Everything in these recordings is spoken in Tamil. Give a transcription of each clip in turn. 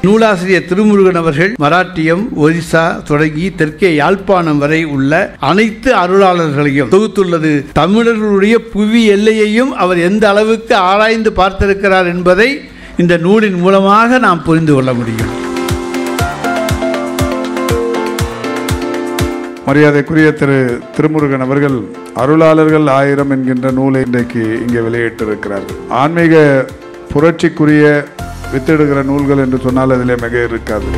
நூலாசிரியர் திருமுருகன் அவர்கள் மராட்டியம், ஒரிசா தொடங்கி தெற்கே யாழ்ப்பாணம் வரை உள்ள அனைத்து அருளாளர்களையும் தொகுத்துள்ளது. தமிழர்களுடைய புவி எல்லையையும் அவர் எந்த அளவுக்கு ஆராய்ந்து பார்த்திருக்கிறார் என்பதை இந்த நூலின் மூலமாக நாம் புரிந்து கொள்ள முடியும். மரியாதைக்குரிய திரு திருமுருகன் அவர்கள் அருளாளர்கள் 1000 என்கின்ற நூலை இன்றைக்கு இங்கே வெளியிட்டிருக்கிறார்கள். ஆன்மீக புரட்சிக்குரிய வித்திடுகிற நூல்கள் என்று சொன்னால் அதிலே மிக இருக்காது.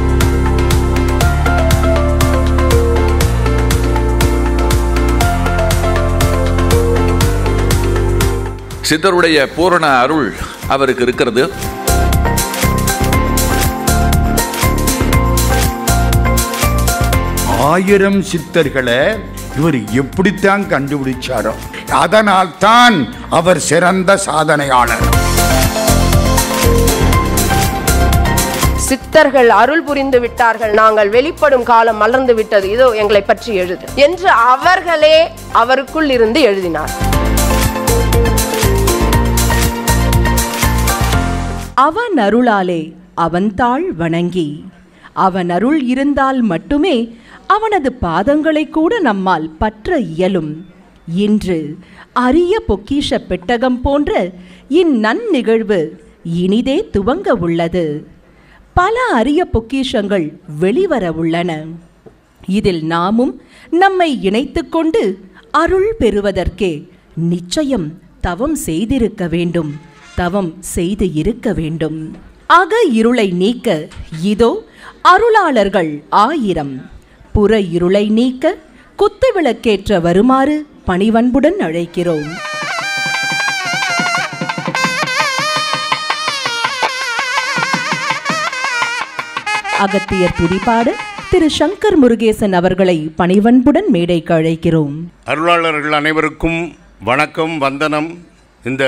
சித்தருடைய பூரண அருள் அவருக்கு இருக்கிறது. ஆயிரம் சித்தர்களை இவர் எப்படித்தான் கண்டுபிடிச்சாரோ, அதனால் தான் அவர் சிறந்த சாதனையாளர். சித்தர்கள் அருள் புரிந்து விட்டார்கள், நாங்கள் வெளிப்படும் காலம் மலர்ந்து விட்டது, இதோ எங்களை பற்றி எழுது என்று அவர்களே அவருக்குள் இருந்து எழுதினார். அவன் அருளாலே அவன் தாள் வணங்கி, அவன் அருள் இருந்தால் மட்டுமே அவனது பாதங்களை கூட நம்மால் பற்ற இயலும். இன்று அரிய பொக்கிஷ பெட்டகம் போன்ற இந்நன்னிகழ்வு இனிதே துவங்க உள்ளது. பல அரிய பொக்கிஷங்கள் வெளிவர உள்ளன. இதில் நாமும் நம்மை இணைத்து கொண்டு அருள் பெறுவதற்கே நிச்சயம் தவம் செய்திருக்க வேண்டும், தவம் செய்து இருக்க வேண்டும். அக இருளை நீக்க இதோ அருளாளர்கள் 1000, புற இருளை நீக்க குத்துவிளக்கேற்ற வருமாறு பணிவன்புடன் அழைக்கிறோம். அகத்தியர் துதிப்பாடு திரு சங்கர் முருகேசன் அவர்களை பணிவன்புடன் மேடைக்கு அழைக்கிறோம். அருளாளர்கள் அனைவருக்கும் வணக்கம், வந்தனம். இந்த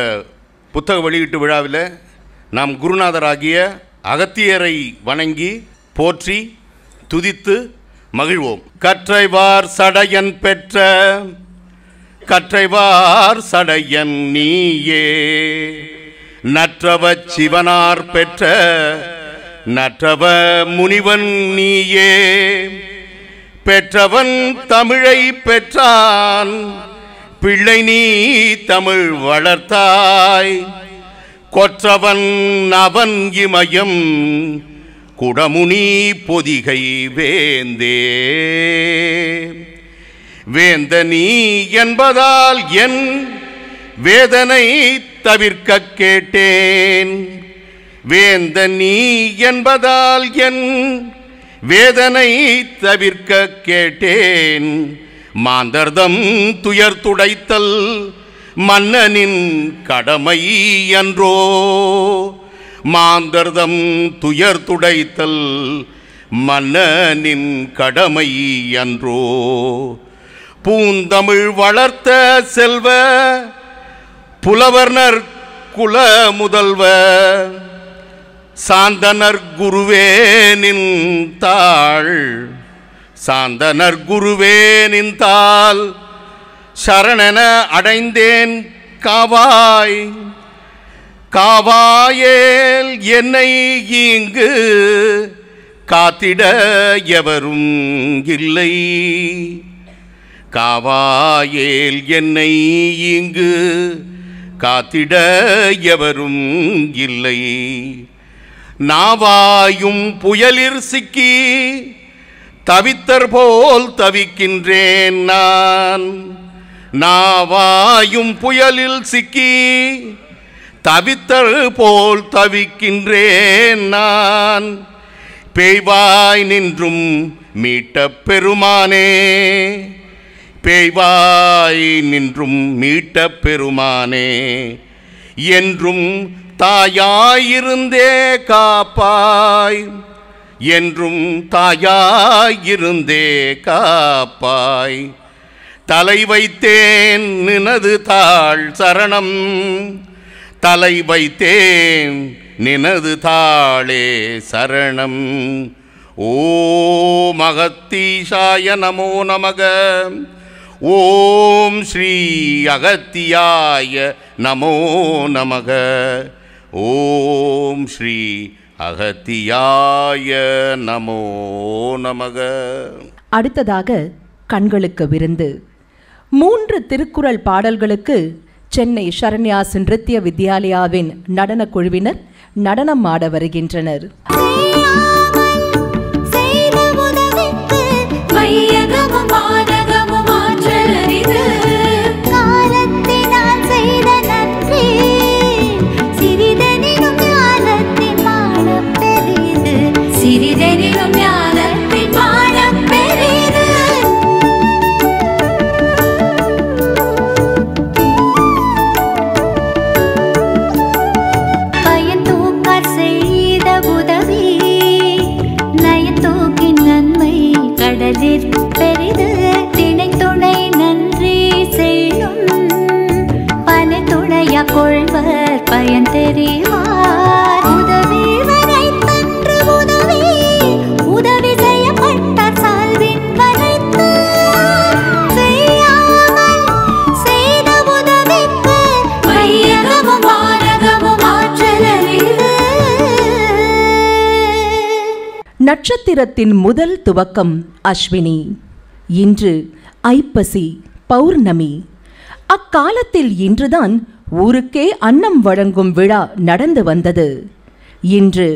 புத்தக வெளியீட்டு விழாவில் நாம் குருநாதராகிய அகத்தியரை வணங்கி போற்றி துதித்து மகிழ்வோம். கற்றைவார் சடையன் பெற்ற கற்றைவார் சடையன் நீயே, நற்றவ சிவனார் பெற்ற நற்றவ முனிவன் நீயே, பெற்றவன் தமிழை பெற்றான் பிள்ளை நீ தமிழ் வளர்த்தாய், கொற்றவன் அவன் இமயம் குடமுனி பொதிகை வேந்தே, வேந்த நீ என்பதால் என் வேதனை தவிர்க்க கேட்டேன், வேந்த நீ என்பதால் என் வேதனை தவிர்க்க கேட்டேன், மாந்தர்தம் துயர் துடைத்தல் மன்னனின் கடமை அன்றோ, மாந்தர்தம் துயர் துடைத்தல் மன்னனின் கடமை அன்றோ, பூந்தமிழ் வளர்த்த செல்வ புலவர்னர் குல முதல்வ, சாந்தனர் குருவே நின்றாள், சாந்தனர் குருவே நின்றாள், சரணென அடைந்தேன் காவாய், காவாயேல் என்னை இங்கு காத்திட எவரும் இல்லை, காவாயேல் என்னை இங்கு காத்திட எவரும் இல்லை, நாவாயும் புயலிற் சிக்கி தவித்தர் போல் தவிக்கின்றேன் நான், நாவாயும் புயலில் சிக்கி தவித்தர் போல் தவிக்கின்றேன் நான், பேய்வாய் நின்றும் மீட்ட பெருமானே, பேய்வாய் நின்றும் மீட்ட பெருமானே, என்றும் தாயாயிருந்தே காப்பாய், என்றும் தாயாயிருந்தே காப்பாய், தலை வைத்தேன் நினது தாள் சரணம், தலை வைத்தேன் நினது தாளே சரணம். ஓம் அகத்தீசாய நமோ நமக, ஓம் ஸ்ரீ அகத்தியாய நமோ நமக, ஓம் ஸ்ரீ அகத்தியாய நமோ நமக. அடுத்ததாக கண்களுக்கு விருந்து. 3 திருக்குறள் பாடல்களுக்கு சென்னை ஷரண்யாஸ் நிருத்ய வித்யாலயாவின் நடனக் குழுவினர் நடனம் ஆட வருகின்றனர். நட்சத்திரத்தின் முதல் துவக்கம் அஸ்வினி. இன்று ஐப்பசி பௌர்ணமி. அக்காலத்தில் இன்றுதான் ஊருக்கே அன்னம் வழங்கும் விழா நடந்து வந்தது. இன்று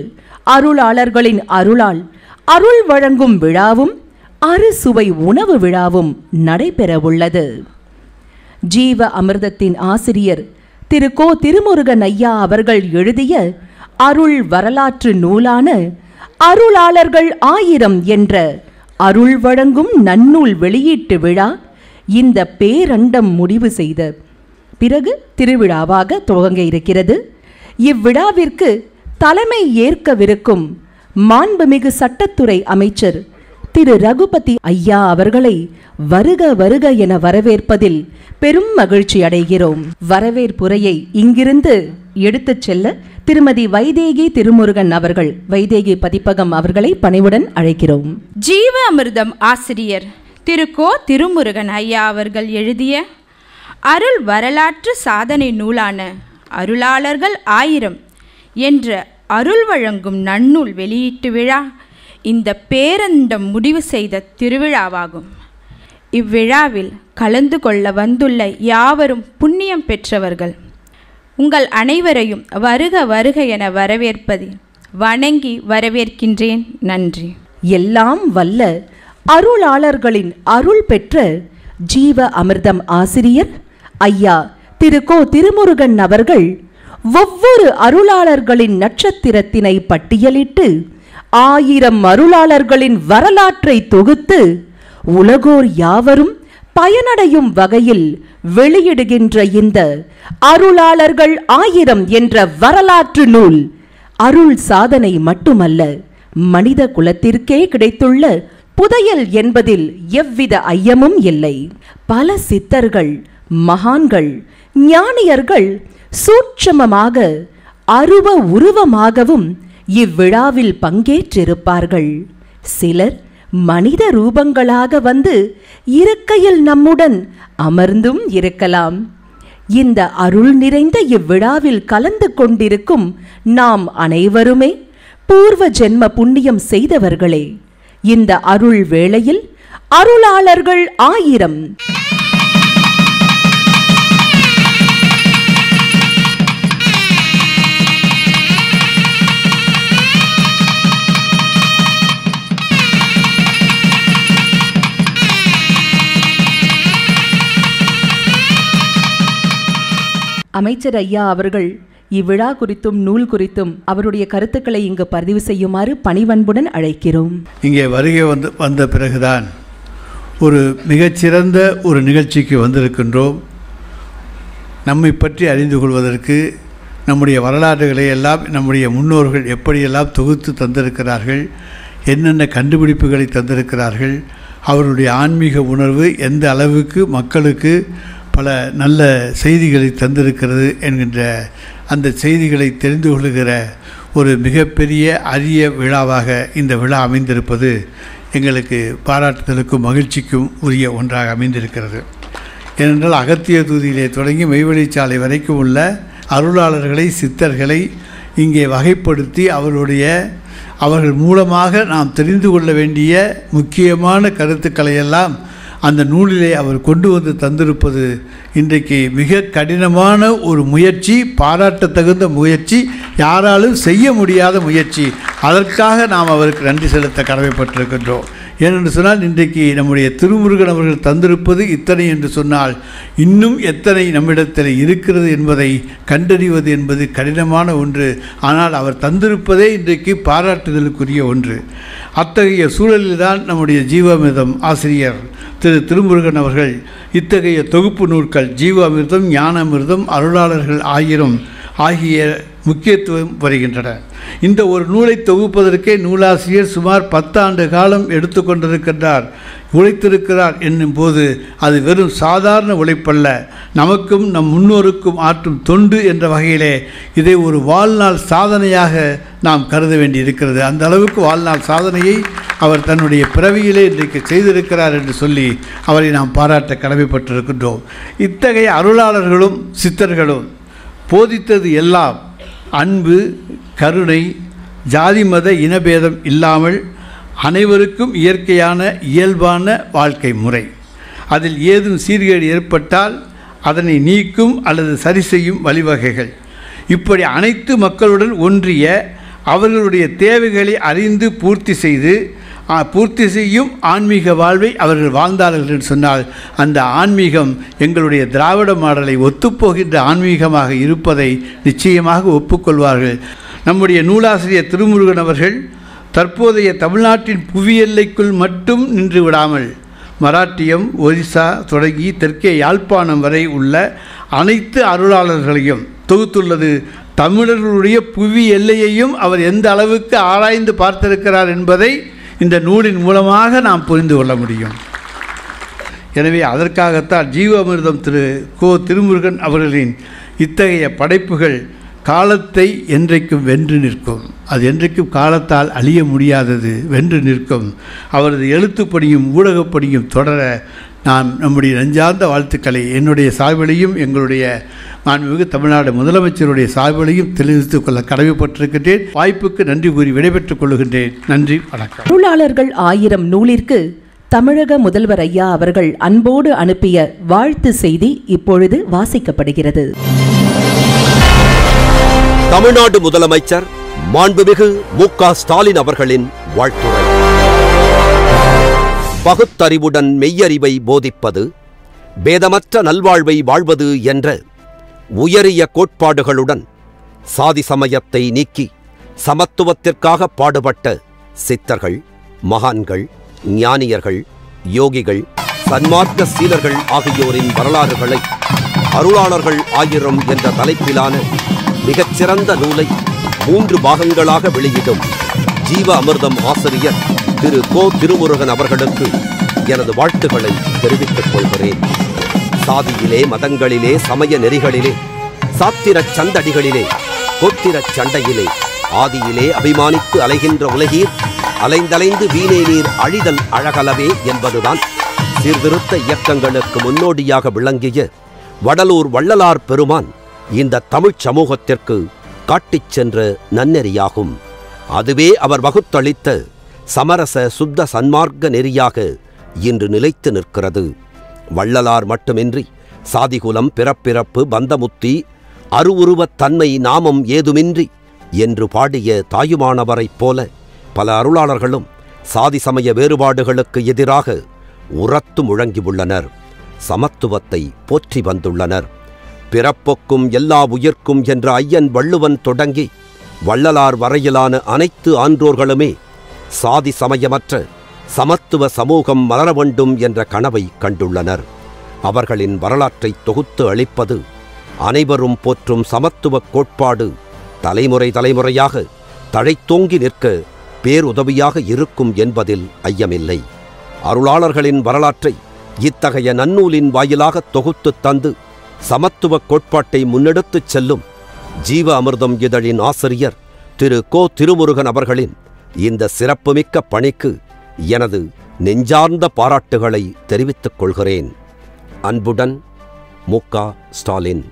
அருளாளர்களின் அருளால் அருள் வழங்கும் விழாவும் அறுசுவை உணவு விழாவும் நடைபெறவுள்ளது. ஜீவ அமிர்தத்தின் ஆசிரியர் திரு கோ திருமுருகன் ஐயா அவர்கள் எழுதிய அருள் வரலாற்று நூலான அருளாளர்கள் 1000 என்ற அருள் வழங்கும் நன்னூல் வெளியீட்டு விழா இந்த பேரண்டம் முடிவு செய்த பிறகு திருவிழாவாக துவங்க இருக்கிறது. இவ்விழாவிற்கு தலைமை ஏற்கவிருக்கும் மாண்புமிகு சட்டத்துறை அமைச்சர் திரு ரகுபதி ஐயா அவர்களை வருக வருக என வரவேற்பதில் பெரும் மகிழ்ச்சி அடைகிறோம். வரவேற்புரையை இங்கிருந்து எடுத்துச் செல்ல திருமதி வைதேகி திருமுருகன் அவர்கள், வைதேகி பதிப்பகம் அவர்களை பணிவுடன் அழைக்கிறோம். ஜீவ அமிர்தம் ஆசிரியர் திரு கோ திருமுருகன் ஐயா அவர்கள் எழுதிய அருள் வரலாற்று சாதனை நூலான அருளாளர்கள் 1000 என்ற அருள் வழங்கும் நன்னூல் வெளியீட்டு விழா இந்த பேரண்டம் முடிவு செய்த திருவிழாவாகும். இவ்விழாவில் கலந்து கொள்ள வந்துள்ள யாவரும் புண்ணியம் பெற்றவர்கள். உங்கள் அனைவரையும் வருக வருக என வரவேற்பதில் வணங்கி வரவேற்கின்றேன். நன்றி. எல்லாம் வல்ல அருளாளர்களின் அருள் பெற்ற ஜீவ அமிர்தம் ஆசிரியர் ஐயா திரு கோ திருமுருகன் அவர்கள் ஒவ்வொரு அருளாளர்களின் நட்சத்திரத்தினை பட்டியலிட்டு 1000 அருளாளர்களின் வரலாற்றை தொகுத்து உலகோர் யாவரும் பயனடையும் வகையில் வெளியிடுகின்ற இந்த அருளாளர்கள் 1000 என்ற வரலாற்று நூல் அருள் சாதனை மட்டுமல்ல, மனித குலத்திற்கே கிடைத்துள்ள புதையல் என்பதில் எவ்வித ஐயமும் இல்லை. பல சித்தர்கள், மகான்கள், ஞானியர்கள் சூட்சமமாக அருவ உருவமாகவும் இவ்விழாவில் பங்கேற்றிருப்பார்கள். சிலர் மனித ரூபங்களாக வந்து இருக்கையில் நம்முடன் அமர்ந்தும் இருக்கலாம். இந்த அருள் நிறைந்த இவ்விழாவில் கலந்து கொண்டிருக்கும் நாம் அனைவருமே பூர்வ ஜென்ம புண்ணியம் செய்தவர்களே. இந்த அருள் வேளையில் அருளாளர்கள் 1000 அமைச்சர் ஐயா அவர்கள் இவ்விழா குறித்தும் நூல் குறித்தும் அவருடைய கருத்துக்களை இங்கு பதிவு செய்யுமாறு பணிவன்புடன் அழைக்கிறோம். இங்கே வருகை வந்த பிறகுதான் ஒரு மிகச்சிறந்த ஒரு நிகழ்ச்சிக்கு வந்திருக்கின்றோம். நம்மை பற்றி அறிந்து கொள்வதற்கு நம்முடைய வரலாறுகளை எல்லாம் நம்முடைய முன்னோர்கள் எப்படியெல்லாம் தொகுத்து தந்திருக்கிறார்கள், என்னென்ன கண்டுபிடிப்புகளை தந்திருக்கிறார்கள், அவருடைய ஆன்மீக உணர்வு எந்த அளவுக்கு மக்களுக்கு பல நல்ல செய்திகளை தந்திருக்கிறது என்கின்ற அந்த செய்திகளை தெரிந்து கொள்கிற ஒரு மிகப்பெரிய அரிய விழாவாக இந்த விழா அமைந்திருப்பது எங்களுக்கு பாராட்டுதலுக்கும் மகிழ்ச்சிக்கும் உரிய ஒன்றாக அமைந்திருக்கிறது. ஏனென்றால் அகத்திய தூதியிலே தொடங்கி மெய்வழிச்சாலை வரைக்கும் உள்ள அருளாளர்களை, சித்தர்களை இங்கே வகைப்படுத்தி அவர்கள் மூலமாக நாம் தெரிந்து கொள்ள வேண்டிய முக்கியமான கருத்துக்களை எல்லாம் அந்த நூலிலே அவர் கொண்டு வந்து தந்திருப்பது இன்றைக்கு மிக கடினமான ஒரு முயற்சி, பாராட்டத்தகுந்த முயற்சி, யாராலும் செய்ய முடியாத முயற்சி. அதற்காக நாம் அவருக்கு நன்றி செலுத்த கடமைப்பட்டிருக்கின்றோம். ஏனென்று சொன்னால் இன்றைக்கு நம்முடைய திருமுருகன் அவர்கள் தந்திருப்பது இத்தனை என்று சொன்னால் இன்னும் எத்தனை நம்மிடத்தில் இருக்கிறது என்பதை கண்டறிவது என்பது கடினமான ஒன்று. ஆனால் அவர் தந்திருப்பதே இன்றைக்கு பாராட்டுதலுக்குரிய ஒன்று. அத்தகைய சூழலில்தான் நம்முடைய ஜீவாமிர்தம் ஆசிரியர் திருமுருகன் அவர்கள் இத்தகைய தொகுப்பு நூல்கள் ஜீவாமிர்தம், ஞானாமிர்தம், அருளாளர்கள் 1000 ஆகிய முக்கியத்துவம் வருகின்றன. இந்த ஒரு நூலை தொகுப்பதற்கே நூலாசிரியர் சுமார் 10 ஆண்டு காலம் எடுத்துக்கொண்டிருக்கின்றார், உழைத்திருக்கிறார் என்னும் போது அது வெறும் சாதாரண உழைப்பல்ல. நமக்கும் நம் முன்னோருக்கும் ஆற்றும் தொண்டு என்ற வகையிலே இதை ஒரு வாழ்நாள் சாதனையாக நாம் கருத வேண்டி இருக்கிறது. அந்த அளவுக்கு வாழ்நாள் சாதனையை அவர் தன்னுடைய பிறவியிலே இன்றைக்கு செய்திருக்கிறார் என்று சொல்லி அவரை நாம் பாராட்ட கடமைப்பட்டிருக்கின்றோம். இத்தகைய அருளாளர்களும் சித்தர்களும் போதித்தது எல்லாம் அன்பு, கருணை, ஜாதி மத இனபேதம் இல்லாமல் அனைவருக்கும் இயற்கையான இயல்பான வாழ்க்கை முறை. அதில் ஏதும் சீர்கேடு ஏற்பட்டால் அதனை நீக்கும் அல்லது சரி செய்யும் வழிவகைகள். இப்படி அனைத்து மக்களுடன் ஒன்றிய அவர்களுடைய தேவைகளை அறிந்து பூர்த்தி செய்யும் ஆன்மீக வாழ்வை அவர்கள் வாழ்ந்தார்கள் என்று சொன்னால் அந்த ஆன்மீகம் எங்களுடைய திராவிட மாடலை ஒத்துப்போகின்ற ஆன்மீகமாக இருப்பதை நிச்சயமாக ஒப்புக்கொள்வார்கள். நம்முடைய நூலாசிரியர் திருமுருகன் அவர்கள் தற்போதைய தமிழ்நாட்டின் புவி எல்லைக்குள் மட்டும் நின்று விடாமல் மராட்டியம், ஒரிசா தொடங்கி தெற்கே யாழ்ப்பாணம் வரை உள்ள அனைத்து அருளாளர்களையும் தொகுத்துள்ளது. தமிழர்களுடைய புவி எல்லையையும் அவர் எந்த அளவுக்கு ஆராய்ந்து பார்த்திருக்கிறார் என்பதை இந்த நூலின் மூலமாக நாம் புரிந்து கொள்ள முடியும். எனவே அதற்காகத்தான் ஜீவாமிர்தம் திருமுருகன் அவர்களின் இத்தகைய படைப்புகள் காலத்தை என்றைக்கும் வென்று நிற்கும். அது என்றைக்கும் காலத்தால் அழிய முடியாதது, வென்று நிற்கும். அவரது எழுத்துப்படியும் ஊடகப்படியும் தொடர நான் நம்முடைய நெஞ்சார்ந்த வாழ்த்துக்களை என்னுடைய சார்பிலையும் எங்களுடைய மாண்புமிகு தமிழ்நாடு முதலமைச்சருடைய சார்பிலையும் தெரிவித்துக் கொள்ள கடமைப்பட்டிருக்கின்றேன். வாய்ப்புக்கு நன்றி கூறி விடைபெற்றுக் கொள்கின்றேன். நன்றி, வணக்கம். அருளாளர்கள் 1000 நூலிற்கு தமிழக முதல்வர் ஐயா அவர்கள் அன்போடு அனுப்பிய வாழ்த்து செய்தி இப்பொழுது வாசிக்கப்படுகிறது. தமிழ்நாடு முதலமைச்சர் மாண்புமிகு மு.க. ஸ்டாலின் அவர்களின் வாழ்த்துரை. பகுத்தறிவுடன் மெய்யறிவை போதிப்பது, பேதமற்ற நல்வாழ்வை வாழ்வது என்ற உயரிய கோட்பாடுகளுடன் சாதி சமயத்தை நீக்கி சமத்துவத்திற்காக பாடுபட்ட சித்தர்கள், மகான்கள், ஞானியர்கள், யோகிகள், சன்மார்க்க சீலர்கள் ஆகியோரின் வரலாறுகளை அருளாளர்கள் 1000 என்ற தலைப்பிலான மிகச்சிறந்த நூலை 3 பாகங்களாக வெளியிடும் ஜீவ அமிர்தம் ஆசிரியர் திரு கோ. திருமுருகன் அவர்களுக்கு எனது வாழ்த்துக்களை தெரிவித்துக் கொள்கிறேன். சாதியிலே, மதங்களிலே, சமய நெறிகளிலே, சாத்திரச் சந்தடிகளிலே, கோத்திரச் சண்டையிலே, ஆதியிலே அபிமானித்து அலைகின்ற உலகீர் அலைந்தலைந்து வீணே நீர் அழிதல் அழகலவே என்பதுதான் சீர்திருத்த இயக்கங்களுக்கு முன்னோடியாக விளங்கிய வடலூர் வள்ளலார் பெருமான் இந்த தமிழ்ச் சமூகத்திற்கு காட்டிச் சென்ற நன்னெறியாகும். அதுவே அவர் வகுத்தளித்த சமரச சுத்த சன்மார்க்க நெறியாக இன்று நிலைத்து நிற்கிறது. வள்ளலார் மட்டுமின்றி சாதிகுலம், பிறப்பிறப்பு, பந்தமுத்தி, அருவுருவத் தன்மை, நாமம் ஏதுமின்றி என்று பாடிய தாயுமானவரைப் போல பல அருளாளர்களும் சாதி சமய வேறுபாடுகளுக்கு எதிராக உரத்து முழங்கியுள்ளனர். சமத்துவத்தை போற்றி வந்துள்ளனர். பிறப்பொக்கும் எல்லா உயிர்க்கும் என்ற ஐயன் வள்ளுவன் தொடங்கி வள்ளலார் வரையிலான அனைத்து ஆன்றோர்களுமே சாதி சமயமற்ற சமத்துவ சமூகம் மலர வேண்டும் என்ற கனவை கண்டுள்ளனர். அவர்களின் வரலாற்றை தொகுத்து அளிப்பது, அனைவரும் போற்றும் சமத்துவ கோட்பாடு தலைமுறை தலைமுறையாக தழைத்தோங்கி நிற்க பேருதவியாக இருக்கும் என்பதில் ஐயமில்லை. அருளாளர்களின் வரலாற்றை இத்தகைய நன்னூலின் வாயிலாக தொகுத்து தந்து சமத்துவ கோட்பாட்டை முன்னெடுத்துச் செல்லும் ஜீவ அமிர்தம் இதழின் ஆசிரியர் திரு கோ. திருமுருகன் அவர்களின் இந்த சிறப்புமிக்க பணிக்கு எனது நெஞ்சார்ந்த பாராட்டுகளை தெரிவித்துக் கொள்கிறேன். அன்புடன் மு.க. ஸ்டாலின்.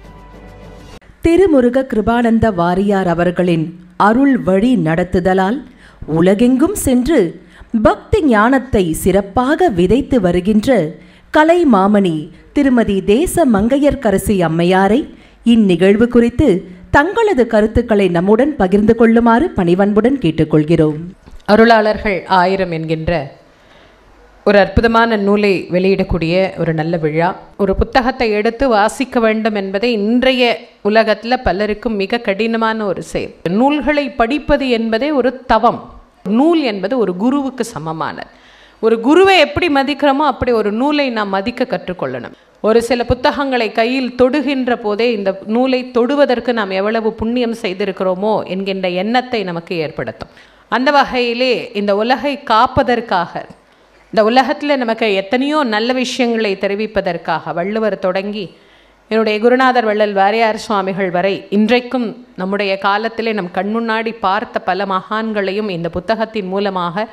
திருமுருக கிருபானந்த வாரியார் அவர்களின் அருள் வழி நடத்துதலால் உலகெங்கும் சென்று பக்தி ஞானத்தை சிறப்பாக விதைத்து வருகின்ற கலை மாமணி திருமதி தேச மங்கையர்க்கரசி அம்மையாரை இந்நிகழ்வு குறித்து தங்களது கருத்துக்களை நம்முடன் பகிர்ந்து கொள்ளுமாறு பணிவன்புடன் கேட்டுக்கொள்கிறோம். அருளாளர்கள் 1000 என்கின்ற ஒரு அற்புதமான நூலை வெளியிடக்கூடிய ஒரு நல்ல விழா. ஒரு புத்தகத்தை எடுத்து வாசிக்க வேண்டும் என்பதை இன்றைய உலகத்தில் பலருக்கும் மிக கடினமான ஒரு செயல். நூல்களை படிப்பது என்பதே ஒரு தவம். நூல் என்பது ஒரு குருவுக்கு சமமானது. ஒரு குருவை எப்படி மதிக்கிறோமோ அப்படி ஒரு நூலை நாம் மதிக்க கற்றுக்கொள்ளணும். ஒரு சில புத்தகங்களை கையில் தொடுகின்ற போதே இந்த நூலை தொடுவதற்கு நாம் எவ்வளவு புண்ணியம் செய்திருக்கிறோமோ என்கின்ற எண்ணத்தை நமக்கு ஏற்படுத்தும். அந்த வகையிலே இந்த உலகை காப்பதற்காக, இந்த உலகத்தில் நமக்கு எத்தனையோ நல்ல விஷயங்களை தெரிவிப்பதற்காக வள்ளுவர் தொடங்கி என்னுடைய குருநாதர் வள்ளல் வாரியார் சுவாமிகள் வரை இன்றைக்கும் நம்முடைய காலத்திலே நம் கண்முன்னாடி பார்த்த பல மகான்களையும் இந்த புத்தகத்தின் மூலமாக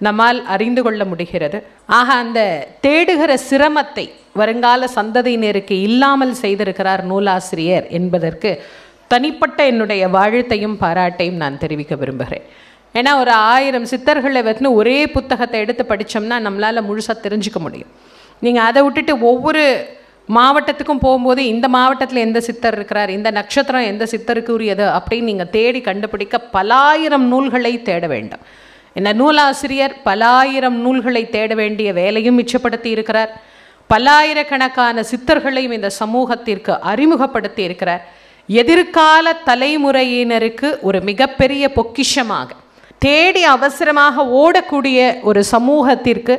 நம்மால் அறிந்து கொள்ள முடிகிறது. ஆக அந்த தேடுகிற சிரமத்தை வருங்கால சந்ததியினருக்கு இல்லாமல் செய்திருக்கிறார் நூலாசிரியர் என்பதற்கு தனிப்பட்ட என்னுடைய வாழ்த்தையும் பாராட்டையும் நான் தெரிவிக்க விரும்புகிறேன். ஏன்னா ஒரு 1000 சித்தர்களை வந்து ஒரே புத்தகத்தை எடுத்து படித்தோம்னா நம்மளால் முழுசாக தெரிஞ்சுக்க முடியும். நீங்கள் அதை விட்டுட்டு ஒவ்வொரு மாவட்டத்துக்கும் போகும்போது இந்த மாவட்டத்தில் எந்த சித்தர் இருக்கிறார், இந்த நட்சத்திரம் எந்த சித்தருக்கு உரியது அப்படின்னு நீங்கள் தேடி கண்டுபிடிக்க பலாயிரம் நூல்களை தேட வேண்டும். இந்த நூலாசிரியர் பலாயிரம் நூல்களை தேட வேண்டிய வேலையும் மிச்சப்படுத்தி இருக்கிறார். பல்லாயிரக்கணக்கான சித்தர்களையும் இந்த சமூகத்திற்கு அறிமுகப்படுத்தி இருக்கிறார். எதிர்கால தலைமுறையினருக்கு ஒரு மிகப்பெரிய பொக்கிஷமாக தேடி அவசரமாக ஓடக்கூடிய ஒரு சமூகத்திற்கு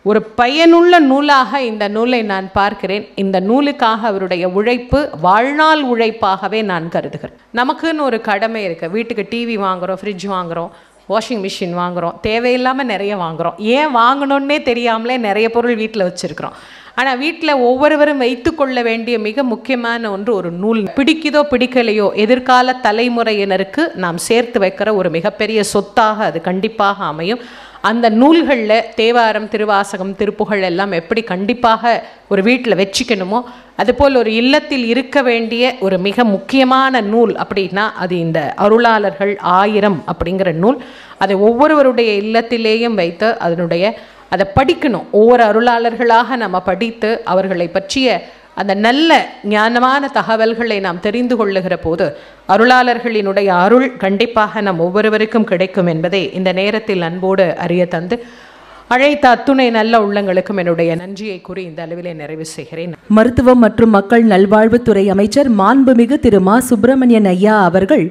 ஒரு பயனுள்ள நூலாக இந்த நூலை நான் பார்க்கிறேன். இந்த நூலுக்காக அவருடைய உழைப்பு வாழ்நாள் உழைப்பாகவே நான் கருதுகிறேன். நமக்குன்னு ஒரு கடமை இருக்குது. வீட்டுக்கு டிவி வாங்குகிறோம், ஃப்ரிட்ஜ் வாங்குகிறோம், வாஷிங் மிஷின் வாங்குகிறோம், தேவையில்லாமல் நிறைய வாங்குகிறோம். ஏன் வாங்கணுன்னே தெரியாமலே நிறைய பொருள் வீட்டில் வச்சுருக்கிறோம். ஆனால் வீட்டில் ஒவ்வொருவரும் வைத்து கொள்ள வேண்டிய மிக முக்கியமான ஒன்று ஒரு நூல். பிடிக்குதோ பிடிக்கலையோ எதிர்கால தலைமுறையினருக்கு நாம் சேர்த்து வைக்கிற ஒரு மிகப்பெரிய சொத்தாக அது கண்டிப்பாக அமையும். அந்த நூல்களில் தேவாரம், திருவாசகம், திருப்புகழ் எல்லாம் எப்படி கண்டிப்பாக ஒரு வீட்டில் வச்சுக்கணுமோ அதுபோல் ஒரு இல்லத்தில் இருக்க வேண்டிய ஒரு மிக முக்கியமான நூல் அப்படின்னா அது இந்த அருளாளர்கள் 1000 அப்படிங்கிற நூல். அதை ஒவ்வொருவருடைய இல்லத்திலேயும் வைத்து அதை படிக்கணும். ஒவ்வொரு அருளாளர்களாக நம்ம படித்து அவர்களை பற்றிய அந்த நல்ல ஞானமான தகவல்களை நாம் தெரிந்து கொள்ளுகிற போது அருளாளர்களினுடைய அருள் கண்டிப்பாக நம் ஒவ்வொருவருக்கும் கிடைக்கும் என்பதை இந்த நேரத்தில் அன்போடு அறிய தந்து அழைத்த அத்துணை நல்ல உள்ளங்களுக்கும் என்னுடைய நன்றியை கூறி இந்த அளவிலே நிறைவு செய்கிறேன். மருத்துவம் மற்றும் மக்கள் நல்வாழ்வுத்துறை அமைச்சர் மாண்புமிகு திரு மா. சுப்பிரமணியன் ஐயா அவர்கள்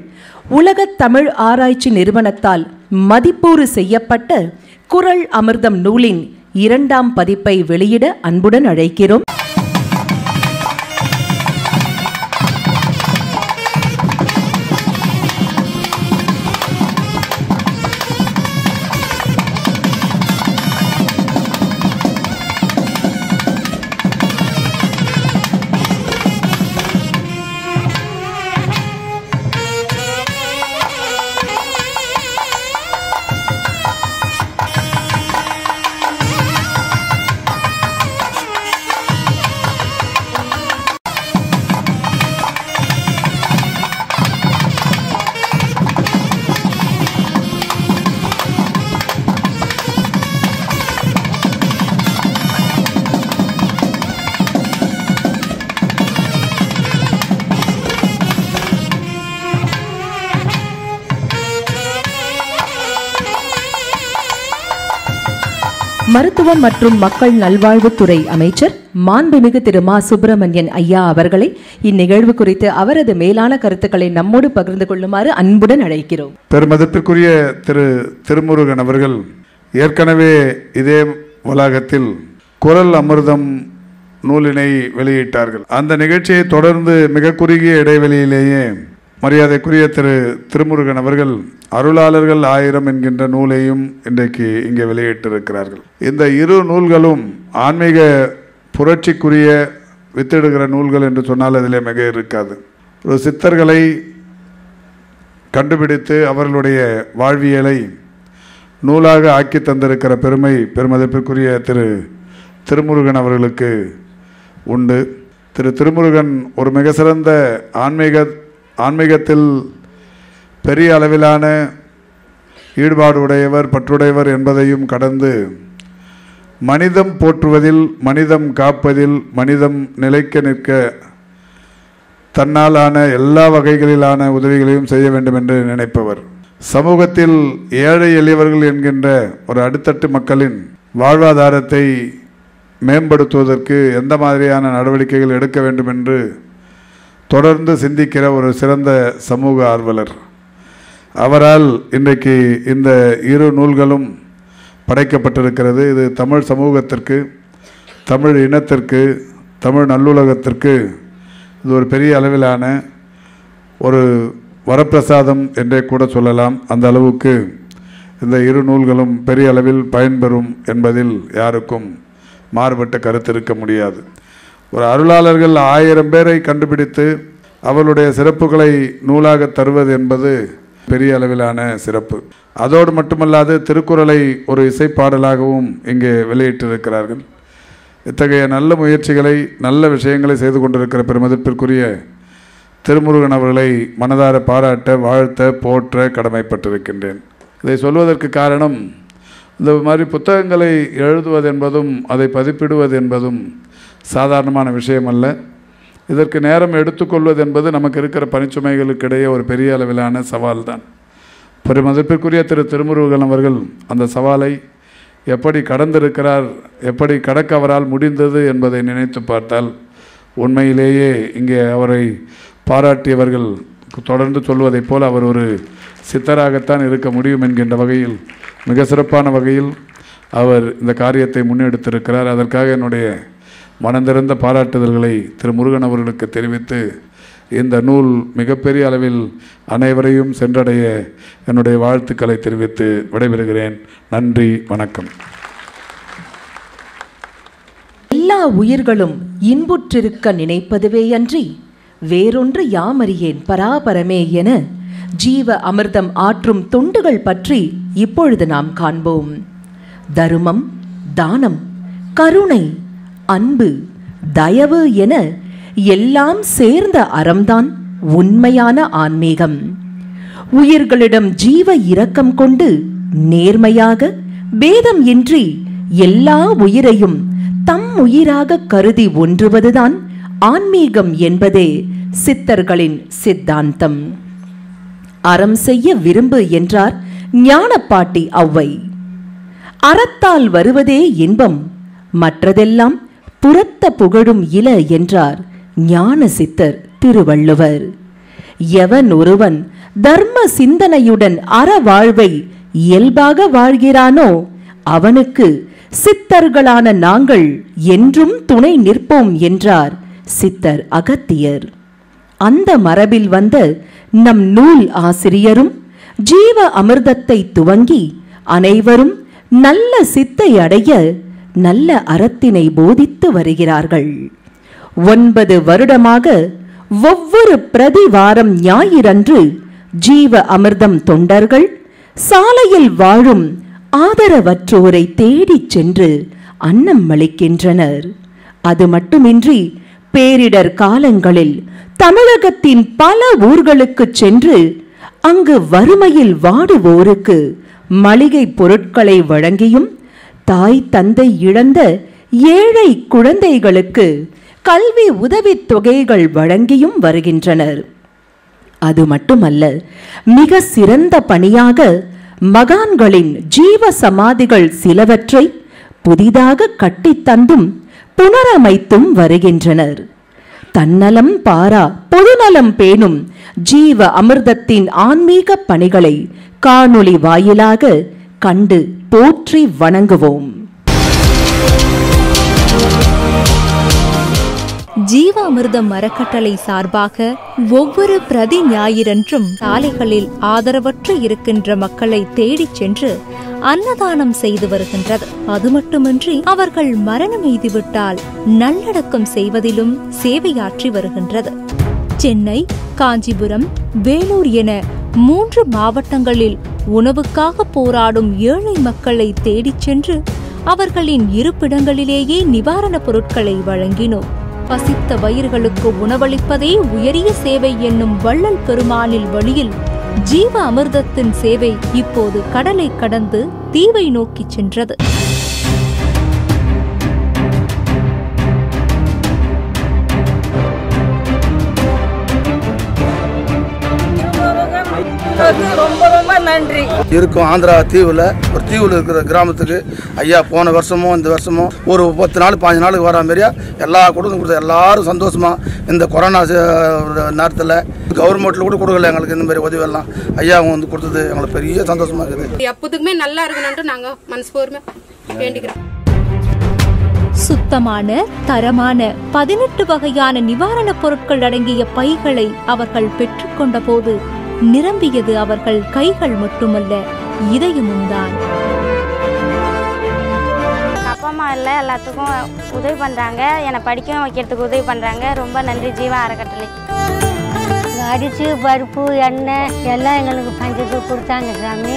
உலக தமிழ் ஆராய்ச்சி நிறுவனத்தால் மதிப்பூறு செய்யப்பட்ட குறள் அமிர்தம் நூலின் 2ஆம் பதிப்பை வெளியிட அன்புடன் அழைக்கிறோம். மருத்துவம் மற்றும் மக்கள் நல்வாழ்வுத்துறை அமைச்சர் மாண்புமிகு திரு மா. சுப்பிரமணியன் ஐயா அவர்களை இந்நிகழ்வு குறித்து அவரது மேலான கருத்துக்களை நம்மோடு பகிர்ந்து கொள்ளுமாறு அன்புடன் அழைக்கிறோம். பெருமதிப்பிற்குரிய திரு திருமுருகன் அவர்கள் ஏற்கனவே இதே வளாகத்தில் குறள் அமிர்தம் நூலினை வெளியிட்டார்கள். அந்த நிகழ்ச்சியை தொடர்ந்து மிக குறுகிய இடைவெளியிலேயே மரியாதைக்குரிய திரு திருமுருகன் அவர்கள் அருளாளர்கள் 1000 என்கின்ற நூலையும் இன்றைக்கு இங்கே வெளியிட்டிருக்கிறார்கள். இந்த இரு நூல்களும் ஆன்மீக புரட்சிக்குரிய வித்திடுகிற நூல்கள் என்று சொன்னால் அதிலே மிக இருக்காது. ஒரு சித்தர்களை கண்டுபிடித்து அவர்களுடைய வாழ்வியலை நூலாக ஆக்கி தந்திருக்கிற பெருமை பெருமதிப்பிற்குரிய திரு திருமுருகன் அவர்களுக்கு உண்டு. திரு திருமுருகன் ஒரு மிக சிறந்த ஆன்மீக ஆன்மீகத்தில் பெரிய அளவிலான ஈடுபாடு உடையவர், பற்றுடையவர் என்பதையும் கடந்து மனிதம் போற்றுவதில், மனிதம் காப்பதில், மனிதம் நிலைக்க நிற்க தன்னாலான எல்லா வகைகளிலான உதவிகளையும் செய்ய வேண்டும் என்று நினைப்பவர். சமூகத்தில் ஏழை எளியவர்கள் என்கின்ற ஒரு அடித்தட்டு மக்களின் வாழ்வாதாரத்தை மேம்படுத்துவதற்கு எந்த மாதிரியான நடவடிக்கைகள் எடுக்க வேண்டும் என்று தொடர்ந்து சிந்திக்கிற ஒரு சிறந்த சமூக ஆர்வலர். அவரால் இன்றைக்கு இந்த இரு நூல்களும் படைக்கப்பட்டிருக்கிறது. இது தமிழ் சமூகத்திற்கு, தமிழ் இனத்திற்கு, தமிழ் நல்லுலகத்திற்கு இது ஒரு பெரிய அளவிலான ஒரு வரப்பிரசாதம் என்றே கூட சொல்லலாம். அந்த அளவுக்கு இந்த இரு நூல்களும் பெரிய அளவில் பயன்பெறும் என்பதில் யாருக்கும் மாறுபட்ட கருத்து இருக்க முடியாது. ஒரு அருளாளர்கள் 1000 பேரை கண்டுபிடித்து அவர்களுடைய சிறப்புகளை நூலாக தருவது என்பது பெரிய அளவிலான சிறப்பு. அதோடு மட்டுமல்லாது திருக்குறளை ஒரு இசைப்பாடலாகவும் இங்கே வெளியிட்டிருக்கிறார்கள். இத்தகைய நல்ல முயற்சிகளை, நல்ல விஷயங்களை செய்து கொண்டிருக்கிற பெருமதிப்பிற்குரிய திருமுருகன் அவர்களை மனதார பாராட்ட, வாழ்த்த, போற்ற கடமைப்பட்டிருக்கின்றேன். இதை சொல்வதற்கு காரணம், இந்த மாதிரி புத்தகங்களை எழுதுவது என்பதும் அதை பதிப்பிடுவது என்பதும் சாதாரணமான விஷயம் அல்ல. இதற்கு நேரம் எடுத்துக்கொள்வது என்பது நமக்கு இருக்கிற பணிச்சுமைகளுக்கிடையே ஒரு பெரிய அளவிலான சவால் தான். பெருமதிப்பிற்குரிய திருமுருகன் அவர்கள் அந்த சவாலை எப்படி கடந்திருக்கிறார், எப்படி கடக்க அவரால் முடிந்தது என்பதை நினைத்து பார்த்தால் உண்மையிலேயே இங்கே அவரை பாராட்டியவர்கள் தொடர்ந்து சொல்வதைப் போல் அவர் ஒரு சித்தராகத்தான் இருக்க முடியும் என்கின்ற வகையில், மிக சிறப்பான வகையில் அவர் இந்த காரியத்தை முன்னெடுத்திருக்கிறார். அதற்காக என்னுடைய மனந்திறந்த பாராட்டுதல்களை திரு முருகன் அவர்களுக்கு தெரிவித்து, இந்த நூல் மிகப்பெரிய அளவில் அனைவரையும் சென்றடைய என்னுடைய வாழ்த்துக்களை தெரிவித்து விடைபெறுகிறேன். நன்றி, வணக்கம். எல்லா உயிர்களும் இன்புற்றிருக்க நினைப்பதுவேயன்றி வேறொன்று யாமறியேன் பராபரமே என ஜீவ அமிர்தம் ஆற்றும் தொண்டுகள் பற்றி இப்பொழுது நாம் காண்போம். தருமம், தானம், கருணை, அன்பு, தயவு என எல்லாம் சேர்ந்த அறம்தான் உண்மையான ஆன்மீகம். உயிர்களிடம் ஜீவ இரக்கம் கொண்டு நேர்மையாக பேதம் இன்றி எல்லா உயிரையும் தம் உயிராக கருதி ஒன்றுவதுதான் ஆன்மீகம் என்பதே சித்தர்களின் சித்தாந்தம். அறம் செய்ய விரும்பு என்றார் ஞானப்பாட்டி ஔவை. அறத்தால் வருவதே இன்பம், மற்றதெல்லாம் புறத்த புகழும் இல என்றார் ஞான சித்தர் திருவள்ளுவர். எவன் ஒருவன் தர்ம சிந்தனையுடன் அற வாழ்வை இயல்பாக வாழ்கிறானோ அவனுக்கு சித்தர்களான நாங்கள் என்றும் துணை நிற்போம் என்றார் சித்தர் அகத்தியர். அந்த மரபில் வந்த நம் நூல் ஆசிரியரும் ஜீவ அமிர்தத்தை துவங்கி அனைவரும் நல்ல சித்தை அடைய நல்ல அறத்தினை போதித்து வருகிறார்கள். 9 வருடமாக ஒவ்வொரு பிரதிவாரம் ஞாயிறன்று ஜீவ அமிர்தம் தொண்டர்கள் சாலையில் வாழும் ஆதரவற்றோரை தேடிச் சென்று அன்னம் அளிக்கின்றனர். அது மட்டுமின்றி பேரிடர் காலங்களில் தமிழகத்தின் பல ஊர்களுக்கு சென்று அங்கு வறுமையில் வாடுவோருக்கு மளிகை பொருட்களை வழங்கியும் தாய் தந்தை இழந்த ஏழை குழந்தைகளுக்கு கல்வி உதவித் தொகைகள் வழங்கியும் வருகின்றனர். அது மட்டுமல்ல, மிக சிறந்த பணியாக மகான்களின் ஜீவ சமாதிகள் சிலவற்றை புதிதாக கட்டித்தந்தும் புனரமைத்தும் வருகின்றனர். தன்னலம் பாரா பொதுநலம் பேணும் ஜீவ அமிர்தத்தின் ஆன்மீக பணிகளை காணொளி வாயிலாக கண்டு போற்றி வணங்குவோம். ஜீவ அமிர்தம் அறக்கட்டளை சார்பாக ஒவ்வொரு பிரதி ஞாயிறன்றும் சாலைகளில் ஆதரவற்று இருக்கின்ற மக்களை தேடிச் சென்று அன்னதானம் செய்து வருகின்றது. அது மட்டுமின்றி அவர்கள் மரணம் எய்துவிட்டால் நல்லடக்கம் செய்வதிலும் சேவையாற்றி வருகின்றது. சென்னை, காஞ்சிபுரம், வேலூர் என 3 மாவட்டங்களில் உணவுக்காக போராடும் ஏழை மக்களை தேடிச் சென்று அவர்களின் இருப்பிடங்களிலேயே நிவாரணப் பொருட்களை வழங்கினோம். பசித்த வயிறுகளுக்கு உணவளிப்பதே உயரிய சேவை என்னும் வள்ளல் பெருமானில் வழியில் ஜீவ அமிர்தத்தின் சேவை இப்போது கடலை கடந்து தீவை நோக்கி சென்றது. ரொம்ப ரொம்ப நன்றி. இருக்கும் ஆந்திரா தீவில் ஒரு தீவில் இருக்கிற கிராமத்துக்கு ஐயா போன வருஷமும் இந்த வருஷமும் ஒரு 10 நாள் 15 நாளுக்கு வர மாதிரியா எல்லா கொடுக்கும் கொடுத்த எல்லாரும் சந்தோஷமா இந்த கொரோனா நேரத்தில் கவர்மெண்ட்டில் கூட கொடுக்கல எங்களுக்கு இந்த மாதிரி உதவியெல்லாம் ஐயா அவங்க வந்து கொடுத்தது எங்களுக்கு பெரிய சந்தோஷமா இருக்குது. எப்போதுக்குமே நல்லா இருக்கணும்னு நாங்கள் மனசுபூர்வமா வேண்டிக்கிறோம். சுத்தமான தரமான 18 வகையான நிவாரணப் பொருட்கள் அடங்கிய பைகளை அவர்கள் பெற்றுக்கொண்ட போது நிரம்பியது அவர்கள் கைகள் மட்டுமல்ல, இதயமும் தான். அப்பா அம்மா இல்லை எல்லாத்துக்கும் உதவி பண்ணுறாங்க, என்னை படிக்க வைக்கிறதுக்கு உதவி பண்ணுறாங்க. ரொம்ப நன்றி ஜீவா அறக்கட்டளை. அரிசி பருப்பு எண்ணெய் எல்லாம் எங்களுக்கு பஞ்சத்துக்கு கொடுத்தாங்க சாமி.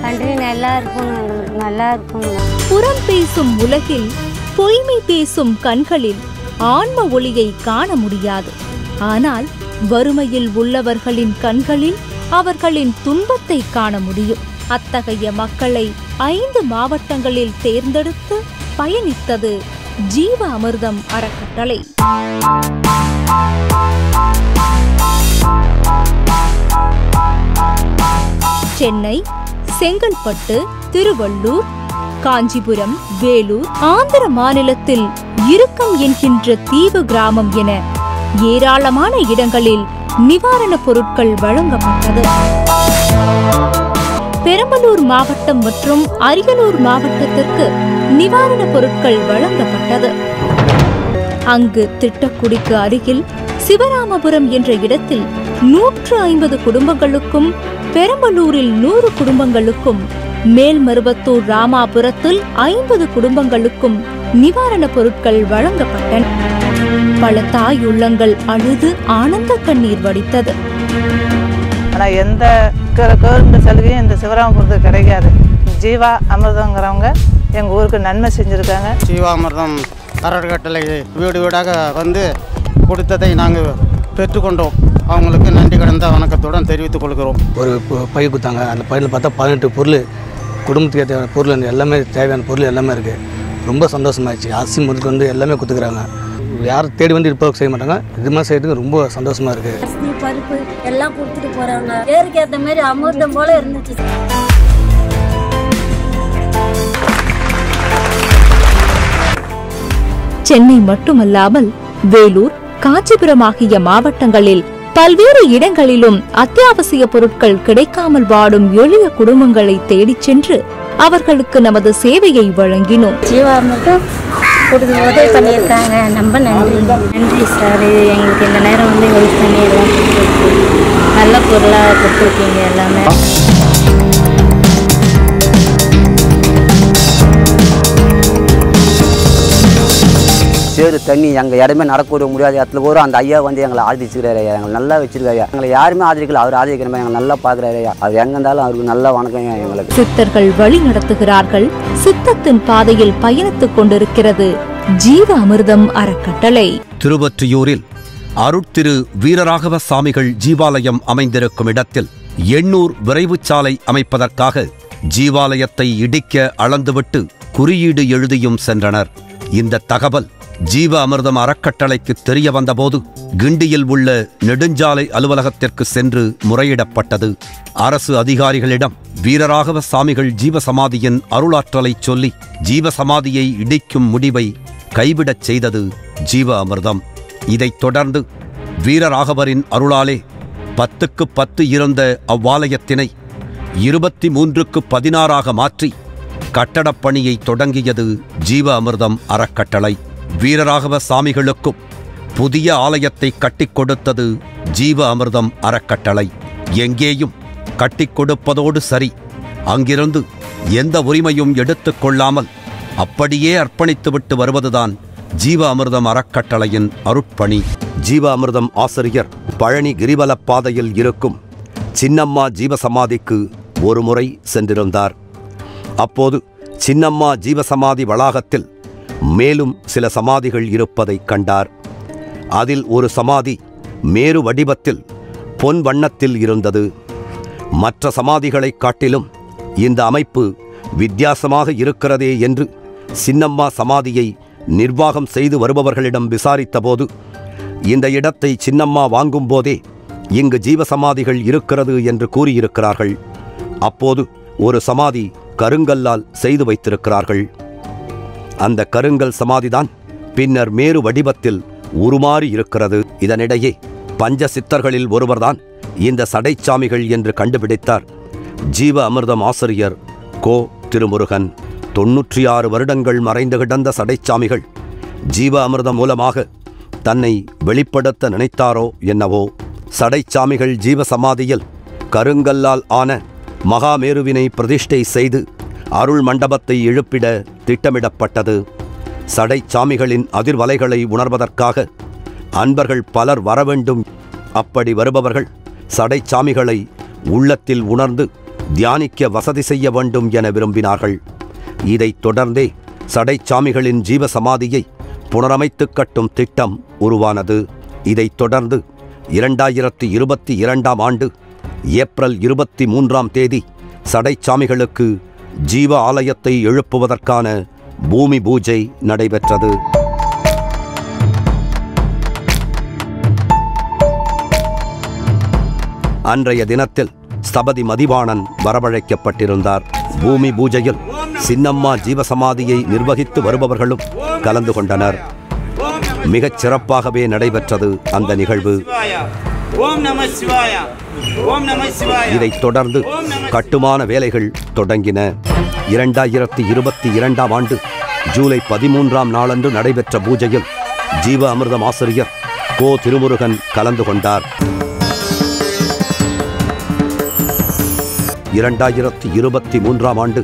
நன்றி. நல்லா இருக்கணும், எங்களுக்கு நல்லா இருக்கணும். புறம் பேசும் உலகில் பொய்மை பேசும் கண்களில் ஆன்ம ஒளியை காண முடியாது. ஆனால் வறுமையில் உள்ளவர்களின் கண்களில் அவர்களின் துன்பத்தை காண முடியும். அத்தகைய மக்களை 5 மாவட்டங்களில் தேர்ந்தெடுத்து பயணித்தது ஜீவ அமிர்தம் அறக்கட்டளை. சென்னை, செங்கல்பட்டு, திருவள்ளூர், காஞ்சிபுரம், வேலூர், ஆந்திர மாநிலத்தில் இறுக்கம் என்கின்ற தீவு கிராமம் என ஏராளமான இடங்களில் நிவாரணப் பொருட்கள் வழங்கப்பட்டது. பெரம்பலூர் மாவட்டம் மற்றும் அரியலூர் மாவட்டத்திற்கு நிவாரணப் பொருட்கள் வழங்கப்பட்டது. அங்கு திட்டக்குடிக்கு அருகில் சிவராமபுரம் என்ற இடத்தில் 150 குடும்பங்களுக்கும், பெரம்பலூரில் 100 குடும்பங்களுக்கும், மேல்மருவத்தூர் ராமாபுரத்தில் 50 குடும்பங்களுக்கும் நிவாரணப் பொருட்கள் வழங்கப்பட்டன. பல தாய் உள்ளங்கள் அழுது ஆனந்த கண்ணீர் வடித்தது. ஆனால் எந்த கவர்மெண்ட் சலுகையும் இந்த சிவராமபுரத்துக்கு கிடைக்காது. ஜீவா அமிர்தங்கிறவங்க எங்கள் ஊருக்கு நன்மை செஞ்சுருக்காங்க. ஜீவா அமிர்தம் அறக்கட்டளை வீடு வீடாக வந்து கொடுத்ததை நாங்கள் பெற்றுக்கொண்டோம். அவங்களுக்கு நன்றி கடந்த வணக்கத்துடன் தெரிவித்துக் கொள்கிறோம். ஒரு பை கொடுத்தாங்க. அந்த பையில் பார்த்தா 18 பொருள், குடும்பத்துக்கு தேவையான பொருள் எல்லாமே, தேவையான பொருள் எல்லாமே இருக்குது. ரொம்ப சந்தோஷமாகிடுச்சு. அரிசி முதலுக்கு வந்து எல்லாமே கொடுத்துக்கிறாங்க. யாரும் தேடி வந்து இருப்பதாக செய்ய மாட்டாங்க. இது மாதிரி செய்யறதுக்கு ரொம்ப சந்தோஷமா இருக்கு. பருப்பு எல்லாம் கொடுத்துட்டு போறாங்க. பேருக்கு ஏற்ற மாதிரி அமிர்தம் போல இருந்துச்சு. சென்னை மட்டுமல்லாமல் வேலூர், காஞ்சிபுரம் ஆகிய மாவட்டங்களில் பல்வேறு இடங்களிலும் அத்தியாவசிய பொருட்கள் கிடைக்காமல் வாடும் எளிய குடும்பங்களை தேடிச் சென்று அவர்களுக்கு நமது சேவையை வழங்கினோம். கொடுத்து உதவி பண்ணியிருக்காங்க. ரொம்ப நன்றி. நன்றி சார். எங்களுக்கு இந்த நேரம் வந்து ஹெல்ப் பண்ணி எல்லாம் நல்ல பொருளாக கொடுத்துருக்கீங்க எல்லாமே. சேரு தண்ணி எங்கள் இடமே நடக்க முடியாத இடத்துல கூட அந்த ஐயா வந்து எங்களை ஆதரிச்சுக்கிறாரு. எங்களை நல்லா வச்சிருக்காரு. எங்களை யாருமே ஆதரிக்கல, அவர் ஆதரிக்கிற மாதிரி எங்களை நல்லா பார்க்குறாரு. அவர் எங்கே இருந்தாலும் அவருக்கு நல்ல வணக்கம். எங்களுக்கு சித்தர்கள் வழி நடத்துகிறார்கள். சித்தத்தின் பாதையில் பயணித்துக் கொண்டிருக்கிறது ஜீவ அமிர்தம் அறக்கட்டளை. திருவொற்றியூரில் அருட்திரு வீரராகவ சாமிகள் ஜீவாலயம் அமைந்திருக்கும் இடத்தில் 800 விரைவு சாலை அமைப்பதற்காக ஜீவாலயத்தை இடிக்க அளந்துவிட்டு குறியீடு எழுதியும் சென்றனர். இந்த தகவல் ஜீவ அமிர்தம் அறக்கட்டளைக்கு தெரிய வந்தபோது கிண்டியில் உள்ள நெடுஞ்சாலை அலுவலகத்திற்கு சென்று முறையிடப்பட்டது. அரசு அதிகாரிகளிடம் வீரராகவ சாமிகள் ஜீவசமாதியின் அருளாற்றலை சொல்லி ஜீவசமாதியை இடிக்கும் முடிவை கைவிடச் செய்தது ஜீவ அமிர்தம். இதைத் தொடர்ந்து வீரராகவரின் அருளாலே 10க்கு 10 இருந்த அவ்வாலயத்தினை 23க்கு 16 மாற்றி கட்டடப் பணியை தொடங்கியது ஜீவ அமிர்தம் அறக்கட்டளை. வீரராகவ சாமிகளுக்கும் புதிய ஆலயத்தை கட்டிக் கொடுத்தது ஜீவ அமிர்தம் அறக்கட்டளை. எங்கேயும் கட்டிக் கொடுப்பதோடு சரி, அங்கிருந்து எந்த உரிமையும் எடுத்துக் கொள்ளாமல் அப்படியே அர்ப்பணித்துவிட்டு வருவதுதான் ஜீவ அமிர்தம் அறக்கட்டளையின் அருட்பணி. ஜீவ அமிர்தம் ஆசிரியர் பழனி கிரிவலப் பாதையில் இருக்கும் சின்னம்மா ஜீவசமாதிக்கு ஒரு முறை சென்றிருந்தார். அப்போது சின்னம்மா ஜீவசமாதி வளாகத்தில் மேலும் சில சமாதிகள் இருப்பதைக் கண்டார். அதில் ஒரு சமாதி மேரு வடிவத்தில் பொன் வண்ணத்தில் இருந்தது. மற்ற சமாதிகளைக் காட்டிலும் இந்த அமைப்பு வித்தியாசமாக இருக்கிறதே என்று சின்னம்மா சமாதியை நிர்வாகம் செய்து வருபவர்களிடம் விசாரித்தபோது, இந்த இடத்தை சின்னம்மா வாங்கும்போதே இங்கு ஜீவசமாதிகள் இருக்கிறது என்று கூறியிருக்கிறார்கள். அப்போது ஒரு சமாதி கருங்கல்லால் செய்து வைத்திருக்கிறார்கள். அந்த கருங்கல் சமாதிதான் பின்னர் மேரு வடிவத்தில் உருமாறி இருக்கிறது. இதனிடையே பஞ்ச சித்தர்களில் ஒருவர்தான் இந்த சடைச்சாமிகள் என்று கண்டுபிடித்தார் ஜீவ அமிர்தம் ஆசிரியர் கோ திருமுருகன். 96 வருடங்கள் மறைந்து கிடந்த சடைச்சாமிகள் ஜீவ அமிர்தம் மூலமாக தன்னை வெளிப்படுத்த நினைத்தாரோ என்னவோ. சடைச்சாமிகள் ஜீவசமாதியில் கருங்கல்லால் ஆன மகாமேருவினை பிரதிஷ்டை செய்து அருள் மண்டபத்தை எழுப்பிட திட்டமிடப்பட்டது. சடைச்சாமிகளின் அதிர்வலைகளை உணர்வதற்காக அன்பர்கள் பலர் வரவேண்டும். அப்படி வருபவர்கள் சடைச்சாமிகளை உள்ளத்தில் உணர்ந்து தியானிக்க வசதி செய்ய வேண்டும் என விரும்பினார்கள். இதைத் தொடர்ந்தே சடைச்சாமிகளின் ஜீவசமாதியை புனரமைத்து கட்டும் திட்டம் உருவானது. இதைத் தொடர்ந்து 2022ஆம் ஆண்டு ஏப்ரல் 23ஆம் தேதி சடைச்சாமிகளுக்கு ஜீவ ஆலயத்தை எழுப்புவதற்கான பூமி பூஜை நடைபெற்றது. அன்றைய தினத்தில் ஸ்தபதி மதிவாணன் வரவழைக்கப்பட்டிருந்தார். பூமி பூஜையில் சின்னம்மா ஜீவசமாதியை நிர்வகித்து வருபவர்களும் கலந்து கொண்டனர். மிகச் சிறப்பாகவே நடைபெற்றது அந்த நிகழ்வு. இதைத் தொடர்ந்து கட்டுமான வேலைகள் தொடங்கின. 2022ஆம் ஆண்டு ஜூலை 13ஆம் நாளன்று நடைபெற்ற பூஜையில் ஜீவ அமிர்தம் ஆசிரியர் கோ திருமுருகன் கலந்து கொண்டார். 2023ஆம் ஆண்டு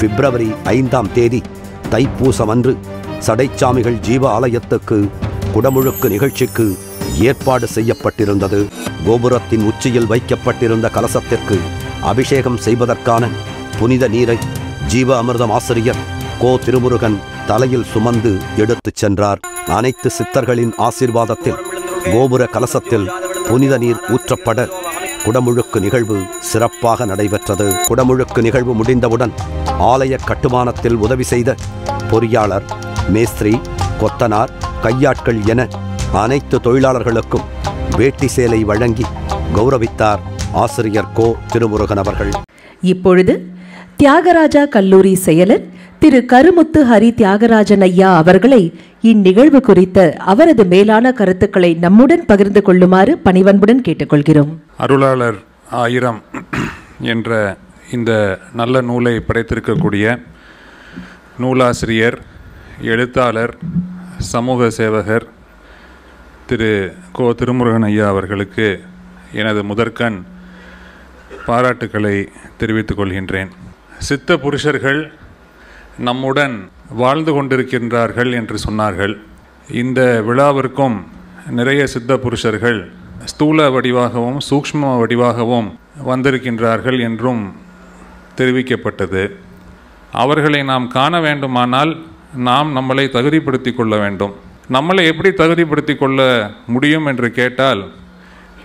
பிப்ரவரி 5ஆம் தேதி தைப்பூசம் அன்று சடைச்சாமிகள் ஜீவ ஆலயத்துக்கு குடமுழுக்கு நிகழ்ச்சிக்கு ஏற்பாடு செய்யப்பட்டிருந்தது. கோபுரத்தின் உச்சியில் வைக்கப்பட்டிருந்த கலசத்திற்கு அபிஷேகம் செய்வதற்கான புனித நீரை ஜீவ அமிர்தம் ஆசிரியர் கோ திருமுருகன் தலையில் சுமந்து எடுத்துச் சென்றார். அனைத்து சித்தர்களின் ஆசீர்வாதத்தில் கோபுர கலசத்தில் புனித நீர் ஊற்றப்பட குடமுழுக்கு நிகழ்வு சிறப்பாக நடைபெற்றது. குடமுழுக்கு நிகழ்வு முடிந்தவுடன் ஆலய கட்டுமானத்தில் உதவி செய்த பொறியாளர், மேஸ்திரி, கொத்தனார், கையாட்கள் என அனைத்து தொழிலாளர்களுக்கும் வேட்டி சேலை வழங்கி கௌரவித்தார் ஆசிரியர் கோ திருமுருகன் அவர்கள். இப்பொழுது தியாகராஜா கல்லூரி செயலர் திரு கருமுத்து ஹரி தியாகராஜன் ஐயா அவர்களை இந்நிகழ்வு குறித்த அவரது மேலான கருத்துக்களை நம்முடன் பகிர்ந்து கொள்ளுமாறு பணிவன்புடன் கேட்டுக்கொள்கிறோம். அருளாளர் 1000 என்ற இந்த நல்ல நூலை படைத்திருக்கக்கூடிய நூலாசிரியர், எழுத்தாளர், சமூக சேவகர் திரு கோ திருமுருகன் ஐயா அவர்களுக்கு எனது முதற்கண் பாராட்டுக்களை தெரிவித்துக் கொள்கின்றேன். சித்த புருஷர்கள் நம்முடன் வாழ்ந்து கொண்டிருக்கின்றார்கள் என்று சொன்னார்கள். இந்த விழாவிற்கும் நிறைய சித்த புருஷர்கள் ஸ்தூல வடிவாகவும் சூக்ஷ்ம வடிவாகவும் வந்திருக்கின்றார்கள் என்றும் தெரிவிக்கப்பட்டது. அவர்களை நாம் காண வேண்டுமானால் நாம் நம்மளை தகுதிப்படுத்தி கொள்ள வேண்டும். நம்மளை எப்படி தகுதிப்படுத்தி கொள்ள முடியும் என்று கேட்டால்,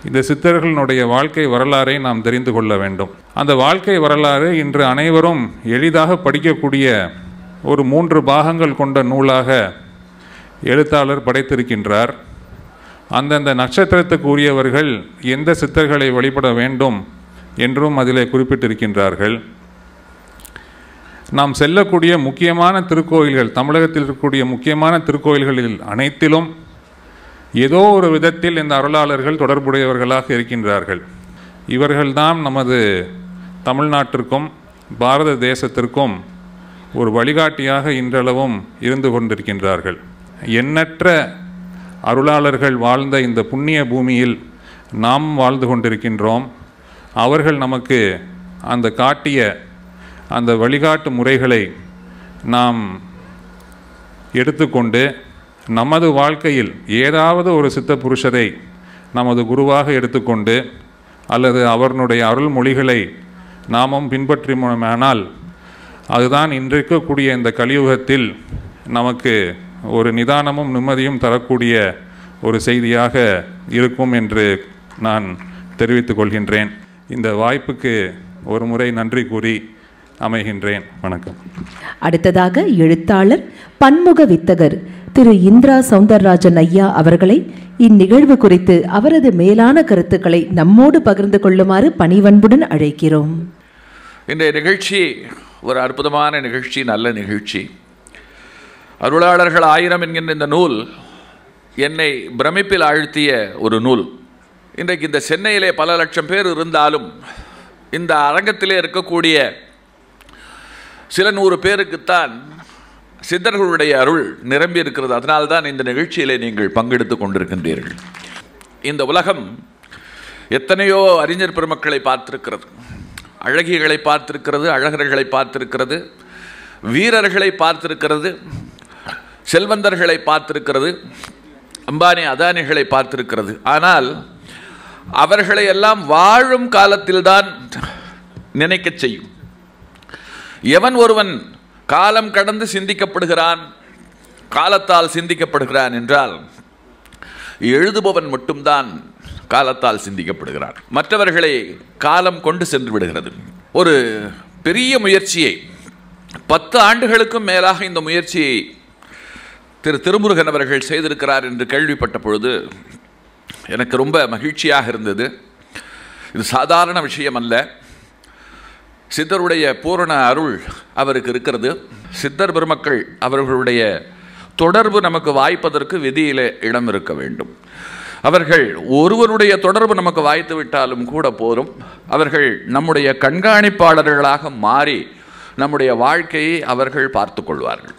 இந்த சித்தர்களுடைய வாழ்க்கை வரலாறை நாம் தெரிந்து கொள்ள வேண்டும். அந்த வாழ்க்கை வரலாறு இன்று அனைவரும் எளிதாக படிக்கக்கூடிய ஒரு 3 பாகங்கள் கொண்ட நூலாக எழுத்தாளர் படைத்திருக்கின்றார். அந்தந்த நட்சத்திரத்துக்கு உரியவர்கள் எந்த சித்தர்களை வழிபட வேண்டும் என்றும் அதிலே குறிப்பிட்டிருக்கின்றார்கள். நாம் செல்லக்கூடிய முக்கியமான திருக்கோயில்கள், தமிழகத்தில் இருக்கக்கூடிய முக்கியமான திருக்கோயில்களில் அனைத்திலும் ஏதோ ஒரு விதத்தில் இந்த அருளாளர்கள் தொடர்புடையவர்களாக இருக்கின்றார்கள். இவர்கள்தான் நமது தமிழ்நாட்டிற்கும் பாரத தேசத்திற்கும் ஒரு வழிகாட்டியாக இன்றளவும் இருந்து கொண்டிருக்கின்றார்கள். எண்ணற்ற அருளாளர்கள் வாழ்ந்த இந்த புண்ணிய பூமியில் நாம் வாழ்ந்து கொண்டிருக்கின்றோம். அவர்கள் நமக்கு அந்த காட்டிய அந்த வழிகாட்டு முறைகளை நாம் எடுத்துக்கொண்டு நமது வாழ்க்கையில் ஏதாவது ஒரு சித்த புருஷரை நமது குருவாக எடுத்துக்கொண்டு அல்லது அவர்களுடைய அருள்மொழிகளை நாமும் பின்பற்றினால் அதுதான் இன்றைக்கக்கூடிய இந்த கலியுகத்தில் நமக்கு ஒரு நிதானமும் நிம்மதியும் தரக்கூடிய ஒரு செய்தியாக இருக்கும் என்று நான் தெரிவித்துக் கொள்கின்றேன். இந்த வாய்ப்புக்கு ஒரு முறை நன்றி கூறி அமைகின்றேன். வணக்கம். அடுத்ததாக எழுத்தாளர் பன்முக வித்தகர் திரு இந்திரா சௌந்தரராஜன் ஐயா அவர்களை இந்நிகழ்வு குறித்து அவரது மேலான கருத்துக்களை நம்மோடு பகிர்ந்து கொள்ளுமாறு பணிவன்புடன் அழைக்கிறோம். இந்த நிகழ்ச்சி ஒரு அற்புதமான நிகழ்ச்சி, நல்ல நிகழ்ச்சி. அருளாளர்கள் 1000 என்கின்ற இந்த நூல் என்னை பிரமிப்பில் ஆழ்த்திய ஒரு நூல். இன்றைக்கு இந்த சென்னையிலே பல லட்சம் பேர் இருந்தாலும் இந்த அரங்கத்திலே இருக்கக்கூடிய சில 100 பேருக்குத்தான் சித்தர்களுடைய அருள் நிரம்பி இருக்கிறது. அதனால்தான் இந்த நிகழ்ச்சியிலே நீங்கள் பங்கெடுத்து கொண்டிருக்கின்றீர்கள். இந்த உலகம் எத்தனையோ அறிஞர் பெருமக்களை பார்த்திருக்கிறது, அழகிகளை பார்த்திருக்கிறது, அழகர்களை பார்த்திருக்கிறது, வீரர்களை பார்த்திருக்கிறது, செல்வந்தர்களை பார்த்திருக்கிறது, அம்பானி அதானிகளை பார்த்திருக்கிறது. ஆனால் அவர்களை எல்லாம் வாழும் காலத்தில்தான் நினைக்க செய்யும். எவன் ஒருவன் காலம் கடந்து சிந்திக்கப்படுகிறான், காலத்தால் சிந்திக்கப்படுகிறான் என்றால் எழுதுபவன் மட்டும்தான் காலத்தால் சிந்திக்கப்படுகிறான். மற்றவர்களை காலம் கொண்டு சென்று விடுகிறது. ஒரு பெரிய முயற்சியை 10 ஆண்டுகளுக்கும் மேலாக இந்த முயற்சியை திரு திருமுருகன் அவர்கள் செய்திருக்கிறார் என்று கேள்விப்பட்ட பொழுது எனக்கு ரொம்ப மகிழ்ச்சியாக இருந்தது. இது சாதாரண விஷயம் அல்ல. சித்தருடைய பூரண அருள் அவருக்கு இருக்கிறது. சித்தர் பெருமக்கள் அவர்களுடைய தொடர்பு நமக்கு வாய்ப்பதற்கு விதியிலே இடம் இருக்க வேண்டும். அவர்கள் ஒருவருடைய தொடர்பு நமக்கு வாய்த்து விட்டாலும் கூட போரும். அவர்கள் நம்முடைய கண்காணிப்பாளர்களாக மாறி நம்முடைய வாழ்க்கையை அவர்கள் பார்த்து கொள்வார்கள்.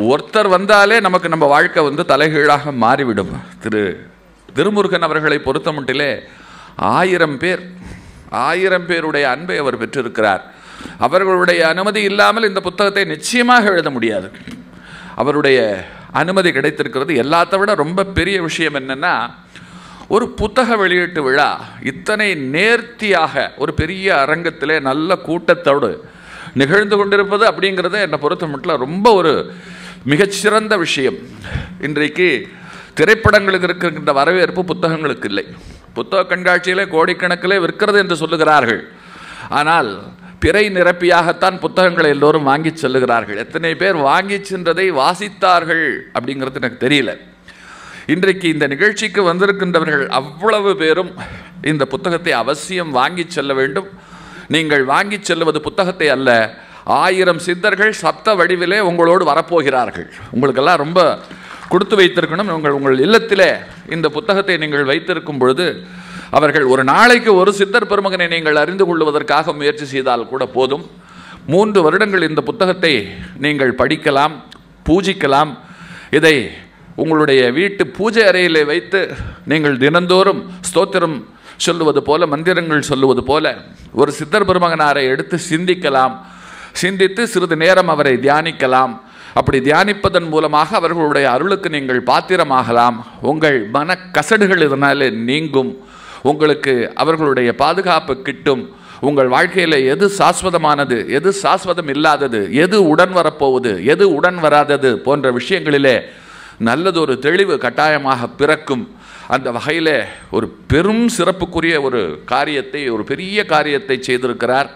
ஒருத்தர் வந்தாலே நமக்கு நம்ம வாழ்க்கை தலைகீழாக மாறிவிடும். திரு திருமுருகன் அவர்களை பொறுத்த மட்டிலே 1000 பேருடைய அன்பை அவர் பெற்றிருக்கிறார். அவர்களுடைய அனுமதி இல்லாமல் இந்த புத்தகத்தை நிச்சயமாக எழுத முடியாது. அவருடைய அனுமதி கிடைத்திருக்கிறது. எல்லாத்த விட ரொம்ப பெரிய விஷயம் என்னன்னா, ஒரு புத்தக வெளியீட்டு விழா இத்தனை நேர்த்தியாக ஒரு பெரிய அரங்கத்திலே நல்ல கூட்டத்தோடு நிகழ்ந்து கொண்டிருப்பது அப்படிங்கிறது என்னை பொறுத்த மட்டும் ரொம்ப ஒரு மிகச்சிறந்த விஷயம். இன்றைக்கு திரைப்படங்களுக்கு இருக்கின்ற வரவேற்பு புத்தகங்களுக்கு இல்லை. புத்தக கண்காட்சியிலே கோடிக்கணக்கிலே விற்கிறது என்று சொல்லுகிறார்கள். ஆனால் பிறை நிரப்பியாகத்தான் புத்தகங்களை எல்லோரும் வாங்கி செல்லுகிறார்கள். எத்தனை பேர் வாங்கி சென்றதை வாசித்தார்கள் அப்படிங்கிறது எனக்கு தெரியல. இன்றைக்கு இந்த நிகழ்ச்சிக்கு வந்திருக்கின்றவர்கள் அவ்வளவு பேரும் இந்த புத்தகத்தை அவசியம் வாங்கி செல்ல வேண்டும். நீங்கள் வாங்கி செல்வது புத்தகத்தை அல்ல, 1000 சித்தர்கள் சப்த வடிவிலே உங்களோடு வரப்போகிறார்கள். உங்களுக்கெல்லாம் ரொம்ப கொடுத்து வைத்திருக்கணும். உங்கள் இல்லத்திலே இந்த புத்தகத்தை நீங்கள் வைத்திருக்கும் பொழுது அவர்கள் ஒரு நாளைக்கு ஒரு சித்தர் பெருமகனை நீங்கள் அறிந்து கொள்வதற்காக முயற்சி செய்தால் கூட போதும். 3 வருடங்கள் இந்த புத்தகத்தை நீங்கள் படிக்கலாம், பூஜிக்கலாம். இதை உங்களுடைய வீட்டு பூஜை அறையிலே வைத்து நீங்கள் தினந்தோறும் ஸ்தோத்திரம் சொல்லுவது போல, மந்திரங்கள் சொல்லுவது போல ஒரு சித்தர் பெருமகனாரை எடுத்து சிந்திக்கலாம். சிந்தித்து சிறிது நேரம் அவரை தியானிக்கலாம். அப்படி தியானிப்பதன் மூலமாக அவர்களுடைய அருளுக்கு நீங்கள் பாத்திரமாகலாம். உங்கள் மன கசடுகள் இதனாலே நீங்கும். உங்களுக்கு அவர்களுடைய பாதுகாப்பு கிட்டும். உங்கள் வாழ்க்கையில் எது சாஸ்வதமானது, எது சாஸ்வதம் இல்லாதது, எது உடன் வரப்போவது, எது உடன் வராதது போன்ற விஷயங்களிலே நல்லதொரு தெளிவு கட்டாயமாக பிறக்கும். அந்த வகையில் ஒரு பெரும் சிறப்புக்குரிய ஒரு காரியத்தை, ஒரு பெரிய காரியத்தை செய்திருக்கிறார்.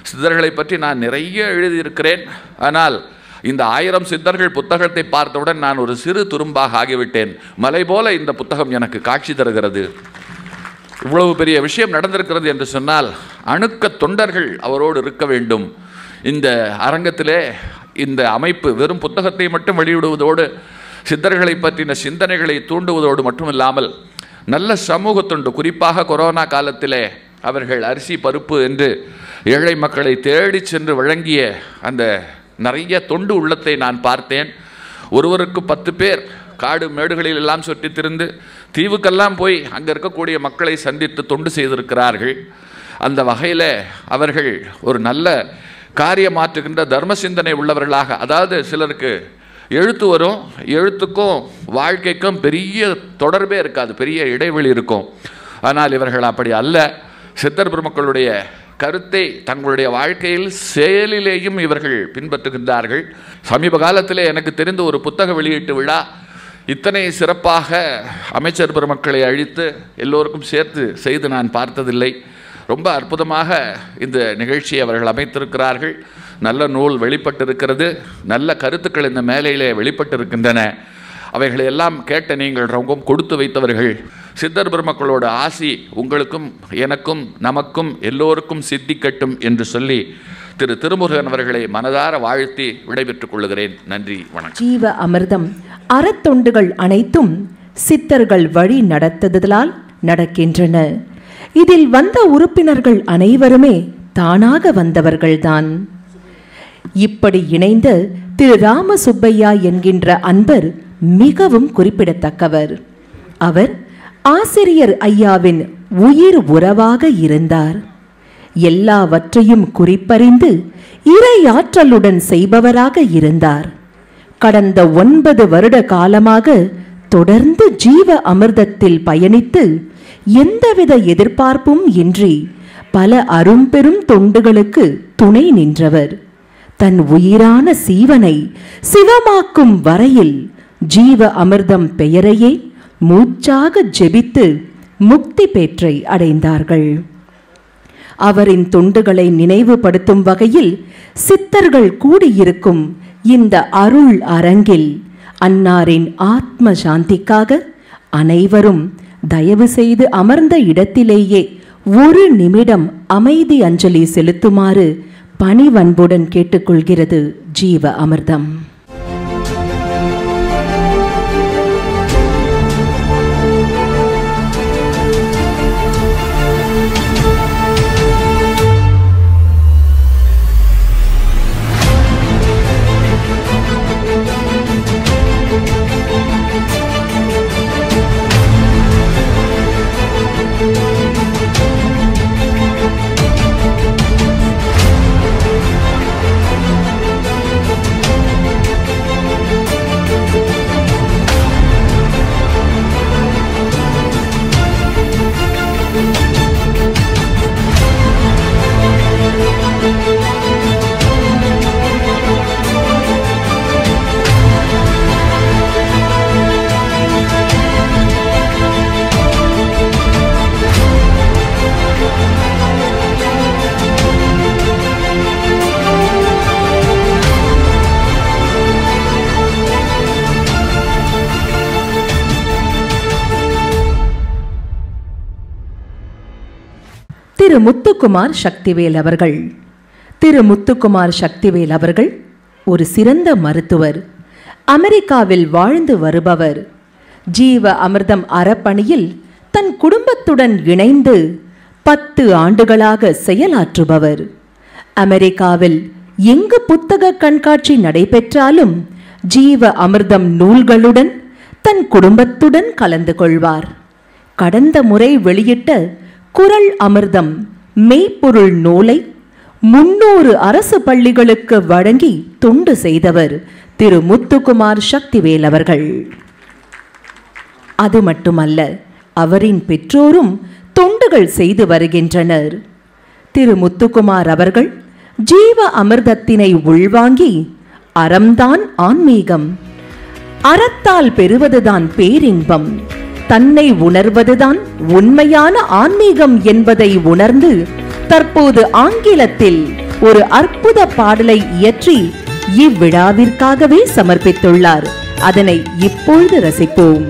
சித்தர்களை பற்றி நான் நிறைய எழுதியிருக்கிறேன். ஆனால் இந்த 1000 சித்தர்கள் புத்தகத்தை பார்த்தவுடன் நான் ஒரு சிறு துரும்பாக ஆகிவிட்டேன். மலை போல இந்த புத்தகம் எனக்கு காட்சி தருகிறது. இவ்வளவு பெரிய விஷயம் நடந்திருக்கிறது என்று சொன்னால் அணுக்க தொண்டர்கள் அவரோடு இருக்க வேண்டும். இந்த அரங்கத்திலே இந்த அமைப்பு வெறும் புத்தகத்தை மட்டும் வெளியிடுவதோடு சித்தர்களை பற்றின சிந்தனைகளை தூண்டுவதோடு மட்டுமில்லாமல் நல்ல சமூக தொண்டு, குறிப்பாக கொரோனா காலத்திலே அவர்கள் அரிசி பருப்பு என்று ஏழை மக்களை தேடி சென்று வழங்கிய அந்த நிறைய தொண்டு உள்ளத்தை நான் பார்த்தேன். ஒருவருக்கு 10 பேர் காடு மேடுகளில் எல்லாம் சுற்றி திரிந்து தீவுக்கெல்லாம் போய் அங்கே இருக்கக்கூடிய மக்களை சந்தித்து தொண்டு செய்திருக்கிறார்கள். அந்த வகையில் அவர்கள் ஒரு நல்ல காரியமாற்றுகின்ற தர்ம சிந்தனை உள்ளவர்களாக, அதாவது சிலருக்கு எழுத்து வரும், எழுத்துக்கும் வாழ்க்கைக்கும் பெரிய தொடர்பே இருக்காது, பெரிய இடைவெளி இருக்கும். ஆனால் இவர்கள் அப்படி அல்ல. சித்தர் பெருமக்களுடைய கருத்தை தங்களுடைய வாழ்க்கையில் செயலிலேயும் இவர்கள் பின்பற்றுகின்றார்கள். சமீப காலத்திலே எனக்கு தெரிந்த ஒரு புத்தக வெளியீட்டு விழா இத்தனை சிறப்பாக அமைச்சர் பெருமக்களை அழித்து எல்லோருக்கும் சேர்த்து செய்து நான் பார்த்ததில்லை. ரொம்ப அற்புதமாக இந்த நிகழ்ச்சியை அவர்கள் அமைத்திருக்கிறார்கள். நல்ல நூல் வெளிப்பட்டிருக்கிறது. நல்ல கருத்துக்கள் இந்த மேலையிலே வெளிப்பட்டிருக்கின்றன. அவைகளை எல்லாம் கேட்ட நீங்கள் ரொம்ப கொடுத்து வைத்தவர்கள். சித்தர் பெருமக்களோட ஆசி உங்களுக்கும் எனக்கும் நமக்கும் எல்லோருக்கும் சித்திக்கட்டும் என்று சொல்லி திரு திருமுருகன் அவர்களை மனதார வாழ்த்தி விடைபெற்றுக் கொள்கிறேன். நன்றி, வணக்கம். ஜீவ அமிர்தம் அறத்தொண்டுகள் அனைத்தும் சித்தர்கள் வழி நடத்துதலால் நடக்கின்றன. இதில் வந்த உறுப்பினர்கள் அனைவருமே தானாக வந்தவர்கள்தான். இப்படி இணைந்த திரு ராமசுப்பையா என்கின்ற அன்பர் மிகவும் குறிப்பிடத்தக்கவர். அவர் ஆசிரியர் ஐயாவின் உயிர் உறவாக இருந்தார். எல்லாவற்றையும் குறிப்பறிந்து இறையாற்றலுடன் செய்பவராக இருந்தார். கடந்த 9 வருட காலமாக தொடர்ந்து ஜீவ அமிர்தத்தில் பயணித்து எந்தவித எதிர்பார்ப்பும் இன்றி பல அரும்பெரும் தொண்டுகளுக்கு துணை நின்றவர். தன் உயிரான சீவனை சிவமாக்கும் வரையில் ஜீவ அமிர்தம் பெயரையே மூச்சாக ஜெபித்து முக்தி பேற்றை அடைந்தார்கள். அவரின் தொண்டுகளை நினைவுபடுத்தும் வகையில் சித்தர்கள் கூடியிருக்கும் இந்த அருள் அரங்கில் அன்னாரின் ஆத்ம சாந்திக்காக அனைவரும் தயவு செய்து அமர்ந்த இடத்திலேயே 1 நிமிடம் அமைதி அஞ்சலி செலுத்துமாறு பணிவன்புடன் கேட்டுக்கொள்கிறது ஜீவ அமிர்தம். திரு முத்துக்குமார் சக்திவேல் அவர்கள். திரு முத்துக்குமார் சக்திவேல் அவர்கள் ஒரு சிறந்த மருத்துவர். அமெரிக்காவில் வாழ்ந்து வருபவர். ஜீவ அமிர்தம் அறப்பணியில் தன் குடும்பத்துடன் இணைந்து 10 ஆண்டுகளாக செயலாற்றுபவர். அமெரிக்காவில் எங்கு புத்தக கண்காட்சி நடைபெற்றாலும் ஜீவ அமிர்தம் நூல்களுடன் தன் குடும்பத்துடன் கலந்து கொள்வார். கடந்த முறை வெளியிட்ட குறள் அமிர்தம் மெய்ப்பொருள் நூலை 300 அரசு பள்ளிகளுக்கு வழங்கி தொண்டு செய்தவர் திரு முத்துக்குமார் சக்திவேல் அவர்கள். அது மட்டுமல்ல, அவரின் பெற்றோரும் தொண்டுகள் செய்து வருகின்றனர். திரு முத்துக்குமார் அவர்கள் ஜீவ அமிர்தத்தினை உள்வாங்கி அறம்தான் ஆன்மீகம், அறத்தால் பெறுவதுதான் பேரின்பம், தன்னை உணர்வதுதான் உண்மையான ஆன்மீகம் என்பதை உணர்ந்து தற்போது ஆங்கிலத்தில் ஒரு அற்புத பாடலை இயற்றி இவ்விழாவிற்காகவே சமர்ப்பித்துள்ளார். அதனை இப்பொழுது ரசிப்போம்.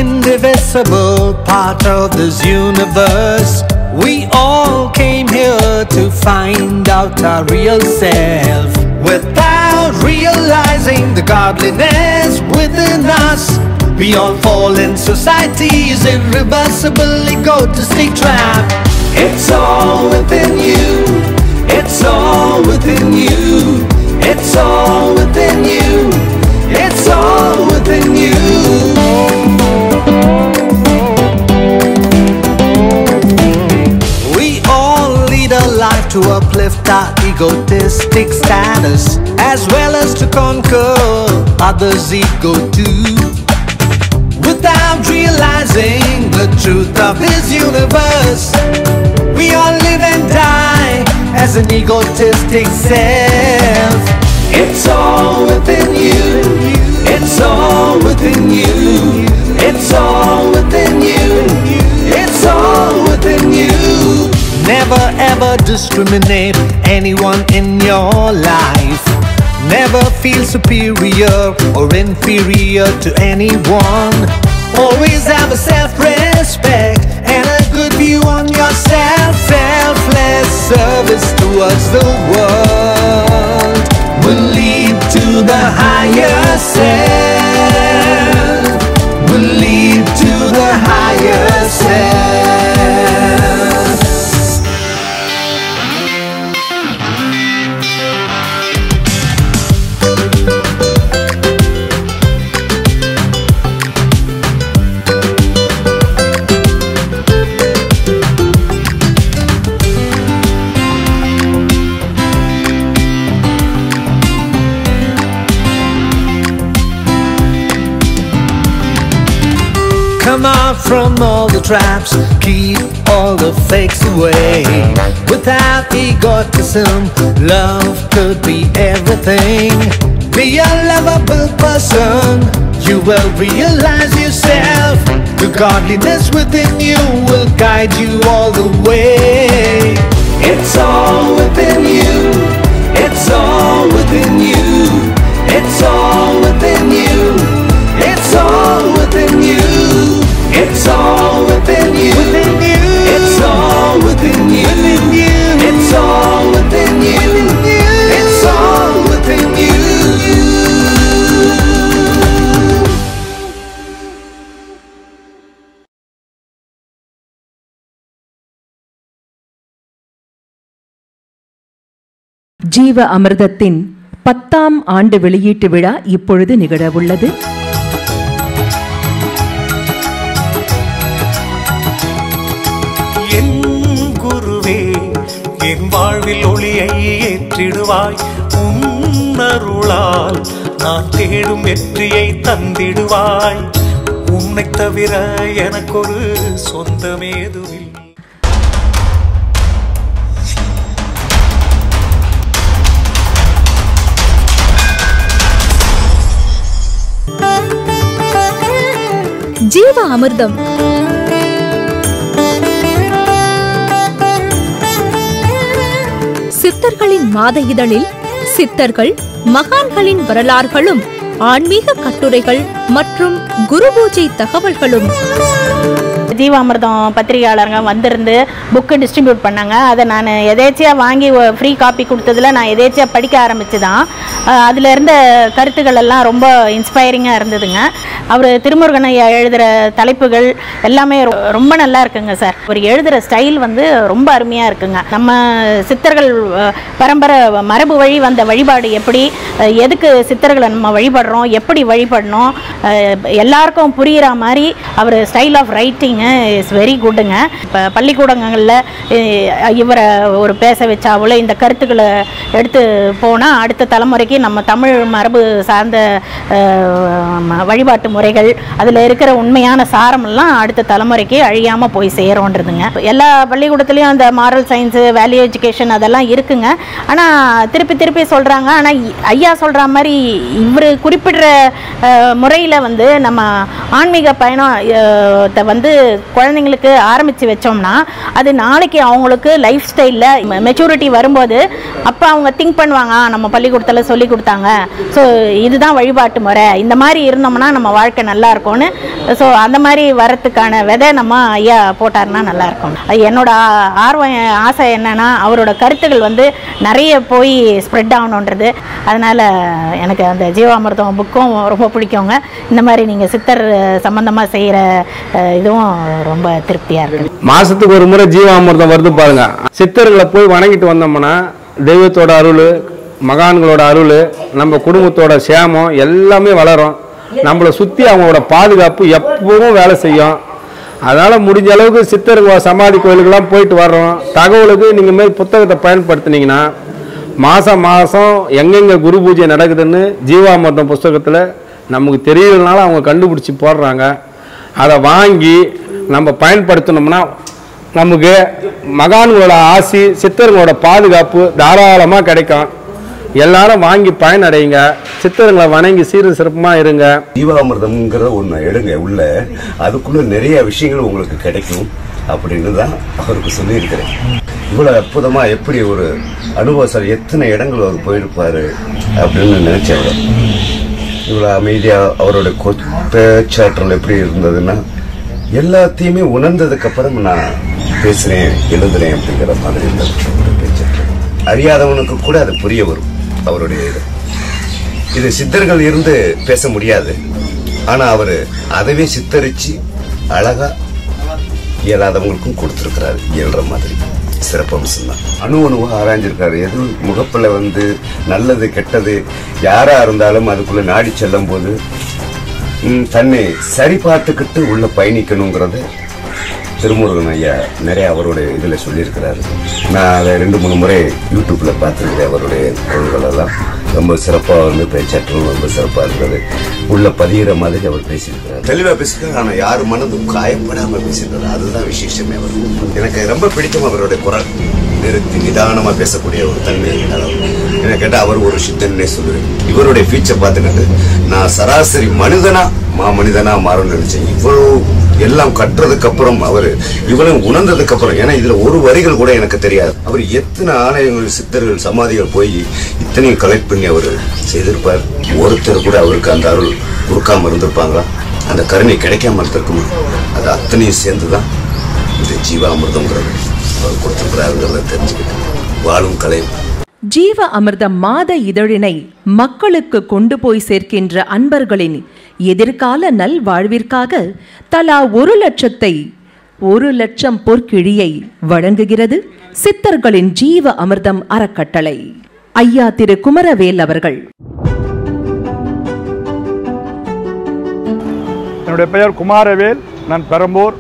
Indivisible part of this universe. We all came here to find out our real self. Without realizing the godliness within us, we all fall in society's irreversible egotistic trap. It's all within you. It's all within you. It's all within you. It's all within you. egotistic status, as well as to conquer others' ego too, without realizing the truth of his universe. We all live and die as an egotistic self. It's all within you. It's all within you. It's all within you. It's all within you. Never ever discriminate anyone in your life. Never feel superior or inferior to anyone. Always have a self-respect and a good view on yourself. Selfless service towards the world will lead to the higher self. Will lead to the higher self. Come out from all the traps, keep all the fakes away. Without egotism, love could be everything. Be a lovable person, you will realize yourself. The godliness within you will guide you all the way. It's all within you. It's all within you. It's all within you. It's all within you. It's all within you. It's all within you. It's all within you. It's all within you. ஜீவ அமிர்தத்தின் 10ஆம் ஆண்டு வெளியீட்டு விழா இப்பொழுது நிகழவுள்ளது. என் குருவே, என் வாழ்வில் ஒளியை ஏற்றிடுவாய். உன் அருளால் நான் தேடும் வெற்றியை தந்திடுவாய். உன்னை தவிர எனக்கொரு சொந்தமேதுமில்லை. ஜீவ அமிர்தம் சித்தர்களின் மாத இதழில் சித்தர்கள் மகான்களின் வரலாறுகளும் ஆன்மீக கட்டுரைகள் மற்றும் குரு பூஜை தகவல்களும். ஜீவாமிர்தம் பத்திரிகையாளருங்க வந்திருந்து புக்கு டிஸ்ட்ரிபியூட் பண்ணாங்க. அதை நான் எதேச்சியாக வாங்கி ஃப்ரீ காப்பி கொடுத்ததில் நான் எதேச்சியாக படிக்க ஆரம்பித்து தான் அதில் இருந்த கருத்துக்கள் எல்லாம் ரொம்ப இன்ஸ்பைரிங்காக இருந்ததுங்க. அவர் திருமுருகன் ஐயா எழுதுகிற தலைப்புகள் எல்லாமே ரொம்ப நல்லா இருக்குங்க சார். அவர் எழுதுகிற ஸ்டைல் வந்து ரொம்ப அருமையாக இருக்குங்க. நம்ம சித்தர்கள் பரம்பரை மரபு வழி வந்த வழிபாடு எப்படி, எதுக்கு சித்தர்களை நம்ம வழிபடுறோம், எப்படி வழிபடணும், எல்லாருக்கும் புரிகிற மாதிரி அவர் style of writing is very குட்டுங்க. இப்போ பள்ளிக்கூடங்களில் இவரை ஒரு பேச வச்சாவில் இந்த கருத்துக்களை எடுத்து போனால் அடுத்த தலைமுறைக்கு நம்ம தமிழ் மரபு சார்ந்த வழிபாட்டு முறைகள் அதில் இருக்கிற உண்மையான சாரமெல்லாம் அடுத்த தலைமுறைக்கு அழியாமல் போய் சேரோன்றதுங்க. எல்லா பள்ளிக்கூடத்துலேயும் அந்த மாரல் சயின்ஸு, வேல்யூ எஜுகேஷன் அதெல்லாம் இருக்குங்க. ஆனால் திருப்பி சொல்கிறாங்க. ஆனால் ஐயா சொல்கிற மாதிரி இவர் குறிப்பிடுற முறையில் வந்து நம்ம ஆன்மீக பயணத்தை வந்து குழந்தைங்களுக்கு ஆரம்பித்து வச்சோம்னா அது நாளைக்கு அவங்களுக்கு லைஃப் ஸ்டைலில் மெச்சூரிட்டி வரும்போது அப்போ அவங்க திங்க் பண்ணுவாங்க, நம்ம பள்ளிக்கூடத்தில் சொல்லி கொடுத்தாங்க, ஸோ இதுதான் வழிபாட்டு முறை, இந்த மாதிரி இருந்தோம்னா நம்ம வாழ்க்கை நல்லா இருக்கும்னு. ஸோ அந்த மாதிரி வரத்துக்கான விதை நம்ம ஐயா போட்டார்னா நல்லா இருக்கும். என்னோட ஆர்வம் ஆசை என்னன்னா அவரோட கருத்துக்கள் வந்து நிறைய போய் ஸ்ப்ரெட் ஆகணுன்றது. அதனால் எனக்கு அந்த ஜீவாமிர்தம் புக்கும் ரொம்ப பிடிக்குங்க. இந்த மாதிரி நீங்கள் சித்தர் சம்பந்தமாக செய்கிற இதுவும் ரொம்ப திருப்தியாக இருக்குது. மாதத்துக்கு ஒரு முறை ஜீவாமிர்தம் வருது பாருங்க. சித்தர்களை போய் வணங்கிட்டு வந்தோம்னா தெய்வத்தோட அருள், மகான்களோட அருள், நம்ம குடும்பத்தோட சேமம் எல்லாமே வளரும். நம்மளை சுற்றி அவங்களோட பாதுகாப்பு எப்பவும் வேலை செய்யும். அதனால் முடிஞ்ச அளவுக்கு சித்தர் சமாதி கோயிலுக்கெல்லாம் போயிட்டு வர்றோம். தகவலுக்கு நீங்கள் மாரி புத்தகத்தை பயன்படுத்தினீங்கன்னா மாதம் எங்கெங்கே குரு பூஜை நடக்குதுன்னு ஜீவாமிர்தம் புஸ்தகத்தில் நமக்கு தெரியலனால அவங்க கண்டுபிடிச்சி போடுறாங்க. அதை வாங்கி நம்ம பயன்படுத்தினோம்னா நமக்கு மகான்களோட ஆசி, சித்தர்களோட பாதுகாப்பு தாராளமாக கிடைக்கும். எல்லாரும் வாங்கி பயனடைங்க. சித்தர்களை வணங்கி சீரும் சிறப்புமாக இருங்க. ஜீவாமிர்தம்ங்கிற ஒன்று எடுங்க உள்ள, அதுக்குள்ள நிறைய விஷயங்கள் உங்களுக்கு கிடைக்கும் அப்படின்னு தான் அவருக்கு சொல்லியிருக்கிறேன். இவ்வளோ அற்புதமாக எப்படி ஒரு அனுபவம், எத்தனை இடங்கள் அவர் போயிருப்பாரு அப்படின்னு நினைச்சவர். இவ்வளோ அமைதியாக அவரோட பேச்சாற்றல் எப்படி இருந்ததுன்னா, எல்லாத்தையுமே உணர்ந்ததுக்கு அப்புறம் நான் பேசுறேன் எழுதுறேன் அப்படிங்கிற மாதிரி இருந்த பேச்சாற்றல். அறியாதவனுக்கு கூட அது புரிய வரும் அவருடைய இது. சித்தர்கள் இருந்து பேச முடியாது, ஆனா அவரு அதவே சித்தரிச்சு அழகா இயலாதவங்களுக்கும் கொடுத்திருக்கிறாரு. இயல்ற மாதிரி சிறப்பம்சம் தான். அணுவா ஆராய்ஞ்சிருக்காரு. எது முகப்புல நல்லது கெட்டது யாரா இருந்தாலும் அதுக்குள்ள நாடி செல்லும் போது தன்னை சரி பார்த்துக்கிட்டு உள்ள பயணிக்கணுங்கிறத திருமுருகன் ஐயா நிறைய அவருடைய இதில் சொல்லியிருக்கிறாரு. நான் அதை 2-3 முறை யூடியூப்ல பார்த்துருக்கிறேன். அவருடைய பொருள்கள் எல்லாம் ரொம்ப சிறப்பாக பேச்சாற்றலும் ரொம்ப சிறப்பாக இருக்கிறது. உள்ள பதிகிற மாதிரி அவர் பேசியிருக்கிறார். தெளிவாக பேசியிருக்காரு. ஆனால் யார் மனதும் காயப்படாம பேசியிருக்காரு. அதுதான் விசேஷமே. அவர் எனக்கு ரொம்ப பிடிக்கும் அவருடைய குரல். நிறுத்தி நிதானமா பேசக்கூடிய ஒரு தன்மை. என்ன கேட்டால் அவர் ஒரு சித்தன்னே சொல்லுவேன். இவருடைய ஃபீச்சர் பார்த்துக்கிட்டு நான் சராசரி மனிதனா மாறணும்னு நினைச்சேன். இவ்வளவு எல்லாம் கட்டுறதுக்கு அப்புறம் அவர் இவ்வளவு உணர்ந்ததுக்கு அப்புறம், ஏன்னா இதுல ஒரு வரிகள் கூட எனக்கு தெரியாது. அவர் எத்தனை ஆலயங்கள், சித்தர்கள், சமாதிகள் போய் இத்தனையும் கலெக்ட் பண்ணி அவர் செய்திருப்பார். ஒருத்தர் கூட அவருக்கு அந்த அருள் கொடுக்காம இருந்திருப்பாங்களா? அந்த கருணை கிடைக்காம இருந்திருக்குமா? அது அத்தனையும் சேர்ந்துதான் இந்த ஜீவாமிர்தம்ங்கிறது அவர் கொடுத்திருக்கிறாருங்கிறத தெரிஞ்சுக்கிட்டு வாழும் கலையும். ஜீவ அமிர்தம் மாத இதழினை மக்களுக்கு கொண்டு போய் சேர்க்கின்ற அன்பர்களின் எதிர்கால நல்வாழ்விற்காக தலா 1,00,000 பொற்கிழியை வழங்குகிறது சித்தர்களின் ஜீவ அமிர்தம் அறக்கட்டளை. ஐயா திரு குமரவேல் அவர்கள். என்னுடைய பெயர் குமாரவேல். நான் பெரம்பூர்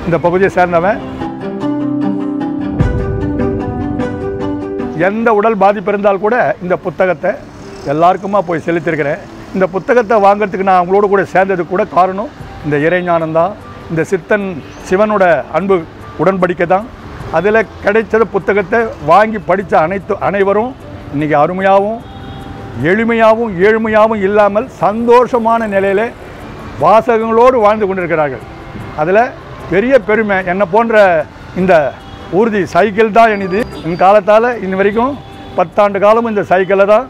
இந்த பகுதியை சேர்ந்தவன். எந்த உடல் பாதிப்பு இருந்தால் கூட இந்த புத்தகத்தை எல்லாருக்குமா போய் செலுத்திருக்கிறேன். இந்த புத்தகத்தை வாங்கிறதுக்கு நான் அவங்களோட கூட சேர்ந்தது கூட காரணம் இந்த இறைஞானம் தான். இந்த சித்தன் சிவனோட அன்பு உடன்படிக்கை தான். அதில் கிடைச்ச புத்தகத்தை வாங்கி படித்த அனைவரும் இன்றைக்கி அருமையாகவும் எளிமையாகவும் ஏழ்மையாகவும் இல்லாமல் சந்தோஷமான நிலையில் வாசகங்களோடு வாழ்ந்து கொண்டிருக்கிறார்கள். அதில் பெரிய பெருமை. என்னை போன்ற இந்த ஊர்தி சைக்கிள் தான் எனது. என் காலத்தால் இன்ன வரைக்கும் 10 ஆண்டு காலமும் இந்த சைக்கிளில் தான்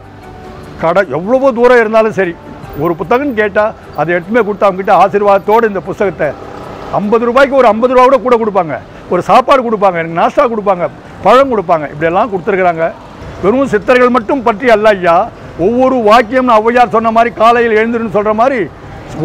எவ்வளவோ தூரம் இருந்தாலும் சரி, ஒரு புத்தகம் கேட்டால் அதை எடுத்துமே கொடுத்து அவங்ககிட்ட ஆசீர்வாதத்தோடு இந்த புத்தகத்தை 50 ரூபாய்க்கு ஒரு 50 ரூபா கூட கொடுப்பாங்க. ஒரு சாப்பாடு கொடுப்பாங்க, எனக்கு நாஷ்டா கொடுப்பாங்க, பழம் கொடுப்பாங்க. இப்படியெல்லாம் கொடுத்துருக்குறாங்க. வெறும் சித்தர்கள் மட்டும் பற்றி அல்ல ஐயா. ஒவ்வொரு வாக்கியம் ஔவையார் சொன்ன மாதிரி காலையில் எழுந்துருன்னு சொல்கிற மாதிரி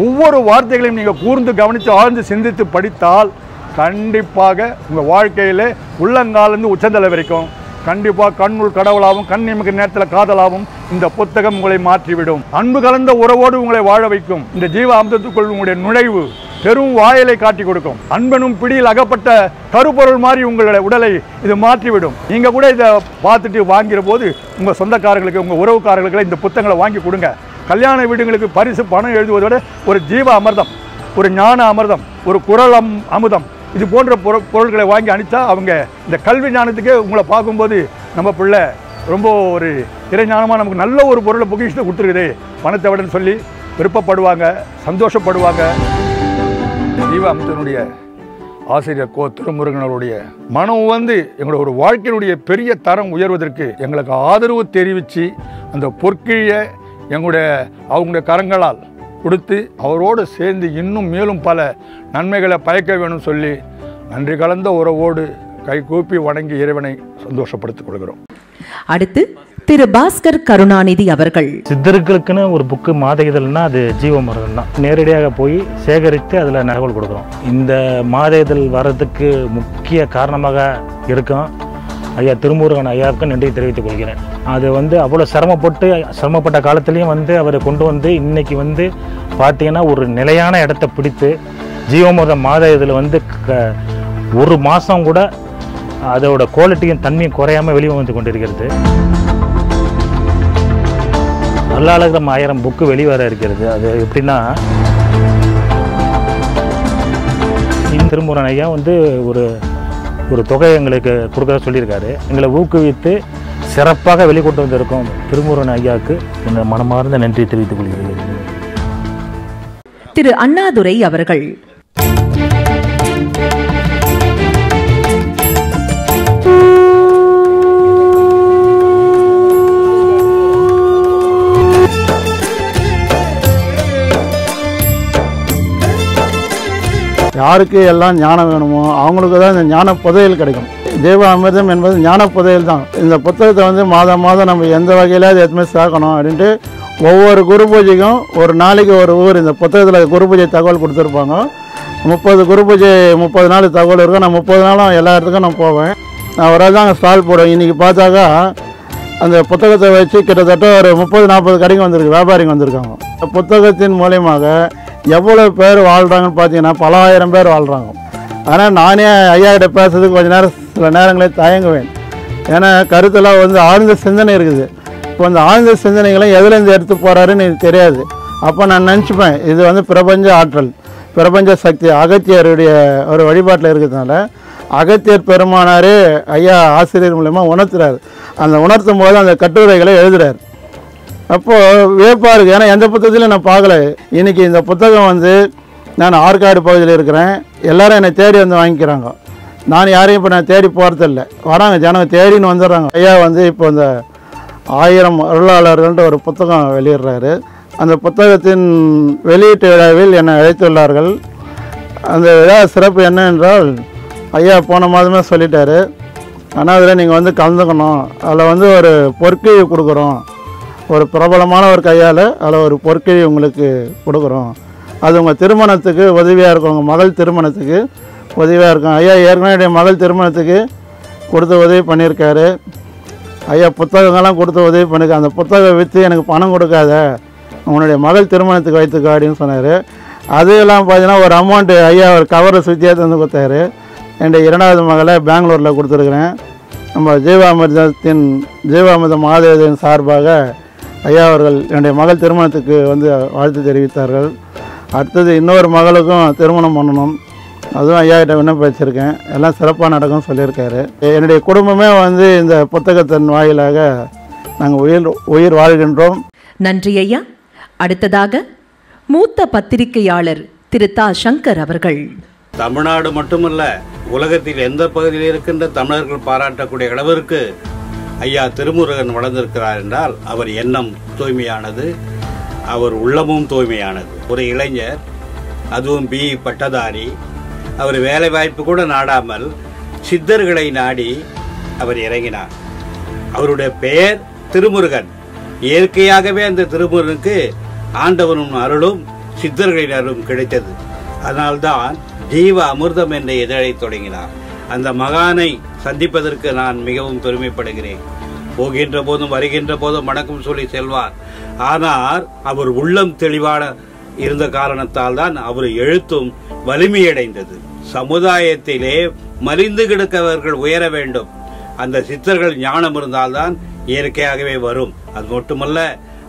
ஒவ்வொரு வார்த்தைகளையும் நீங்கள் கூர்ந்து கவனித்து ஆழ்ந்து சிந்தித்து படித்தால் கண்டிப்பாக உங்கள் வாழ்க்கையில் உள்ளங்காலேருந்து உச்சந்தலை வரைக்கும் கண்டிப்பாக கண்ணுள் கடவுளாகவும் கண் நிமிக்கிற நேரத்தில் காதலாகவும் இந்த புத்தகம் உங்களை மாற்றிவிடும். அன்பு கலந்த உறவோடு உங்களை வாழ வைக்கும். இந்த ஜீவ அமிர்தத்துக்குள் உங்களுடைய நுழைவு பெரும் வாயிலை காட்டி கொடுக்கும். அன்பனும் பிடியில் அகப்பட்ட கருப்பொருள் மாதிரி உங்களுடைய உடலை இது மாற்றிவிடும். நீங்கள் கூட இதை பார்த்துட்டு வாங்கிற போது உங்கள் சொந்தக்காரர்களுக்கு, உங்கள் உறவுக்காரர்களுக்கு இந்த புத்தகங்களை வாங்கி கொடுங்க. கல்யாண வீடுங்களுக்கு பரிசு பணம் எழுதுவதோட ஒரு ஜீவ அமிர்தம், ஒரு ஞான அமிர்தம், ஒரு குரல் அமுதம், இது போன்ற பொருட்களை வாங்கி அனுப்பிச்சா அவங்க இந்த கல்வி ஞானத்துக்கே உங்களை பார்க்கும்போது நம்ம பிள்ளை ரொம்ப ஒரு இறைஞானமாக நமக்கு நல்ல ஒரு பொருளை பொக்கிஷத்தை கொடுத்துருக்குது பணத்தை விடன்னு சொல்லி விருப்பப்படுவாங்க, சந்தோஷப்படுவாங்க. ஜீவ அமிர்தனுடைய ஆசிரியர் கோ திருமுருகனுடைய மனம் எங்களோட ஒரு வாழ்க்கையினுடைய பெரிய தரம் உயர்வதற்கு எங்களுக்கு ஆதரவு தெரிவித்து அந்த பொற்கிழியை அவங்களுடைய கரங்களால் கொடுத்து அவரோடு சேர்ந்து இன்னும் மேலும் பல நன்மைகளை பயக்க வேணும் சொல்லி நன்றி கலந்த உறவோடு கைகூப்பி வணங்கி இறைவனை சந்தோஷப்படுத்திக் கொள்கிறோம். அடுத்து திரு பாஸ்கர் கருணாநிதி அவர்கள். சித்தர்களுக்குன்னு ஒரு புக்கு மாத இதழ்னா அது ஜீவாமிர்தம் தான். நேரடியாக போய் சேகரித்து அதில் தகவல் கொடுக்குறோம். இந்த மாத இதழ் வர்றதுக்கு முக்கிய காரணமாக இருக்கும் ஐயா திருமுருகன் ஐயாவுக்கு நன்றி தெரிவித்துக் கொள்கிறேன். அது அவ்வளோ சிரமப்பட்ட காலத்துலேயும் அவரை கொண்டு இன்னைக்கு பார்த்தீங்கன்னா ஒரு நிலையான இடத்த பிடித்து ஜீவாமிர்தம் மாத இதில் ஒரு மாதம் கூட அதோட குவாலிட்டியும் தன்மையும் குறையாமல் வெளியே வந்து கொண்டிருக்கிறது. அருளாளர்கள் 1000 புக்கு வெளிவர இருக்கிறது. அது எப்படின்னா, திருமுருகன் ஐயா வந்து ஒரு தொகை எங்களுக்கு கொடுக்க சொல்லியிருக்காரு. எங்களை ஊக்குவித்து சிறப்பாக வெளிக்கொண்டு வந்திருக்கோம் திருமுருகன் ஐயாவுக்கு இந்த மனமார்ந்த நன்றி தெரிவித்துக் கொள்கிறேன். திரு அண்ணாதுரை அவர்கள் யாருக்கு எல்லாம் ஞானம் வேணுமோ அவங்களுக்கு தான் இந்த ஞான புதையல் கிடைக்கும். ஜீவ அமிர்தம் என்பது ஞான புதையல் தான். இந்த புத்தகத்தை வந்து மாதம் மாதம் நம்ம எந்த வகையில எதுவுமே சேர்க்கணும் அப்படின்ட்டு ஒவ்வொரு குரு பூஜைக்கும் ஒரு நாளைக்கு ஒரு ஊர் இந்த புத்தகத்தில் குரு பூஜை தகவல் கொடுத்துருப்பாங்க. 30 குரு பூஜை 30 நாள் தகவல் இருக்கும். நான் 30 நாளும் எல்லா இடத்துக்கும் நான் போவேன். நான் ஒரு தான் ஸ்டால் போடுவேன். இன்றைக்கி பார்த்தாக்கா அந்த புத்தகத்தை வச்சு கிட்டத்தட்ட ஒரு 30-40 கடைக்கு வந்திருக்கு, வியாபாரிங்க வந்திருக்காங்க. புத்தகத்தின் மூலயமாக எவ்வளோ பேர் வாழ்கிறாங்கன்னு பார்த்தீங்கன்னா பல ஆயிரம் பேர் வாழ்கிறாங்க. ஆனால் நானே ஐயா கிட்ட பேசுறதுக்கு கொஞ்சம் நேரம் சில நேரங்களே தயங்குவேன். ஏன்னா கருத்தெல்லாம் வந்து ஆழ்ந்த சிந்தனை இருக்குது. இப்போ அந்த ஆழ்ந்த சிந்தனைகளை எதுலேருந்து எடுத்து போகிறாருன்னு எனக்கு தெரியாது. அப்போ நான் நினச்சிப்பேன் இது வந்து பிரபஞ்ச ஆற்றல், பிரபஞ்ச சக்தி அகத்தியருடைய ஒரு வழிபாட்டில் இருக்கிறதுனால அகத்தியர் பெருமானாரே ஐயா ஆசிரியர் மூலமா உணர்த்துறாரு. அந்த உணர்த்தும் போது அந்த கட்டுரைகளை எழுதுறாரு. அப்போது வியப்பாக இருக்குது. ஏன்னா எந்த புத்தகத்திலையும் நான் பார்க்கல. இன்றைக்கி இந்த புத்தகம் வந்து நான் ஆற்காடு பகுதியில் இருக்கிறேன். எல்லோரும் என்னை தேடி வந்து வாங்கிக்கிறாங்க. நான் யாரையும் இப்போ நான் தேடி போகிறதில்ல. வராங்க ஜனங்க தேடின்னு வந்துடுறாங்க. ஐயா வந்து இப்போ இந்த 1000 அருளாளர்கள்ன்ற ஒரு புத்தகம் வெளியிடுறாரு. அந்த புத்தகத்தின் வெளியீட்டு விழாவில் என்னை அழைத்துள்ளார்கள். அந்த விழா சிறப்பு என்ன என்றால், ஐயா போன மாதமே சொல்லிட்டாரு, ஆனால் அதில் நீங்கள் வந்து கலந்துக்கணும், அதில் வந்து ஒரு பொற்கிழி கொடுக்குறோம், ஒரு பிரபலமான ஒரு கையால் அதில் ஒரு பொற்கிழி உங்களுக்கு கொடுக்குறோம், அது உங்கள் திருமணத்துக்கு உதவியாக இருக்கும், உங்கள் மகள் திருமணத்துக்கு உதவியாக இருக்கும். ஐயா ஏற்கனவே மகள் திருமணத்துக்கு கொடுத்து உதவி பண்ணியிருக்காரு. ஐயா புத்தகங்கள்லாம் கொடுத்து உதவி பண்ணியிருக்காரு. அந்த புத்தகம் விற்று எனக்கு பணம் கொடுக்காத, உன்னுடைய மகள் திருமணத்துக்கு வைத்துக்க அப்படின்னு சொன்னார். அதெல்லாம் பார்த்தீங்கன்னா ஒரு அமௌண்ட்டு ஐயா ஒரு கவரை சுற்றியே தந்து கொடுத்தாரு. என்னுடைய 2வது மகளை பெங்களூரில் கொடுத்துருக்குறேன். நம்ம ஜீவாமிர்தம் மாதேவின் சார்பாக ஐயா அவர்கள் என்னுடைய மகள் திருமணத்துக்கு வந்து வாழ்த்து தெரிவித்தார்கள். அடுத்தது இன்னொரு மகளுக்கும் திருமணம் பண்ணணும், அதுவும் ஐயா கிட்ட விண்ணப்பம் வச்சுருக்கேன். எல்லாம் சிறப்பாக நடக்கும்னு சொல்லியிருக்காரு. என்னுடைய குடும்பமே வந்து இந்த புத்தகத்தின் வாயிலாக நாங்கள் உயிர் வாழ்கின்றோம். நன்றி ஐயா. அடுத்ததாக மூத்த பத்திரிகையாளர் திரு தா சங்கர் அவர்கள். தமிழ்நாடு மட்டுமல்ல, உலகத்தில் எந்த பகுதியில் இருக்கின்ற தமிழர்கள் பாராட்டக்கூடிய அளவிற்கு ஐயா திருமுருகன் வளர்ந்திருக்கிறார் என்றால் அவர் எண்ணம் தூய்மையானது, அவர் உள்ளமும் தூய்மையானது. ஒரு இளைஞர், அதுவும் BE பட்டதாரி, அவர் வேலை வாய்ப்பு கூட நாடாமல் சித்தர்களை நாடி அவர் இறங்கினார். அவருடைய பெயர் திருமுருகன். இயற்கையாகவே அந்த திருமுருகனுக்கு ஆண்டவனும் அருளும் சித்தர்களின் அருளும் கிடைத்தது. அதனால்தான் ஜீவ அமிர்தம் என்ற இதழை தொடங்கினார். அந்த மகானை சந்திப்பதற்கு நான் மிகவும் பெருமைப்படுகிறேன். போகின்ற போதும் வருகின்ற போதும் வணக்கம் சொல்லி செல்வார். ஆனால் அவர் உள்ளம் தெளிவான இருந்த காரணத்தால் தான் அவர் எழுத்தும் வலிமையடைந்தது. சமுதாயத்திலே மலிந்து கிடக்கவர்கள் உயர வேண்டும். அந்த சித்தர்கள் ஞானம் இருந்தால்தான் இயற்கையாகவே வரும். அது மட்டுமல்ல,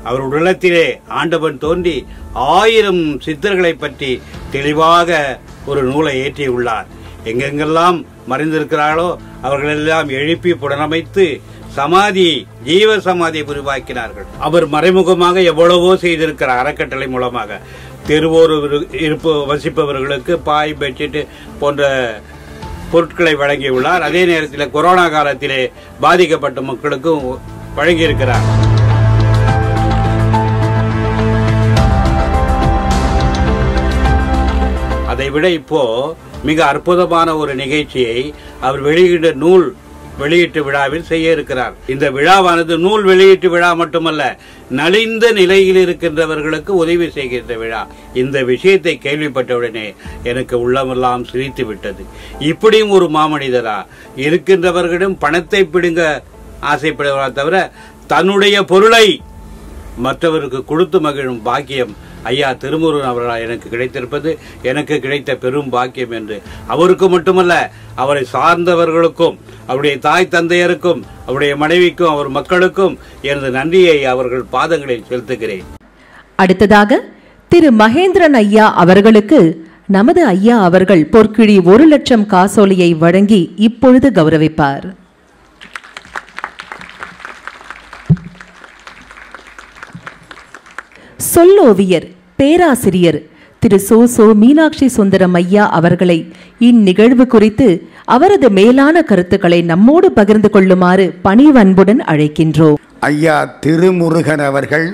அவர் உள்ளத்திலே ஆண்டவன் தோன்றி 1000 சித்தர்களை பற்றி தெளிவாக ஒரு நூலை ஏற்றியுள்ளார். எங்கெங்கெல்லாம் மறைந்திருக்கிறார்களோ அவர்களெல்லாம் எழுப்பி புனரமைத்து சமாதி, ஜீவ சமாதியை உருவாக்கினார்கள். அவர் மறைமுகமாக எவ்வளவோ செய்திருக்கிறார். அறக்கட்டளை மூலமாக தெருவோர் வசிப்பவர்களுக்கு பாய், பெட்ஷீட் போன்ற பொருட்களை வழங்கியுள்ளார். அதே நேரத்தில் கொரோனா காலத்திலே பாதிக்கப்பட்ட மக்களுக்கும் வழங்கியிருக்கிறார். அதைவிட இப்போ மிக அற்புதமான ஒரு நிகழ்ச்சியை அவர் வெளியிட்ட நூல் வெளியீட்டு விழாவில் செய்ய இருக்கிறார். இந்த விழாவானது நூல் வெளியீட்டு விழா மட்டுமல்ல, நலிந்த நிலையில் இருக்கின்றவர்களுக்கு உதவி செய்கின்ற விழா. இந்த விஷயத்தை கேள்விப்பட்டவுடனே எனக்கு உள்ளமெல்லாம் சிரித்து விட்டது. இப்படியும் ஒரு மாமனிதரா? இருக்கின்றவர்களிடம் பணத்தை பிடுங்க ஆசைப்படுவதா தவிர தன்னுடைய பொருளை மற்றவருக்கு கொடுத்து மகிழும் பாக்கியம் ஐயா திருமுருகன் அவர்களால் எனக்கு கிடைத்திருப்பது எனக்கு கிடைத்த பெரும் பாக்கியம் என்று அவருக்கு மட்டுமல்ல, அவரை சார்ந்தவர்களுக்கும், அவருடைய தாய் தந்தையருக்கும், அவருடைய மனைவிக்கும், அவர் மக்களுக்கும் எனது நன்றியை அவர்கள் பாதங்களில் செலுத்துகிறேன். அடுத்ததாக திரு மகேந்திரன் ஐயா அவர்களுக்கு நமது ஐயா அவர்கள் பொற்கிழி 1,00,000 காசோலையை வழங்கி இப்பொழுது கௌரவிப்பார். சொல்லோவியர் பேராசிரியர் திரு சோ மீனாட்சி சுந்தரம் ஐயா அவர்களை இந்நிகழ்வு குறித்து அவரது மேலான கருத்துக்களை நம்மோடு பகிர்ந்து கொள்ளுமாறு பணிவன்புடன் அழைக்கின்றோம். ஐயா திருமுருகன் அவர்கள்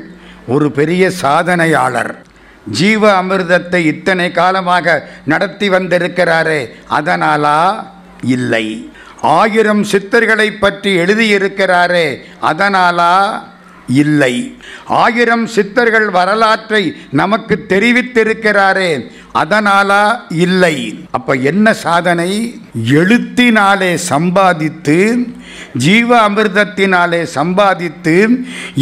ஒரு பெரிய சாதனையாளர். ஜீவ அமிர்தத்தை இத்தனை காலமாக நடத்தி வந்திருக்கிறாரே, அதனாலா? இல்லை. 1000 சித்தர்களை பற்றி எழுதியிருக்கிறாரே, அதனாலா? இல்லை. 1000 சித்தர்கள் வரலாற்றை நமக்கு தெரிவித்திருக்கிறாரே, அதனாலா? இல்லை. அப்ப என்ன சாதனை? எழுத்தினாலே சம்பாதித்து, ஜீவ அமிர்தத்தினாலே சம்பாதித்து,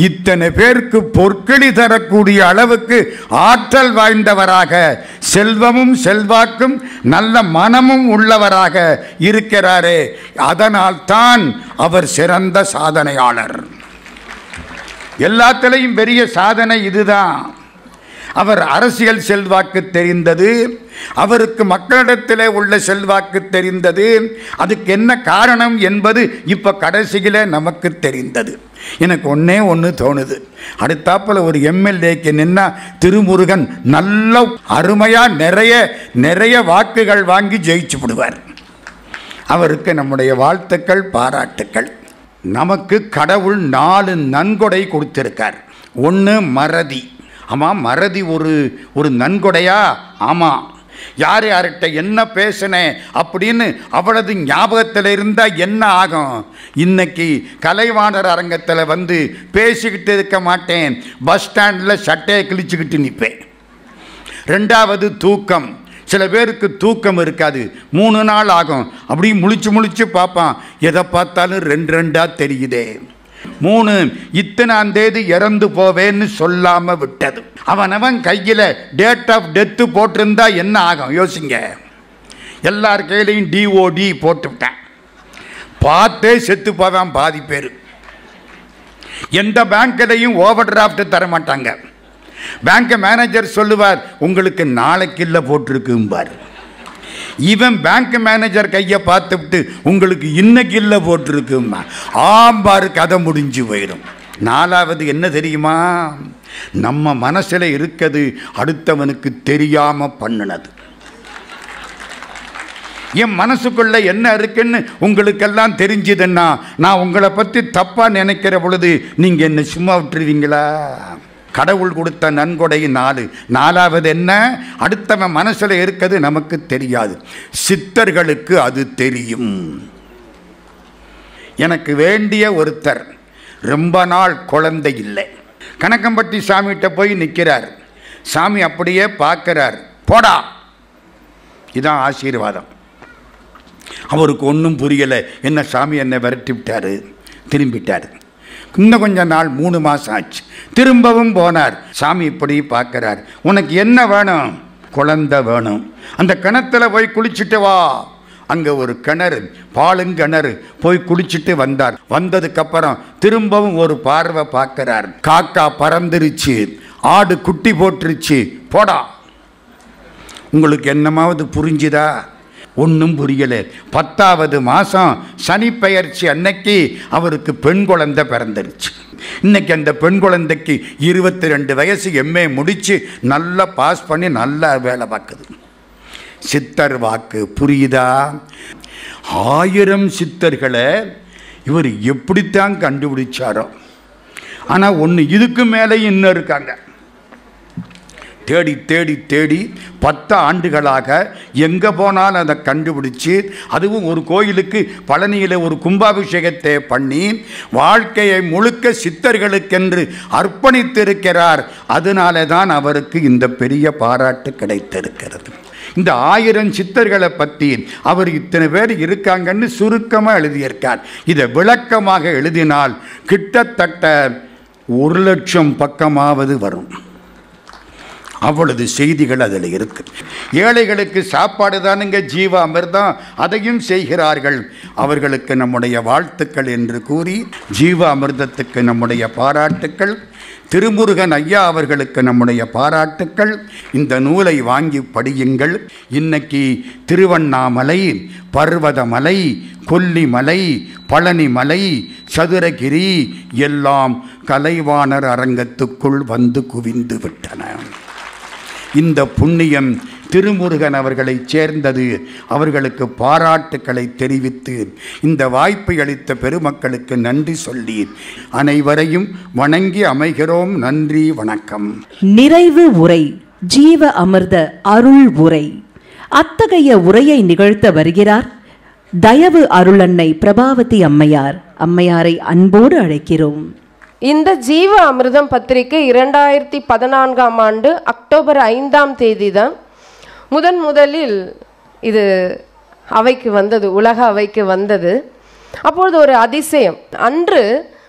இத்தனை பேருக்கு பொற்களி தரக்கூடிய அளவுக்கு ஆற்றல் வாய்ந்தவராக, செல்வமும் செல்வாக்கும் நல்ல மனமும் உள்ளவராக இருக்கிறாரே, அதனால் தான் அவர் சிறந்த சாதனையாளர். எல்லாத்திலையும் பெரிய சாதனை இதுதான். அவர் அரசியல் செல்வாக்கு தெரிந்தது, அவருக்கு மக்களிடத்திலே உள்ள செல்வாக்கு தெரிந்தது. அதுக்கு என்ன காரணம் என்பது இப்ப கடைசியில நமக்கு தெரிந்தது. எனக்கு ஒன்று தோணுது, அடுத்தாப்புல ஒரு எம்எல்ஏக்கு நின்னா திருமுருகன் நல்ல அருமையா நிறைய வாக்குகள் வாங்கி ஜெயிச்சு விடுவார். அவருக்கு நம்முடைய வாழ்த்துக்கள், பாராட்டுக்கள். நமக்கு கடவுள் 4 நன்கொடை கொடுத்திருக்கார். ஒன்று மறதி. ஆமாம், மறதி ஒரு நன்கொடையா? ஆமாம். யார் யார்கிட்ட என்ன பேசினேன் அப்படின்னு அவளது ஞாபகத்தில் இருந்தால் என்ன ஆகும்? இன்னைக்கு கலைவாணர் அரங்கத்தில் வந்து பேசிக்கிட்டு இருக்க மாட்டேன், பஸ் ஸ்டாண்டில் சட்டையை கிழிச்சுக்கிட்டு நிற்பேன். 2வது தூக்கம். சில பேருக்கு தூக்கம் இருக்காது, 3 நாள் ஆகும். அப்படி முழிச்சு பார்ப்பான், எதை பார்த்தாலும் 2 தெரியுதே. 3 இத்தனாம் தேதி இறந்து போவேன்னு சொல்லாம விட்டது. அவன் கையில் டேட் ஆஃப் டெத்து போட்டிருந்தா என்ன ஆகும் யோசிங்க. எல்லார் கையிலையும் டிஓடி போட்டுவிட்டேன், பார்த்தே செத்து போவான் பாதி பேர். எந்த பேங்க்லையும் ஓவர் டிராஃப்ட் தர மாட்டாங்க. பேங்க் மேனேஜர் சொல்லுவார், உங்களுக்கு நாளைக்கு இல்லை போட்டிருக்கும்பார். இவன் பேங்க் மேனேஜர் கையை பார்த்துவிட்டு உங்களுக்கு இன்னைக்கு இல்லை போட்டிருக்குமா, ஆம்பாரு, கதை முடிஞ்சு போயிடும். 4வது என்ன தெரியுமா? நம்ம மனசில் இருக்கிறது அடுத்தவனுக்கு தெரியாம பண்ணினது. என் மனசுக்குள்ள என்ன இருக்குன்னு உங்களுக்கெல்லாம் தெரிஞ்சதுன்னா, நான் உங்களை பற்றி தப்பா நினைக்கிற பொழுது நீங்க என்ன சும்மா விட்டுருவீங்களா? கடவுள் கொடுத்த நன்கொடை 4. 4வது என்ன? அடுத்தவன் மனசுல இருக்கிறது நமக்கு தெரியாது, சித்தர்களுக்கு அது தெரியும். எனக்கு வேண்டிய ஒருத்தர் ரொம்ப நாள் குழந்தை இல்லை. கணக்கம்பட்டி சாமிகிட்ட போய் நிற்கிறார். சாமி அப்படியே பார்க்கிறார், போடா, இதான் ஆசீர்வாதம். அவருக்கு ஒன்றும் புரியலை. என்ன சாமி என்னை விரட்டி விட்டாரு, திரும்பிட்டார். இன்னும் கொஞ்ச நாள் 3 மாதம் ஆச்சு. திரும்பவும் போனார். சாமி இப்படி பார்க்கிறார், உனக்கு என்ன வேணும்? குழந்தை வேணும். அந்த கிணத்துல போய் குளிச்சுட்டு வா. அங்கே ஒரு கிணறு, பாலுங்கிணறு. போய் குளிச்சுட்டு வந்தார். வந்ததுக்கப்புறம் திரும்பவும் ஒரு பார்வை பார்க்கிறார். காக்கா பறந்துருச்சு, ஆடு குட்டி போட்டுருச்சு, போடா. உங்களுக்கு என்னமாவது புரிஞ்சுதா? ஒன்றும் புரியலை. 10வது மாதம் சனி பெயர்ச்சி அன்னைக்கு அவருக்கு பெண் குழந்தை பிறந்துருச்சு. இன்னைக்கு அந்த பெண் குழந்தைக்கு 22 வயசு, எம்ஏ முடித்து நல்லா பாஸ் பண்ணி நல்லா வேலை பார்க்குது. சித்தர் வாக்கு புரியுதா? 1000 சித்தர்களை இவர் எப்படித்தான் கண்டுபிடிச்சாரோ. ஆனால் ஒன்று, இதுக்கு மேலேயும் இன்னும் இருக்காங்க. தேடி தேடி தேடி 10 ஆண்டுகளாக எங்கே போனாலும் அதை கண்டுபிடிச்சு, அதுவும் ஒரு கோயிலுக்கு பழனியில் ஒரு கும்பாபிஷேகத்தை பண்ணி வாழ்க்கையை முழுக்க சித்தர்களுக்கென்று அர்ப்பணித்திருக்கிறார். அதனால தான் அவருக்கு இந்த பெரிய பாராட்டு கிடைத்திருக்கிறது. இந்த 1000 சித்தர்களை பற்றி அவர் இத்தனை பேர் இருக்காங்கன்னு சுருக்கமாக எழுதியிருக்கார். இதை விளக்கமாக எழுதினால் கிட்டத்தட்ட 1,00,000 பக்கமாவது வரும். அவ்வளவு செய்திகள் அதில் இருக்கு. ஏழைகளுக்கு சாப்பாடு தானுங்க ஜீவ அமிர்தம், அதையும் செய்கிறார்கள். அவர்களுக்கு நம்முடைய வாழ்த்துக்கள் என்று கூறி ஜீவ அமிர்தத்துக்கு நம்முடைய பாராட்டுக்கள். திருமுருகன் ஐயா அவர்களுக்கு நம்முடைய பாராட்டுக்கள். இந்த நூலை வாங்கி படியுங்கள். இன்னைக்கு திருவண்ணாமலை, பர்வதமலை, கொல்லிமலை, பழனிமலை, சதுரகிரி எல்லாம் கலைவாணர் அரங்கத்துக்குள் வந்து குவிந்து விட்டன. இந்த புண்ணியம் திருமுருகன் அவர்களை சேர்ந்தது. அவர்களுக்கு பாராட்டுக்களை தெரிவித்து இந்த வாய்ப்பை அளித்த பெருமக்களுக்கு நன்றி சொல்லி அனைவரையும் வணங்கி அமைகிறோம். நன்றி, வணக்கம். நிறைவு உரை ஜீவ அமிர்த அருள் உரை. அத்தகைய உரையை நிகழ்த்த வருகிறார் தயவு அருளன்னை பிரபாவதி அம்மையார். அம்மையாரை அன்போடு அழைக்கிறோம். இந்த ஜீவ அமிர்தம் பத்திரிகை 2014ஆம் ஆண்டு அக்டோபர் 5ஆம் தேதி தான் முதலில் இது அவைக்கு வந்தது, உலக அவைக்கு வந்தது. அப்பொழுது ஒரு அதிசயம், அன்று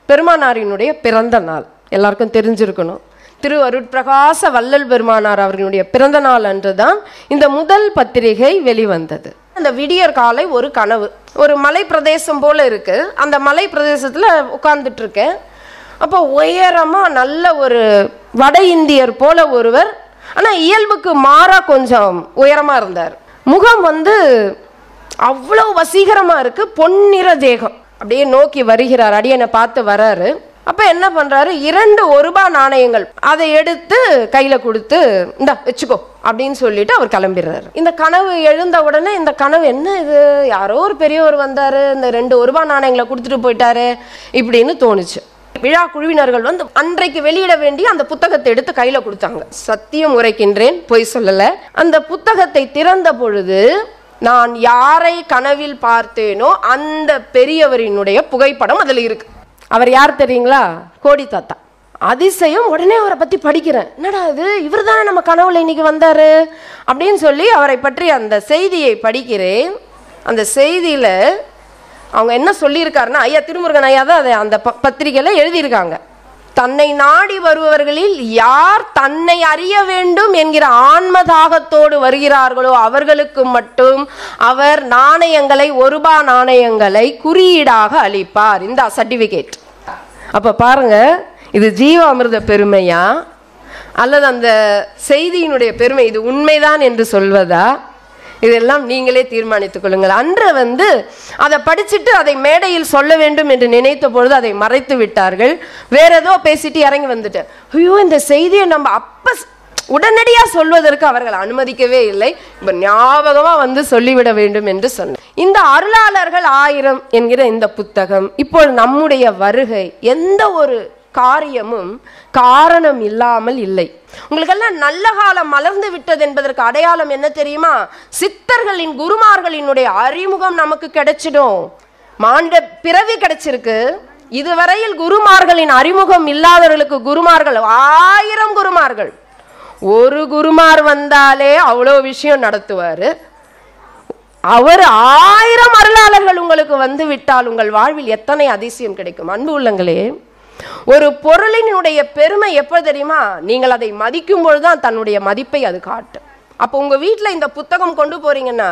பெருமானாரினுடைய பிறந்த நாள் எல்லாருக்கும் தெரிஞ்சிருக்கணும். திரு அருட்பிரகாச வள்ளல் பெருமானார் அவர்களுடைய பிறந்த நாள் அன்று தான் இந்த முதல் பத்திரிகை வெளிவந்தது. அந்த விடியற் காலை ஒரு கனவு, ஒரு மலை பிரதேசம் போல இருக்கு. அந்த மலை பிரதேசத்தில் உட்கார்ந்துட்டு இருக்கேன். அப்போ உயரமாக நல்ல ஒரு வட இந்தியர் போல ஒருவர், ஆனால் இயல்புக்கு மாறா கொஞ்சம் உயரமாக இருந்தார். முகம் அவ்வளோ வசீகரமாக இருக்குது. பொன்னிற தேகம். அப்படியே நோக்கி வருகிறார், அடியனை பார்த்து வராரு. அப்போ என்ன பண்ணுறாரு, 2 1 ரூபாய் நாணயங்கள் அதை எடுத்து கையில் கொடுத்து இந்தா வச்சுக்கோ அப்படின்னு சொல்லிட்டு அவர் கிளம்பிடுறாரு. இந்த கனவு எழுந்த உடனே இந்த கனவு என்ன இது, யாரோ ஒரு பெரியவர் வந்தார், இந்த 2 1 ரூபாய் நாணயங்களை கொடுத்துட்டு போயிட்டாரு இப்படின்னு தோணுச்சு. விழா குழுவினர்கள் அன்றைக்கு வெளியிட வேண்டிய அந்த புத்தகத்தை எடுத்து கையில கொடுத்தாங்க. சத்தியம் உரைக்கின்றேன், பொய் சொல்லல. அந்த புத்தகத்தை திறந்த பொழுது நான் யாரை கனவில் பார்த்தேனோ அந்த பெரியவரினுடைய புகைப்படம் அதுல இருக்கு. அவர் யார் தெரியுங்களா? கோடி தாத்தா. அதிசயம். உடனே அவரை பத்தி படிக்கிறேன். என்னடா இது, இவர் தானே நம்ம கனவுல இன்னைக்கு வந்தாரு அப்படின்னு சொல்லி அவரை பற்றி அந்த செய்தியை படிக்கிறேன். அந்த செய்தியில அவங்க என்ன சொல்லியிருக்காருன்னா, ஐயா திருமுருகன் ஐயா தான் அதை அந்த பத்திரிகையில் எழுதியிருக்காங்க. தன்னை நாடி வருபவர்களில் யார் தன்னை அறிய வேண்டும் என்கிற ஆன்மதாகத்தோடு வருகிறார்களோ அவர்களுக்கு மட்டும் அவர் நாணயங்களை, 1 ரூபாய் நாணயங்களை குறியீடாக அளிப்பார். இந்த சர்டிபிகேட். அப்ப பாருங்க, இது ஜீவ அமிர்த பெருமையா அல்லது அந்த செய்தியினுடைய பெருமை இது உண்மைதான் என்று சொல்வதா? இதெல்லாம் நீங்களே தீர்மானித்துக் கொள்ளுங்கள். அன்று அதை படிச்சுட்டு அதை மேடையில் சொல்ல வேண்டும் என்று நினைத்த பொழுது அதை மறைத்து விட்டார்கள். வேற ஏதோ பேசிட்டு இறங்கி வந்துட்டேன். ஐயோ, இந்த செய்தியை நம்ம அப்ப உடனடியாக சொல்வதற்கு அவர்கள் அனுமதிக்கவே இல்லை. இப்ப ஞாபகமா சொல்லிவிட வேண்டும் என்று சொன்னேன். இந்த அருளாளர்கள் 1000 என்கிற இந்த புத்தகம் இப்போது நம்முடைய வருகை எந்த ஒரு காரியமும் காரணம் இல்லாமல் இல்லை. உங்களுக்கெல்லாம் நல்ல காலம் மலர்ந்து விட்டது என்பதற்கு அடையாளம் என்ன தெரியுமா? சித்தர்களின் குருமார்களினுடைய அறிமுகம் நமக்கு கிடைச்சிடும். மாண்ட பிறவி கிடைச்சிருக்கு. இதுவரையில் குருமார்களின் அறிமுகம் இல்லாதவர்களுக்கு குருமார்கள் 1000 குருமார்கள். ஒரு குருமார் வந்தாலே அவ்வளோ விஷயம் நடத்துவார். அவர் 1000 அருளாளர்கள் உங்களுக்கு விட்டால் உங்கள் வாழ்வில் எத்தனை அதிசயம் கிடைக்கும். அன்பு உள்ளங்களே, ஒரு பொருளினுடைய பெருமை எப்ப தெரியுமா? நீங்கள் அதை மதிக்கும் பொழுதுதான் தன்னுடைய மதிப்பை அது காட்டும். அப்போ உங்க வீட்டில் இந்த புத்தகம் கொண்டு போறீங்கன்னா,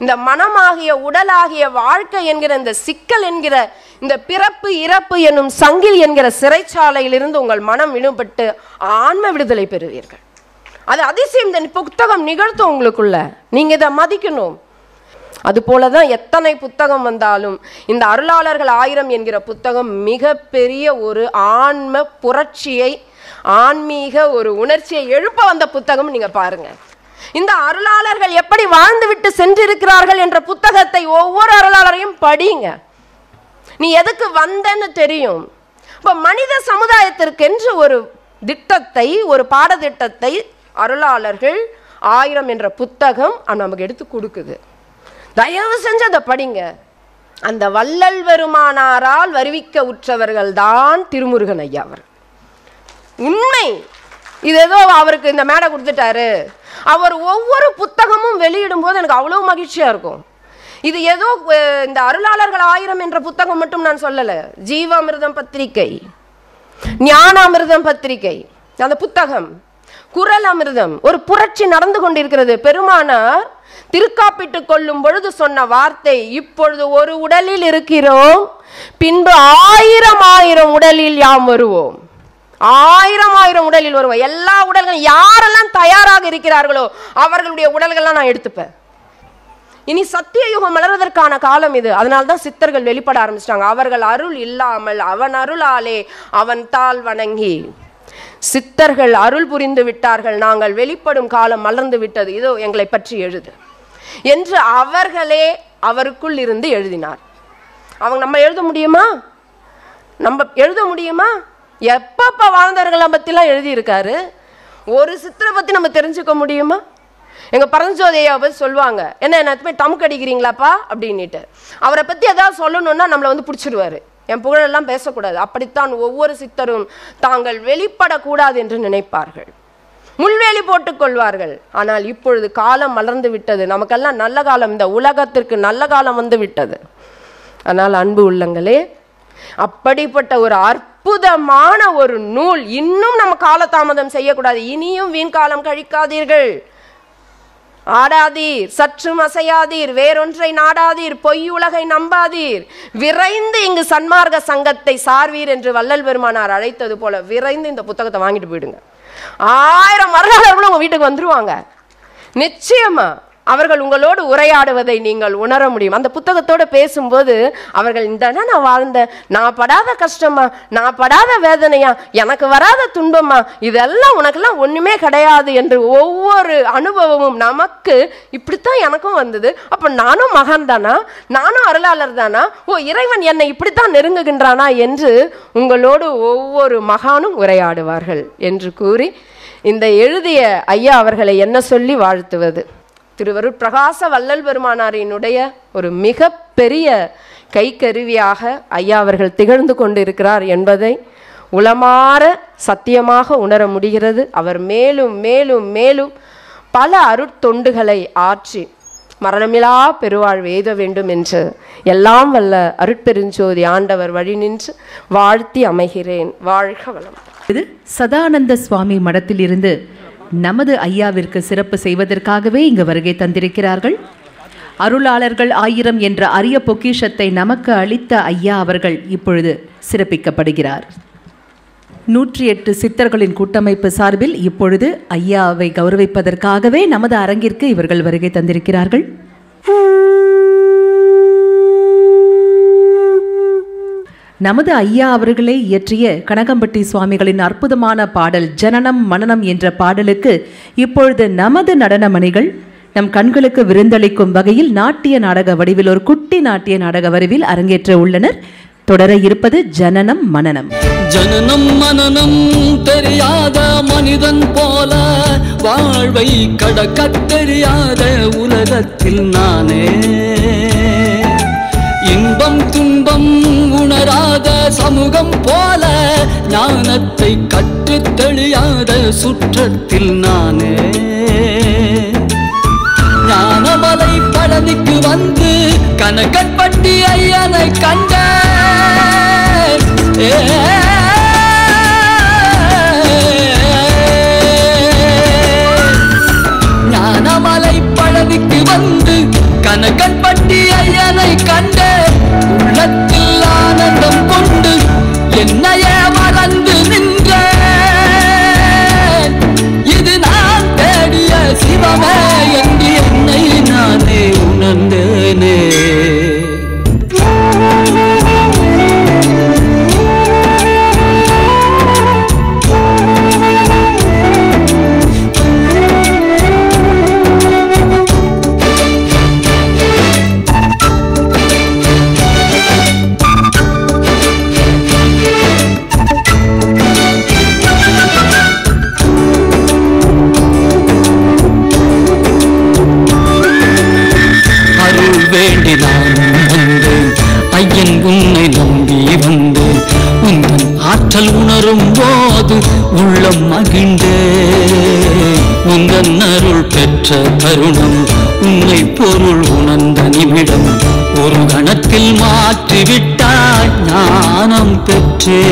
இந்த மனமாகிய உடலாகிய வாழ்க்கை என்கிற இந்த சிக்கல் என்கிற இந்த பிறப்பு இறப்பு என்னும் சங்கில் என்கிற சிறைச்சாலையிலிருந்து உங்கள் மனம் விடுபட்டு ஆன்ம விடுதலை பெறுவீர்கள். அது அதிசயம். இந்த புத்தகம் நிகழ்த்தும் உங்களுக்குள்ள. நீங்க இதை மதிக்கணும். அதுபோலதான் எத்தனை புத்தகம் வந்தாலும் இந்த அருளாளர்கள் 1000 என்கிற புத்தகம் மிகப்பெரிய ஒரு ஆன்ம புரட்சியை, ஆன்மீக ஒரு உணர்ச்சியை எழுப்ப வந்த புத்தகம். நீங்க பாருங்க, இந்த அருளாளர்கள் எப்படி வாழ்ந்து விட்டு சென்றிருக்கிறார்கள் என்ற புத்தகத்தை ஒவ்வொரு அருளாளரையும் படிங்க. நீ எதுக்கு வந்தன்னு தெரியும். இப்ப மனித சமுதாயத்திற்கென்று ஒரு திட்டத்தை, ஒரு பாடத்திட்டத்தை அருளாளர்கள் 1000 என்ற புத்தகம் நமக்கு எடுத்து கொடுக்குது. தயவு செஞ்சு அதை படிங்க. அந்த வள்ளல் பெருமானாரால் வருவிக்க உற்றவர்கள் தான் திருமுருகன் ஐயா அவர். உண்மை. இது ஏதோ அவருக்கு இந்த மேடை கொடுத்துட்டாரு. அவர் ஒவ்வொரு புத்தகமும் வெளியிடும் போது எனக்கு அவ்வளவு மகிழ்ச்சியா இருக்கும். இது ஏதோ இந்த அருளாளர்கள் 1000 என்ற புத்தகம் மட்டும் நான் சொல்லல. ஜீவாமிர்தம் பத்திரிகை, ஞானாமிர்தம் பத்திரிகை, அந்த புத்தகம், குறள் அமிர்தம், ஒரு புரட்சி நடந்து கொண்டிருக்கிறது. பெருமானார் திருக்காப்பிட்டுக் கொள்ளும் பொழுது சொன்ன வார்த்தை, இப்பொழுது ஒரு உடலில் இருக்கிறோம், பின்பு 1000 உடலில் யாம் வருவோம். 1000 உடலில் வருவோம். எல்லா உடல்களும் யாரெல்லாம் தயாராக இருக்கிறார்களோ அவர்களுடைய உடல்கள்லாம் நான் எடுத்துப்பேன். இனி சத்திய யுகம் மலர்வதற்கான காலம் இது. அதனால்தான் சித்தர்கள் வெளிப்பட ஆரம்பிச்சிட்டாங்க. அவர்கள் அருள் இல்லாமல் அவன் அருளாலே அவன் தாள் வணங்கி, சித்தர்கள் அருள் புரிந்து விட்டார்கள், நாங்கள் வெளிப்படும் காலம் மலர்ந்து விட்டது, இதோ எங்களை பற்றி எழுது என்று அவர்களே அவருக்குள் இருந்து எழுதினார். அவங்க நம்ம எழுத முடியுமா? நம்ம எழுத முடியுமா? எப்பப்ப வாழ்ந்தவர்களை பத்திலாம் எழுதியிருக்காரு. ஒரு சித்தரை பத்தி நம்ம தெரிஞ்சுக்க முடியுமா? எங்க பரஞ்சோதியை பத்தி சொல்லுவாங்க, என்ன டமுக்கு அடிக்கிறீங்களாப்பா அப்படின்னுட்டு. அவரை பத்தி ஏதாவது சொல்லணும்னா நம்மளை வந்து பிடிச்சிடுவாரு. என் புகழெல்லாம் பேசக்கூடாது. அப்படித்தான் ஒவ்வொரு சித்தரும் தாங்கள் வெளிப்படக்கூடாது என்று நினைப்பார்கள், முள்வேலி போட்டுக் கொள்வார்கள். ஆனால் இப்பொழுது காலம் மலர்ந்து விட்டது. நமக்கெல்லாம் நல்ல காலம், இந்த உலகத்திற்கு நல்ல காலம் வந்து விட்டது. ஆனால் அன்பு உள்ளங்களே, அப்படிப்பட்ட ஒரு அற்புதமான ஒரு நூல் இன்னும் நம்ம காலதாமதம் செய்யக்கூடாது. இனியும் வீண் காலம் கழிக்காதீர்கள். ஆடாதீர், சற்றும் அசையாதீர், வேறொன்றை நாடாதீர், பொய் உலகை நம்பாதீர், விரைந்து இங்கு சன்மார்க்க சங்கத்தை சார்வீர் என்று வள்ளல் பெருமானார் அழைத்தது போல விரைந்து இந்த புத்தகத்தை வாங்கிட்டு போயிடுங்க. 1000 வரலாறுகளும் உங்க வீட்டுக்கு வந்துருவாங்க. நிச்சயமா அவர்கள் உங்களோடு உரையாடுவதை நீங்கள் உணர முடியும். அந்த புத்தகத்தோடு பேசும்போது அவர்கள், இந்த நான் வாழ்ந்தேன், நான் படாத கஷ்டமா, நான் படாத வேதனையா, எனக்கு வராத துன்பமா, இதெல்லாம் உனக்கெல்லாம் ஒண்ணுமே கிடையாது என்று ஒவ்வொரு அனுபவமும் நமக்கு இப்படித்தான் எனக்கும் வந்தது, அப்ப நானும் மகான் தானா, நானும் அருளாளர் தானா, ஓ இறைவன் என்னை இப்படித்தான் நெருங்குகின்றானா என்று உங்களோடு ஒவ்வொரு மகானும் உரையாடுவார்கள் என்று கூறி இந்த எழுதிய ஐயா அவர்களை என்ன சொல்லி வாழ்த்துவது? திருவருட் பிரகாச வள்ளல் பெருமானாரினுடைய ஒரு மிக பெரிய கைக்கருவியாக ஐயா அவர்கள் திகழ்ந்து கொண்டிருக்கிறார் என்பதை உளமாற சத்தியமாக உணர முடிகிறது. அவர் மேலும் மேலும் மேலும் பல அருட்தொண்டுகளை ஆற்றி மரணமிலா பெருவாழ்வு எய்த வேண்டும் என்று எல்லாம் வல்ல அருட்பெருஞ்சோதி ஆண்டவர் வழி நின்று வாழ்த்தி அமைகிறேன். வாழ்க வளம். இது சதானந்த சுவாமி மடத்தில் இருந்து நமது ஐயாவிற்கு சிறப்பு செய்வதற்காகவே இங்கு வருகை தந்திருக்கிறார்கள். அருளாளர்கள் 1000 என்ற அரிய பொக்கிஷத்தை நமக்கு அளித்த ஐயா அவர்கள் இப்பொழுது சிறப்பிக்கப்படுகிறார். 108 சித்தர்களின் கூட்டமைப்பு சார்பில் இப்பொழுது ஐயாவை கௌரவிப்பதற்காகவே நமது அரங்கிற்கு இவர்கள் வருகை தந்திருக்கிறார்கள். நமது ஐயா அவர்களே இயற்றிய கனகம்பட்டி சுவாமிகளின் அற்புதமான பாடல் ஜனனம் மனனம் என்ற பாடலுக்கு இப்பொழுது நமது நடனமணிகள் நம் கண்களுக்கு விருந்தளிக்கும் வகையில் நாட்டிய நாடக வடிவில் ஒரு குட்டி நாட்டிய நாடக வடிவில் அரங்கேற்ற உள்ளனர். தொடர இருப்பது ஜனனம் மனனம். ஜனனம் மனனம் தெரியாத மனிதன் போல வாழ்வை கடக்கத் தெரியாத உலகத்தில் நானே, இன்பம் துன்பம் உணராத சமூகம் போல ஞானத்தை கற்றுத் தெளியாத சுற்றத்தில் நானே, ஞானமலை பழனிக்கு வந்து கனகன்பட்டி ஐயனை கண்ட ஞானமலை பழனிக்கு வந்து கனகன்பட்டி ஐயனை கண்ட உள்ளத்தில் ஆனந்தம் கொண்டு என்னையே மறந்து நின்ற இது நான் தேடிய சிவமே என்று என்னை நானே உணர்ந்தேனே. ஐயன் உன்னை நம்பி வந்து உந்தன் ஆற்றல் உணரும் போது உள்ளம் மகிழ்ந்தே, உந்தன் அருள் பெற்ற தருணம் உன்னை பொருள் உணர்ந்த நிமிடம் ஒரு கணத்தில் மாற்றிவிட்டாய் ஞானம் பெற்றே,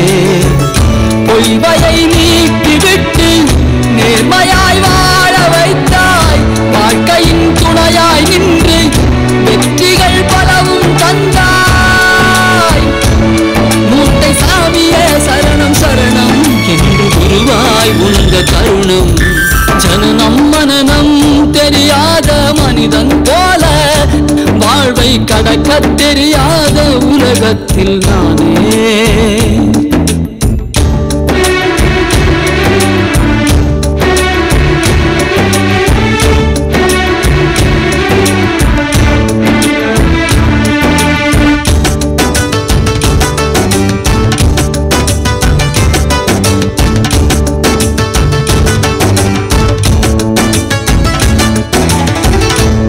பொய்வையை நீக்கிவிட்டு நேர்மையாய் வாழ வைத்தாய், வாழ்க்கையின் துணையாய் நின்று வெற்றிகள் பலவும் தந்தாய். மூட்டை சாமியே சரணம் சரணம் என்று குருவாய் உணர்ந்த தருணம். ஜனனம் மனனம் தெரியாத மனிதன் போல வாழ்வை கடக்க தெரியாத உலகத்தில் நானே.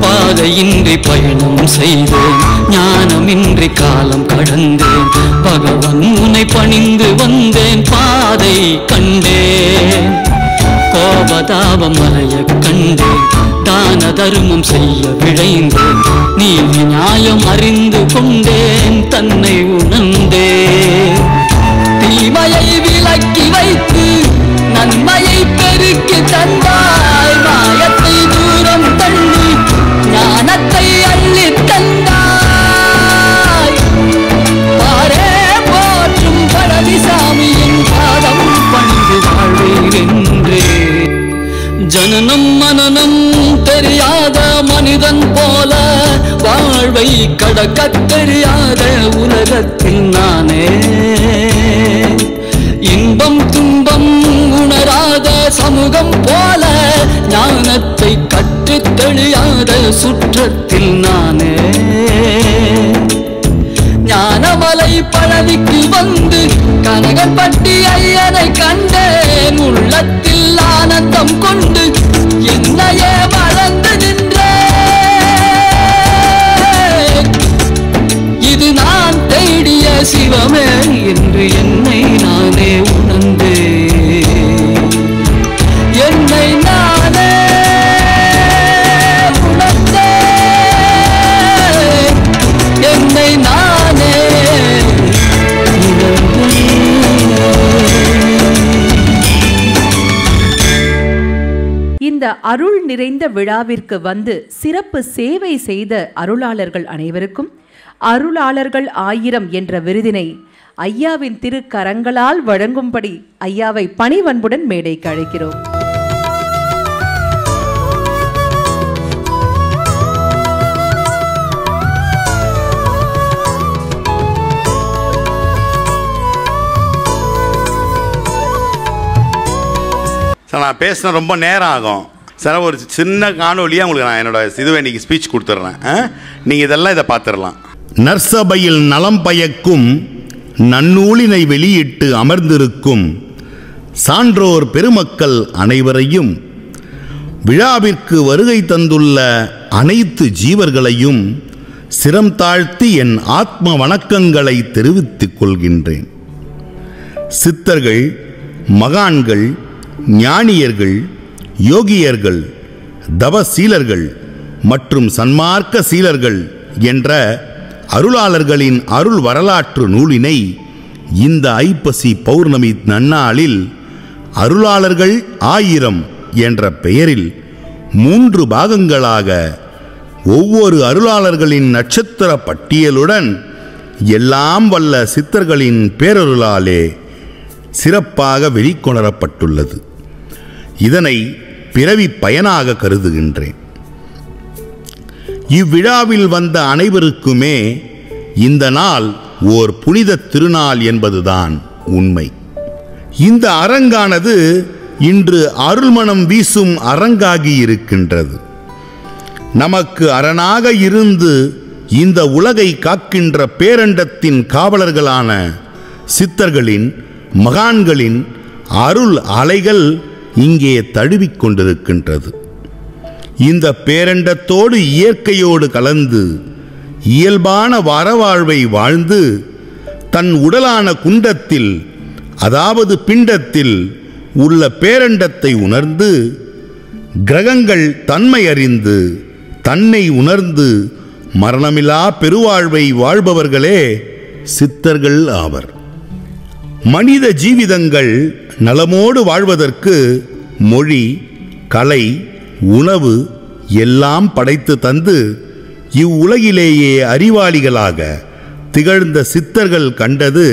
பாதையின்றி பயணம் செய்தேன், ஞானமின்றி காலம் கடந்தேன். பகவன் உன்னை பணிந்து வந்தேன், பாதை கண்டேன். கோபதாபம் மறைய கண்டேன், தான தர்மம் செய்ய விழைந்தேன். நீதி நியாயம் அறிந்து கொண்டேன், தன்னை உணர்ந்தேன். தீமையை விலக்கி வைத்து நன்மையை பெருக்கி தந்தாய். மாயத்தை தூரம் தள்ளி ஞானத்தை அள்ளி தந்தாய். பாரே போற்றும் பழனிசாமியின் பாதம் பணிந்து வாழ்வேன்றே. ஜனனம் மனனம் தெரியாத மனிதன் போல வாழ்வை கடக்க தெரியாத உலகத்தில் நானே. இன்பம் துன்பம் உணராத சமூகம் போல ஞானத்தை கற்றுத் தெளியாத சுற்றத்தில் நானே. ஞானமலை பழனிக்கு வந்து கனகப்பட்டி ஐயனை கண்டேன். உள்ளத்தில் ஆனந்தம் கொண்டு என்னையே மறந்து நின்றேன். இது நான் தேடிய சிவமே என்று என்னை நானே உணர்ந்தேன். என்னை நானே உணர்ந்தேன். என்னை நானே இந்த அருள் நிறைந்த விழாவிற்கு வந்து சிறப்பு சேவை செய்த அருளாளர்கள் அனைவருக்கும் அருளாளர்கள் 1000 என்ற விருதினை ஐயாவின் திருக்கரங்களால் வழங்கும்படி ஐயாவை பணிவன்புடன் மேடைக்கு அழைக்கிறோம். சார் நான் பேசின ரொம்ப நேரம் ஆகும் சார். ஒரு சின்ன காணொலியாக உங்களுக்கு நான் என்னோட இதுவை இன்றைக்கி ஸ்பீச் கொடுத்துட்றேன். நீங்கள் இதெல்லாம் இதை பார்த்துடலாம். நற்சபையில் நலம் பயக்கும் நன்னூலினை வெளியிட்டு அமர்ந்திருக்கும் சான்றோர் பெருமக்கள் அனைவரையும், விழாவிற்கு வருகை தந்துள்ள அனைத்து ஜீவர்களையும் சிரம் தாழ்த்தி என் ஆத்ம வணக்கங்களை தெரிவித்துக் கொள்கின்றேன். சித்தர்கள், மகான்கள், ஞானியர்கள், யோகியர்கள், தவசீலர்கள் மற்றும் சன்மார்க்க சீலர்கள் என்ற அருளாளர்களின் அருள் வரலாற்று நூலினை இந்த ஐப்பசி பௌர்ணமி நன்னாளில் அருளாளர்கள் 1000 என்ற பெயரில் 3 பாகங்களாக ஒவ்வொரு அருளாளர்களின் நட்சத்திர பட்டியலுடன் எல்லாம் வல்ல சித்தர்களின் பேரருளாலே சிறப்பாக வெளிக்கொணரப்பட்டுள்ளது. இதனை பிறவி பயனாக கருதுகின்றேன். இவ்விழாவில் வந்த அனைவருக்குமே இந்த நாள் ஓர் புனித திருநாள் என்பதுதான் உண்மை. இந்த அரங்கானது இன்று அருள்மணம் வீசும் அரங்காகி இருக்கின்றது. நமக்கு அரணாக இருந்து இந்த உலகை காக்கின்ற பேரண்டத்தின் காவலர்களான சித்தர்களின், மகான்களின் அருள் அலைகள் இங்கே தழுவிக் கொண்டிருக்கின்றது. இந்த பேரண்டத்தோடு இயற்கையோடு கலந்து இயல்பான வரவாழ்வை வாழ்ந்து தன் உடலான குண்டத்தில், அதாவது பிண்டத்தில் உள்ள பேரண்டத்தை உணர்ந்து கிரகங்கள் தன்மை அறிந்து தன்னை உணர்ந்து மரணமில்லா பெருவாழ்வை வாழ்பவர்களே சித்தர்கள் ஆவர். மனித ஜீவிதங்கள் நலமோடு வாழ்வதற்கு மொழி, கலை, உணவு எல்லாம் படைத்து தந்து இவ்வுலகிலேயே அறிவாளிகளாக திகழ்ந்த சித்தர்கள் கண்டது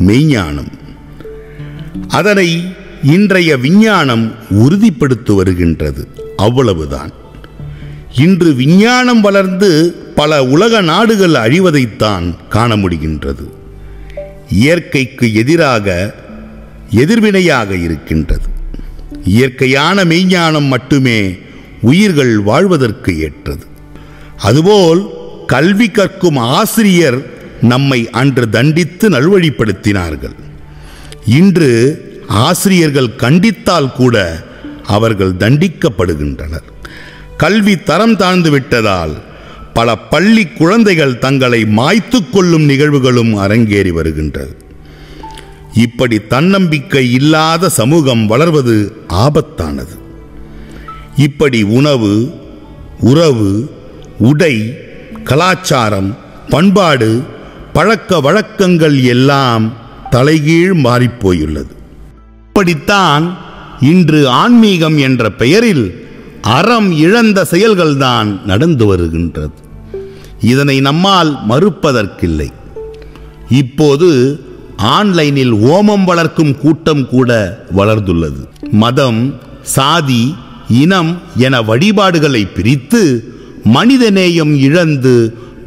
மெய்ஞானம். அதனை இன்றைய விஞ்ஞானம் உறுதிப்படுத்தி வருகின்றது. அவ்வளவுதான். இன்று விஞ்ஞானம் வளர்ந்து பல உலக நாடுகள் அழிவதைத்தான் காண முடிகின்றது. இயற்கைக்கு எதிர்வினையாக இருக்கின்றது. இயற்கையான மெய்ஞானம் மட்டுமே உயிர்கள் வாழ்வதற்கு ஏற்றது. அதுபோல் கல்வி கற்கும் ஆசிரியர் நம்மை அன்று தண்டித்து நல்வழிப்படுத்தினார்கள். இன்று ஆசிரியர்கள் கண்டித்தால் கூட அவர்கள் தண்டிக்கப்படுகின்றனர். கல்வி தரம் தாழ்ந்து விட்டதால் பல பள்ளி குழந்தைகள் தங்களை மாய்த்து கொள்ளும் நிகழ்வுகளும் அரங்கேறி வருகின்றது. இப்படி தன்னம்பிக்கை இல்லாத சமூகம் வளர்வது ஆபத்தானது. இப்படி உணவு, உறவு, உடை, கலாச்சாரம், பண்பாடு, பழக்க வழக்கங்கள் எல்லாம் தலைகீழ் மாறிப்போயுள்ளது. இப்படித்தான் இன்று ஆன்மீகம் என்ற பெயரில் அறம் இழந்த செயல்கள்தான் நடந்து வருகின்றது. இதனை நம்மால் மறுப்பதற்கில்லை. இப்போது ஆன்லைனில் ஓமம் வளர்க்கும் கூட்டம் கூட வளர்ந்துள்ளது. மதம், சாதி, இனம் என வழிபாடுகளை பிரித்து மனிதநேயம் இழந்து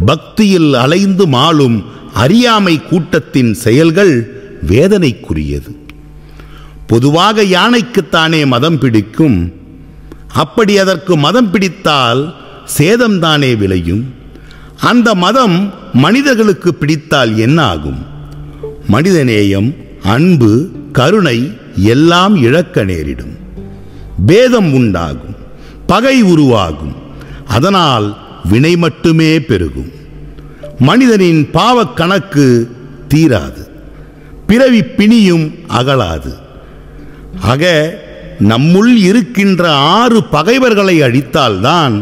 பக்தியில் அலைந்து மாளும் அறியாமை கூட்டத்தின் செயல்கள் வேதனைக்குரியது. பொதுவாக யானைக்குத்தானே மதம் பிடிக்கும். அப்படி அதற்கு மதம் பிடித்தால் சேதம்தானே விளையும். அந்த மதம் மனிதர்களுக்கு பிடித்தால் என்ன ஆகும்? மனிதநேயம், அன்பு, கருணை எல்லாம் இழக்க நேரிடும். பேதம் உண்டாகும், பகை உருவாகும். அதனால் வினை மட்டுமே பெருகும். மனிதனின் பாவக் கணக்கு தீராது, பிறவி பிணியும் அகலாது. ஆக நம்முள் இருக்கின்ற 6 பகைவர்களை அழித்தால்தான்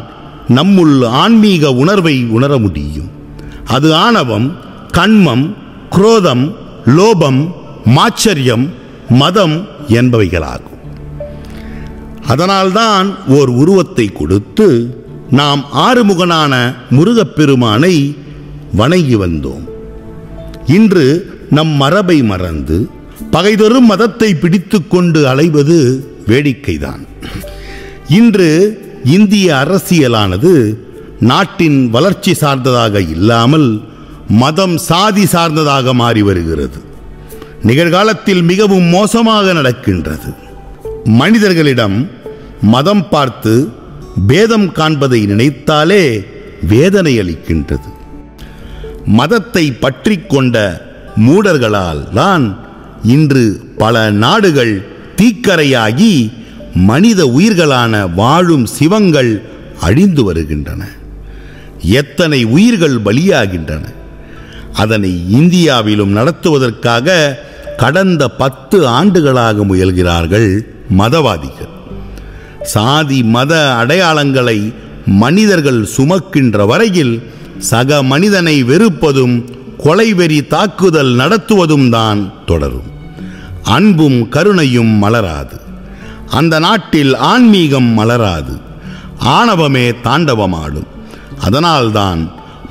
நம்முள் ஆன்மீக உணர்வை உணர முடியும். அது ஆணவம், கண்மம், குரோதம், லோபம், மாச்சரியம், மதம் என்பவைகளாகும். அதனால்தான் ஓர் உருவத்தை கொடுத்து நாம் ஆறுமுகனான முருகப்பெருமானை வணங்கி வந்தோம். இன்று நம் மரபை மறந்து பகைதொரும் மதத்தை பிடித்து கொண்டு அலைவது வேடிக்கைதான். இன்று இந்திய அரசியலானது நாட்டின் வளர்ச்சி சார்ந்ததாக இல்லாமல் மதம், சாதி சார்ந்ததாக மாறி வருகிறது. நிகழ்காலத்தில் மிகவும் மோசமாக நடக்கின்றது. மனிதர்களிடம் மதம் பார்த்து பேதம் காண்பதை நினைத்தாலே வேதனை அளிக்கின்றது. மதத்தை பற்றி கொண்ட மூடர்களால் தான் இன்று பல நாடுகள் தீக்கரையாகி மனித உயிர்களான வாழும் சிவங்கள் அழிந்து வருகின்றன. எத்தனை உயிர்கள் பலியாகின்றன. அதனை இந்தியாவிலும் நடத்துவதற்காக கடந்த 10 ஆண்டுகளாக முயல்கிறார்கள் மதவாதிகள். சாதி மத அடையாளங்களை மனிதர்கள் சுமக்கின்ற வரையில் சக மனிதனை வெறுப்பதும் கொலைவெறி தாக்குதல் நடத்துவதும் தான் தொடரும். அன்பும் கருணையும் மலராது. அந்த நாட்டில் ஆன்மீகம் மலராது. ஆணவமே தாண்டவமாடும். அதனால்தான்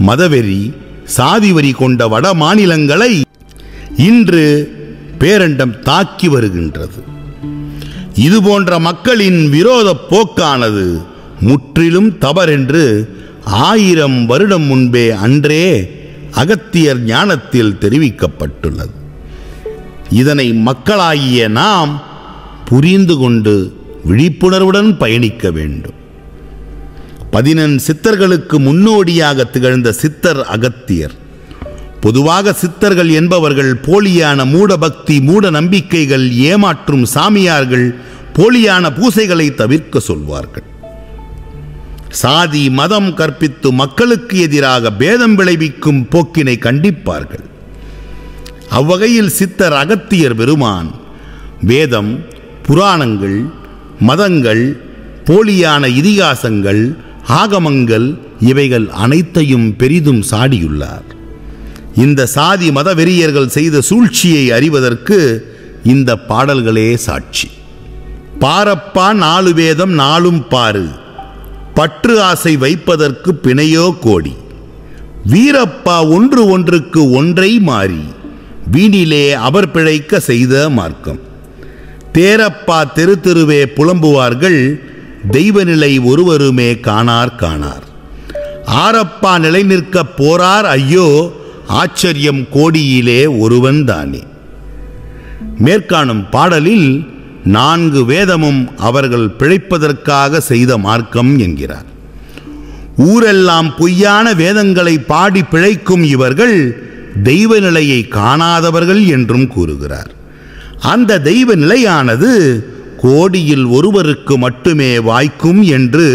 மதவெறி, சாதிவெறி கொண்ட வட மாநிலங்களை இன்று பேரண்டம் தாக்கி வருகின்றது. இதுபோன்ற மக்களின் விரோத போக்கானது முற்றிலும் தவறென்று 1000 வருடம் முன்பே அன்றே அகத்தியர் ஞானத்தில் தெரிவிக்கப்பட்டுள்ளது. இதனை மக்களாகிய நாம் புரிந்து கொண்டு விழிப்புணர்வுடன் பயணிக்க வேண்டும். 14 சித்தர்களுக்கு முன்னோடியாக திகழ்ந்த சித்தர் அகத்தியர். பொதுவாக சித்தர்கள் என்பவர்கள் போலியான மூடபக்தி, மூட நம்பிக்கைகள், ஏமாற்றும் சாமியார்கள், போலியான பூசைகளை தவிர்க்க சொல்வார்கள். சாதி மதம் கற்பித்து மக்களுக்கு எதிராக பேதம் விளைவிக்கும் போக்கினை கண்டிப்பார்கள். அவ்வகையில் சித்தர் அகத்தியர் பெருமான் வேதம், புராணங்கள், மதங்கள், போலியான இதிகாசங்கள், ஆகமங்கள் இவைகள் அனைத்தையும் பெரிதும் சாடியுள்ளார். இந்த சாதி மத வெறியர்கள் செய்த சூழ்ச்சியை அறிவதற்கு இந்த பாடல்களே சாட்சி. பாரப்பா 4 வேதம் 4 பாரு, பற்று ஆசை வைப்பதற்கு பிணையோ கோடி, வீரப்பா ஒன்று ஒன்றுக்கு ஒன்றை மாறி, வீணிலே அவர் பிழைக்க செய்த மார்க்கம், தேரப்பா தெரு தெருவே புலம்புவார்கள், தெய்வநிலை ஒருவருமே காணார் காணார், ஆரப்பா நிலை நிற்க போரார் ஐயோ, ஆச்சரியம் கோடியிலே ஒருவன் தானே. மேற்காணும் பாடலில் 4 வேதமும் அவர்கள் பிழைப்பதற்காக செய்த மார்க்கம் என்கிறார். ஊரெல்லாம் பொய்யான வேதங்களை பாடி பிழைக்கும் இவர்கள் தெய்வ நிலையை காணாதவர்கள் என்றும் கூறுகிறார். அந்த தெய்வ நிலையானது கோடியில் ஒருவருக்கு மட்டுமே வாய்க்கும் என்று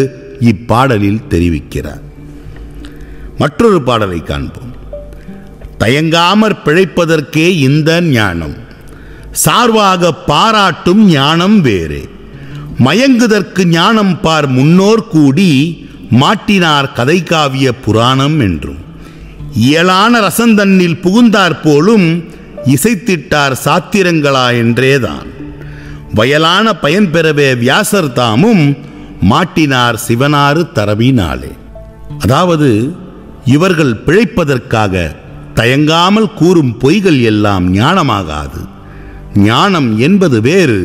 இப்பாடலில் தெரிவிக்கிறார். மற்றொரு பாடலை காண்போம். தயங்காமற் பிழைப்பதற்கே இந்த ஞானம், சார்வாக பாராட்டும் ஞானம் வேறே, மயங்குதற்கு ஞானம் பார் முன்னோர் கூடி, மாட்டினார் கதை காவிய புராணம் என்றும், இயலான ரசந்தன்னில் புகுந்தார் போலும், இசைத்திட்டார் சாத்திரங்களா என்றேதான், வயலான பயன் பெறவே வியாசர் தாமும், மாட்டினார் சிவனாறு தரவினாலே. அதாவது இவர்கள் பிழைப்பதற்காக தயங்காமல் கூறும் பொய்கள் எல்லாம் ஞானமாகாது. ஞானம் என்பது வேறு.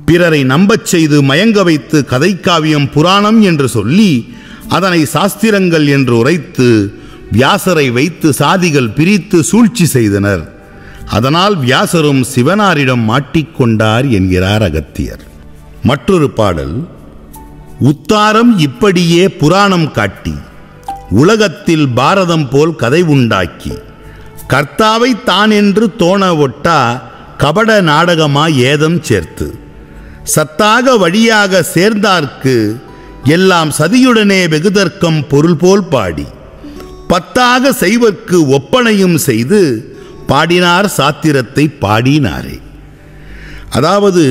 பிறரை நம்பச் செய்து மயங்க வைத்து கதைக்காவியம் புராணம் என்று சொல்லி அதனை சாஸ்திரங்கள் என்று உரைத்து வியாசரை வைத்து சாதிகள் பிரித்து சூழ்ச்சி செய்தனர். அதனால் வியாசரும் சிவனாரிடம் மாட்டிக்கொண்டார் என்கிறார் அகத்தியர். மற்றொரு பாடல். உத்தாரம் இப்படியே புராணம் காட்டி, உலகத்தில் பாரதம் போல் கதை உண்டாக்கி, கர்த்தாவை தான் என்று தோண ஒட்டா கபட நாடகமா ஏதம் சேர்த்து, சத்தாக வழியாக சேர்ந்தார்க்கு எல்லாம் சதியுடனே வெகுதர்க்கம் பொருள் போல் பாடி, பத்தாக செய்வர்க்கு ஒப்பனையும் செய்து பாடினார் சாத்திரத்தை பாடினாரே. அதாவது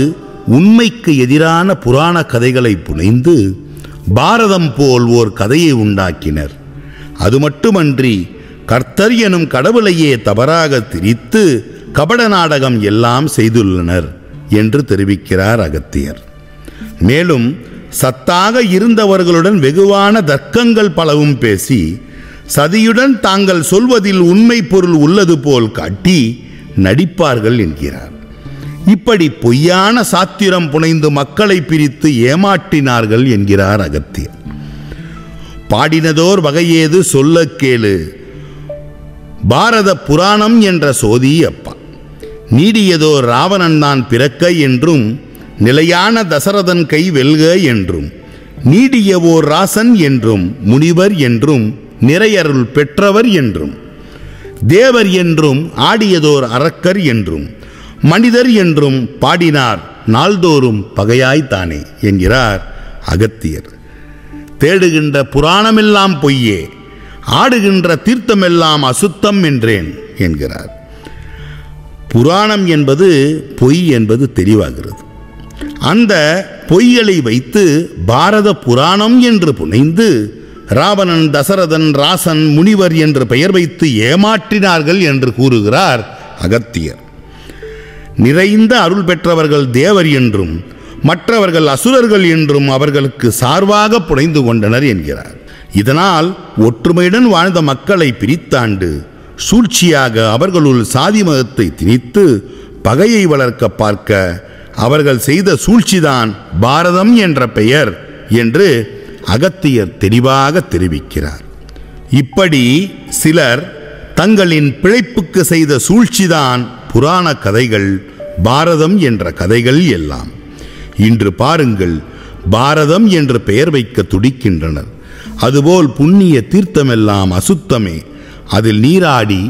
உண்மைக்கு எதிரான புராண கதைகளை புனைந்து பாரதம் போல் ஓர் கதையை உண்டாக்கினர். அது மட்டுமன்றி கர்த்தர் எனும் கடவுளையே தவறாக திரித்து கபட நாடகம் எல்லாம் செய்துள்ளனர் என்று தெரிவிக்கிறார் அகத்தியர். மேலும் சத்தாக இருந்தவர்களுடன் வெகுவான தர்க்கங்கள் பலவும் பேசி சதியுடன் தாங்கள் சொல்வதில் உண்மை பொருள் உள்ளது போல் காட்டி நடிப்பார்கள் என்கிறார். இப்படி பொய்யான சாத்திரம் புனைந்து மக்களை பிரித்து ஏமாற்றினார்கள் என்கிறார் அகத்தியர். பாடினதோர் வகையேது சொல்ல கேளு, பாரத புராணம் என்ற சோதி அப்பா, நீடியதோ ராவணன் தான் பிறக்க என்றும், நிலையான தசரதன் கை வெல்க என்றும், நீடியவோ ராசன் என்றும், முனிவர் என்றும், நிறையருள் பெற்றவர் என்றும், தேவர் என்றும், ஆடியதோர் அரக்கர் என்றும், மனிதர் என்றும் பாடினார் நாள்தோறும் பகையாய்த்தானே என்கிறார் அகத்தியர். தேடுகின்ற புராணமெல்லாம் பொய்யே, ஆடுகின்ற தீர்த்தமெல்லாம் அசுத்தம் என்றேன் என்கிறார். புராணம் என்பது பொய் என்பது தெளிவாகிறது. அந்த பொய்களை வைத்து பாரத புராணம் என்று புனைந்து ராவணன், தசரதன், ராசன், முனிவர் என்று பெயர் வைத்து ஏமாற்றினார்கள் என்று கூறுகிறார் அகத்தியர். நிறைந்த அருள் பெற்றவர்கள் தேவர் என்றும் மற்றவர்கள் அசுரர்கள் என்றும் அவர்களுக்கு சார்பாக புனைந்து கொண்டனர் என்கிறார். இதனால் ஒற்றுமையுடன் வாழ்ந்த மக்களை பிரித்தாண்டு சூழ்ச்சியாக அவர்களுள் சாதி மதத்தை திணித்து பகையை வளர்க்க பார்க்க அவர்கள் செய்த சூழ்ச்சிதான் பாரதம் என்ற பெயர் என்று அகத்தியர் தெளிவாக தெரிவிக்கிறார். இப்படி சிலர் தங்களின் பிழைப்புக்கு செய்த சூழ்ச்சிதான் புராண கதைகள், பாரதம் என்ற கதைகள் எல்லாம். இன்று பாருங்கள், பாரதம் என்று பெயர் வைக்க துடிக்கின்றனர். அதுபோல் புண்ணிய தீர்த்தமெல்லாம் அசுத்தமே, அதில் நீராடி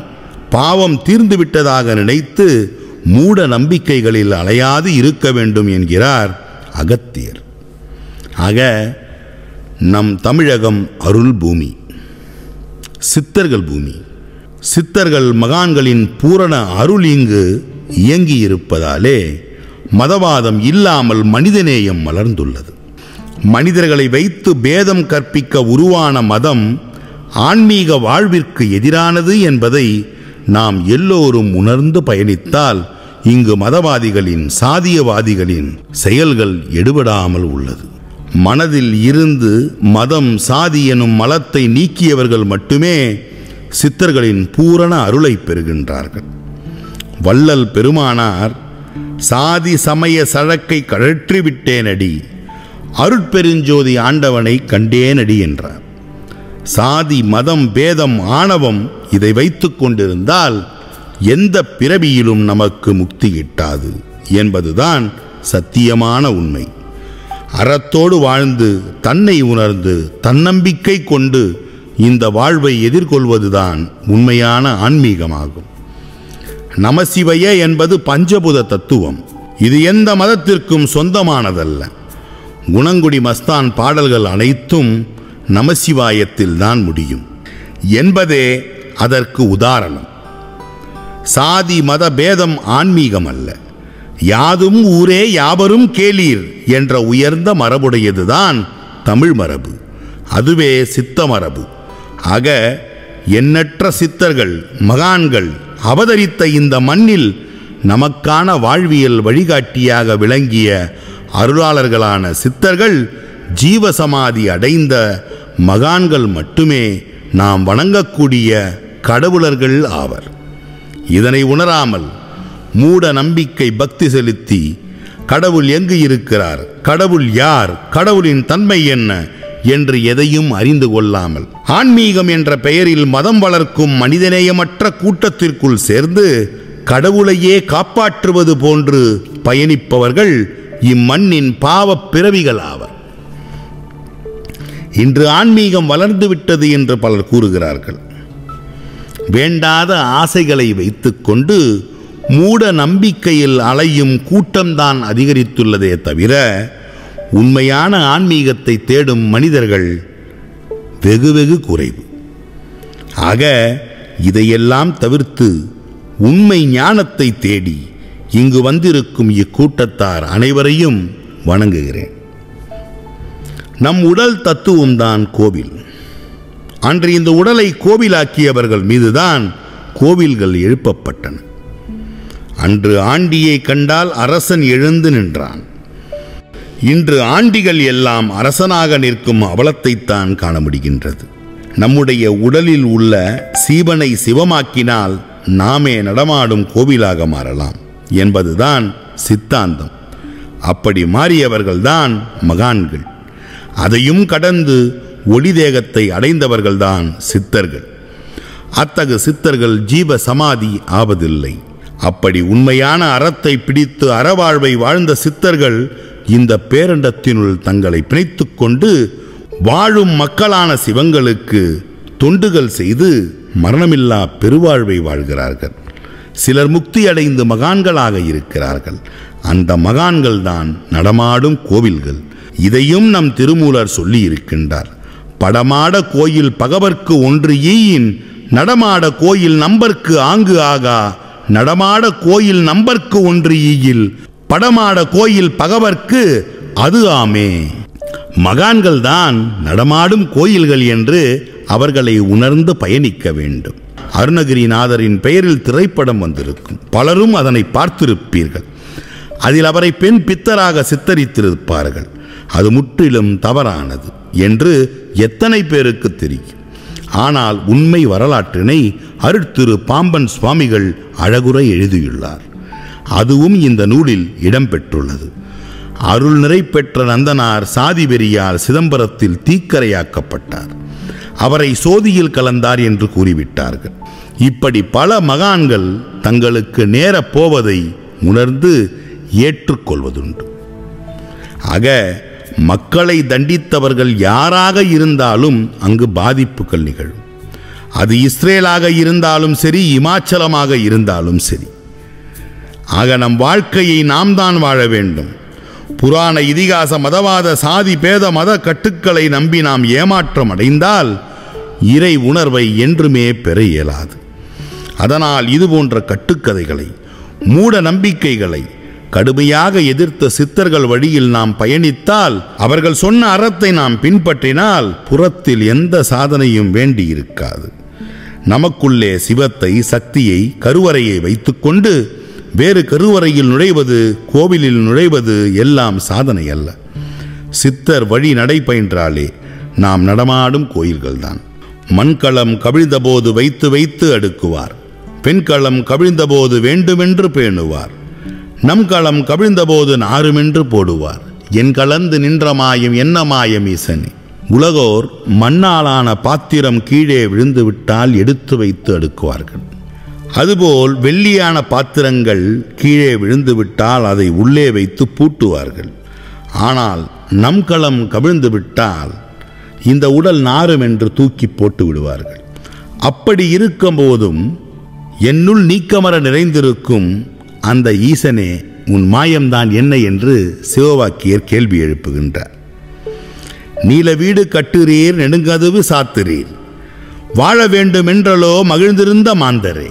பாவம் தீர்ந்துவிட்டதாக நினைத்து மூட நம்பிக்கைகளில் அலையாது இருக்க வேண்டும் என்கிறார் அகத்தியர். ஆக நம் தமிழகம் அருள் பூமி, சித்தர்கள் பூமி. சித்தர்கள் மகான்களின் பூரண அருள் இங்கு இயங்கியிருப்பதாலே மதவாதம் இல்லாமல் மனிதநேயம் மலர்ந்துள்ளது. மனிதர்களை வைத்து பேதம் கற்பிக்க உருவான மதம் ஆன்மீக வாழ்விற்கு எதிரானது என்பதை நாம் எல்லோரும் உணர்ந்து பயணித்தால் இங்கு மதவாதிகளின் சாதியவாதிகளின் செயல்கள் எடுபடாமல் உள்ளது. மனதில் இருந்து மதம் சாதி எனும் மலத்தை நீக்கியவர்கள் மட்டுமே சித்தர்களின் பூரண அருளை பெறுகின்றார்கள். வள்ளல் பெருமானார் சாதி சமய சழக்கை கழற்றிவிட்டேனடி, அருட்பெருஞ்சோதி ஆண்டவனை கண்டேனடி என்றார். சாதி மதம் பேதம் ஆணவம் இதை வைத்து கொண்டிருந்தால் எந்த பிறவியிலும் நமக்கு முக்தி கிட்டாது என்பதுதான் சத்தியமான உண்மை. அறத்தோடு வாழ்ந்து தன்னை உணர்ந்து தன்னம்பிக்கை கொண்டு இந்த வாழ்வை எதிர்கொள்வதுதான் உண்மையான ஆன்மீகமாகும். நமசிவய என்பது பஞ்சபூத தத்துவம். இது எந்த மதத்திற்கும் சொந்தமானதல்ல. குணங்குடி மஸ்தான் பாடல்கள் அனைத்தும் நமசிவாயத்தில் தான் முடியும் என்பதே அதற்கு உதாரணம். சாதி மத பேதம் ஆன்மீகம் அல்ல. யாதும் ஊரே யாவரும் கேளீர் என்ற உயர்ந்த மரபுடையதுதான் தமிழ் மரபு. அதுவே சித்த மரபு. ஆக எண்ணற்ற சித்தர்கள் மகான்கள் அவதரித்த இந்த மண்ணில் நமக்கான வாழ்வியல் வழிகாட்டியாக விளங்கிய அருளாளர்களான சித்தர்கள் ஜீவசமாதி அடைந்த மகான்கள் மட்டுமே நாம் வணங்கக்கூடிய கடவுளர்கள் ஆவர். இதனை உணராமல் மூட நம்பிக்கை பக்தி செலுத்தி கடவுள் எங்கு இருக்கிறார், கடவுள் யார், கடவுளின் தன்மை என்ன என்று எதையும் அறிந்து கொள்ளாமல் ஆன்மீகம் என்ற பெயரில் மதம் வளர்க்கும் மனிதநேயமற்ற கூட்டத்திற்குள் சேர்ந்து கடவுளையே காப்பாற்றுவது போன்று பயணிப்பவர்கள் இம்மண்ணின் பாவப் பிறவிகள் ஆவர். இன்று ஆன்மீகம் வளர்ந்துவிட்டது என்று பலர் கூறுகிறார்கள். வேண்டாத ஆசைகளை வைத்துக்கொண்டு மூட நம்பிக்கையில் அலையும் கூட்டம்தான் அதிகரித்துள்ளதே தவிர உண்மையான ஆன்மீகத்தை தேடும் மனிதர்கள் வெகு வெகு குறைவு. ஆக இதையெல்லாம் தவிர்த்து உண்மை ஞானத்தை தேடி இங்கு வந்திருக்கும் இக்கூட்டத்தார் அனைவரையும் வணங்குகிறேன். நம் உடல் தத்துவம்தான் கோவில். அன்று இந்த உடலை கோவிலாக்கியவர்கள் மீதுதான் கோவில்கள் எழுப்பப்பட்டன. அன்று ஆண்டியை கண்டால் அரசன் எழுந்து நின்றான். இன்று ஆண்டிகள் எல்லாம் அரசனாக நிற்கும் அவலத்தைத்தான் காண முடிகின்றது. நம்முடைய உடலில் உள்ள சீவனை சிவமாக்கினால் நாமே நடமாடும் கோவிலாக மாறலாம் என்பதுதான் சித்தாந்தம். அப்படி மாறியவர்கள்தான் மகான்கள். அதையும் கடந்து ஒளி தேகத்தை அடைந்தவர்கள்தான் சித்தர்கள். அத்தகு சித்தர்கள் ஜீவ சமாதி ஆவதில்லை. அப்படி உண்மையான அறத்தை பிடித்து அறவாழ்வை வாழ்ந்த சித்தர்கள் இந்த பேரண்டத்தினுள் தங்களை பிணைத்துக் கொண்டு வாழும் மக்களான சிவங்களுக்கு தொண்டுகள் செய்து மரணமில்லா பெருவாழ்வை வாழ்கிறார்கள். சிலர் முக்தி அடைந்து மகான்களாக இருக்கிறார்கள். அந்த மகான்கள் தான் நடமாடும் கோவில்கள். இதையும் நம் திருமூலர் சொல்லி இருக்கின்றார். படமாட கோயில் பகவர்க்கு ஒன்று ஈயின், நடமாட கோயில் நம்பர்க்கு ஆங்கு ஆகா, நடமாட கோயில் நம்பர்க்கு ஒன்று ஈயில், படமாட கோயில் பகவர்க்கு அது ஆமே. மகான்கள் தான் நடமாடும் கோயில்கள் என்று அவர்களை உணர்ந்து பயணிக்க வேண்டும். அருணகிரிநாதரின் பெயரில் திரைப்படம் வந்திருக்கும். பலரும் அதனை பார்த்திருப்பீர்கள். அதில் அவரை பெண் பித்தராக சித்தரித்திருப்பார்கள். அது முற்றிலும் தவறானது என்று எத்தனை பேருக்கு தெரியும். ஆனால் உண்மை வரலாற்றினை அருட்திரு பாம்பன் சுவாமிகள் அழகுரை எழுதியுள்ளார். அதுவும் இந்த நூலில் இடம்பெற்றுள்ளது. அருள் நிறை பெற்ற நந்தனார் சாதி வெறியால் சிதம்பரத்தில் தீக்கரையாக்கப்பட்டார். அவரை சோதியில் கலந்தார் என்று கூறிவிட்டார்கள். இப்படி பல மகான்கள் தங்களுக்கு நேரப் போவதை உணர்ந்து ஏற்றுக்கொள்வதுண்டு. ஆக மக்களை தண்டித்தவர்கள் யாராக இருந்தாலும் அங்கு பாதிப்புகள் நிகழும். அது இஸ்ரேலாக இருந்தாலும் சரி, இமாச்சலமாக இருந்தாலும் சரி. ஆக நம் வாழ்க்கையை நாம் தான் வாழ வேண்டும். புராண இதிகாச மதவாத சாதி பேத மத கட்டுக்களை நம்பி நாம் ஏமாற்றம் அடைந்தால் இறை உணர்வை என்றுமே பெற இயலாது. அதனால் இதுபோன்ற கட்டுக்கதைகளை மூட நம்பிக்கைகளை கடுமையாக எதிர்த்த சித்தர்கள் வழியில் நாம் பயணித்தால், அவர்கள் சொன்ன அறத்தை நாம் பின்பற்றினால் புறத்தில் எந்த சாதனையும் வேண்டி இருக்காது. நமக்குள்ளே சிவத்தை, சக்தியை, கருவறையை வைத்துக்கொண்டு வேறு கருவறையில் நுழைவது, கோவிலில் நுழைவது எல்லாம் சாதனை அல்ல. சித்தர் வழி நடை பயின்றாலே நாம் நடமாடும் கோயில்கள்தான். மண்களம் கவிழ்ந்தபோது வைத்து வைத்து அடுக்குவார். பெண்களம் கவிழ்ந்தபோது வேண்டுமென்று பேணுவார். நம் களம் கவிழ்ந்தபோது நாருமென்று போடுவார். என் கலந்து நின்ற மாயம் என்ன மாயம் ஈசனே. உலகோர் மண்ணாலான பாத்திரம் கீழே விழுந்து விட்டால் எடுத்து வைத்து அடுக்குவார்கள். அதுபோல் வெள்ளியான பாத்திரங்கள் கீழே விழுந்து விட்டால் அதை உள்ளே வைத்து பூட்டுவார்கள். ஆனால் நம் களம் கவிழ்ந்து விட்டால் இந்த உடல் நாரும் என்று தூக்கி போட்டு விடுவார்கள். அப்படி இருக்கும் போதும் என்னுள் நீக்கமர நிறைந்திருக்கும் அந்த ஈசனே உன் மாயம்தான் என்ன என்று சிவவாக்கியர் கேள்வி எழுப்புகின்றார். நீல வீடு கட்டுறீர், நெடுங்கதவு சாத்துறீர், வாழ வேண்டுமென்றலோ மகிழ்ந்திருந்த மாந்தரே,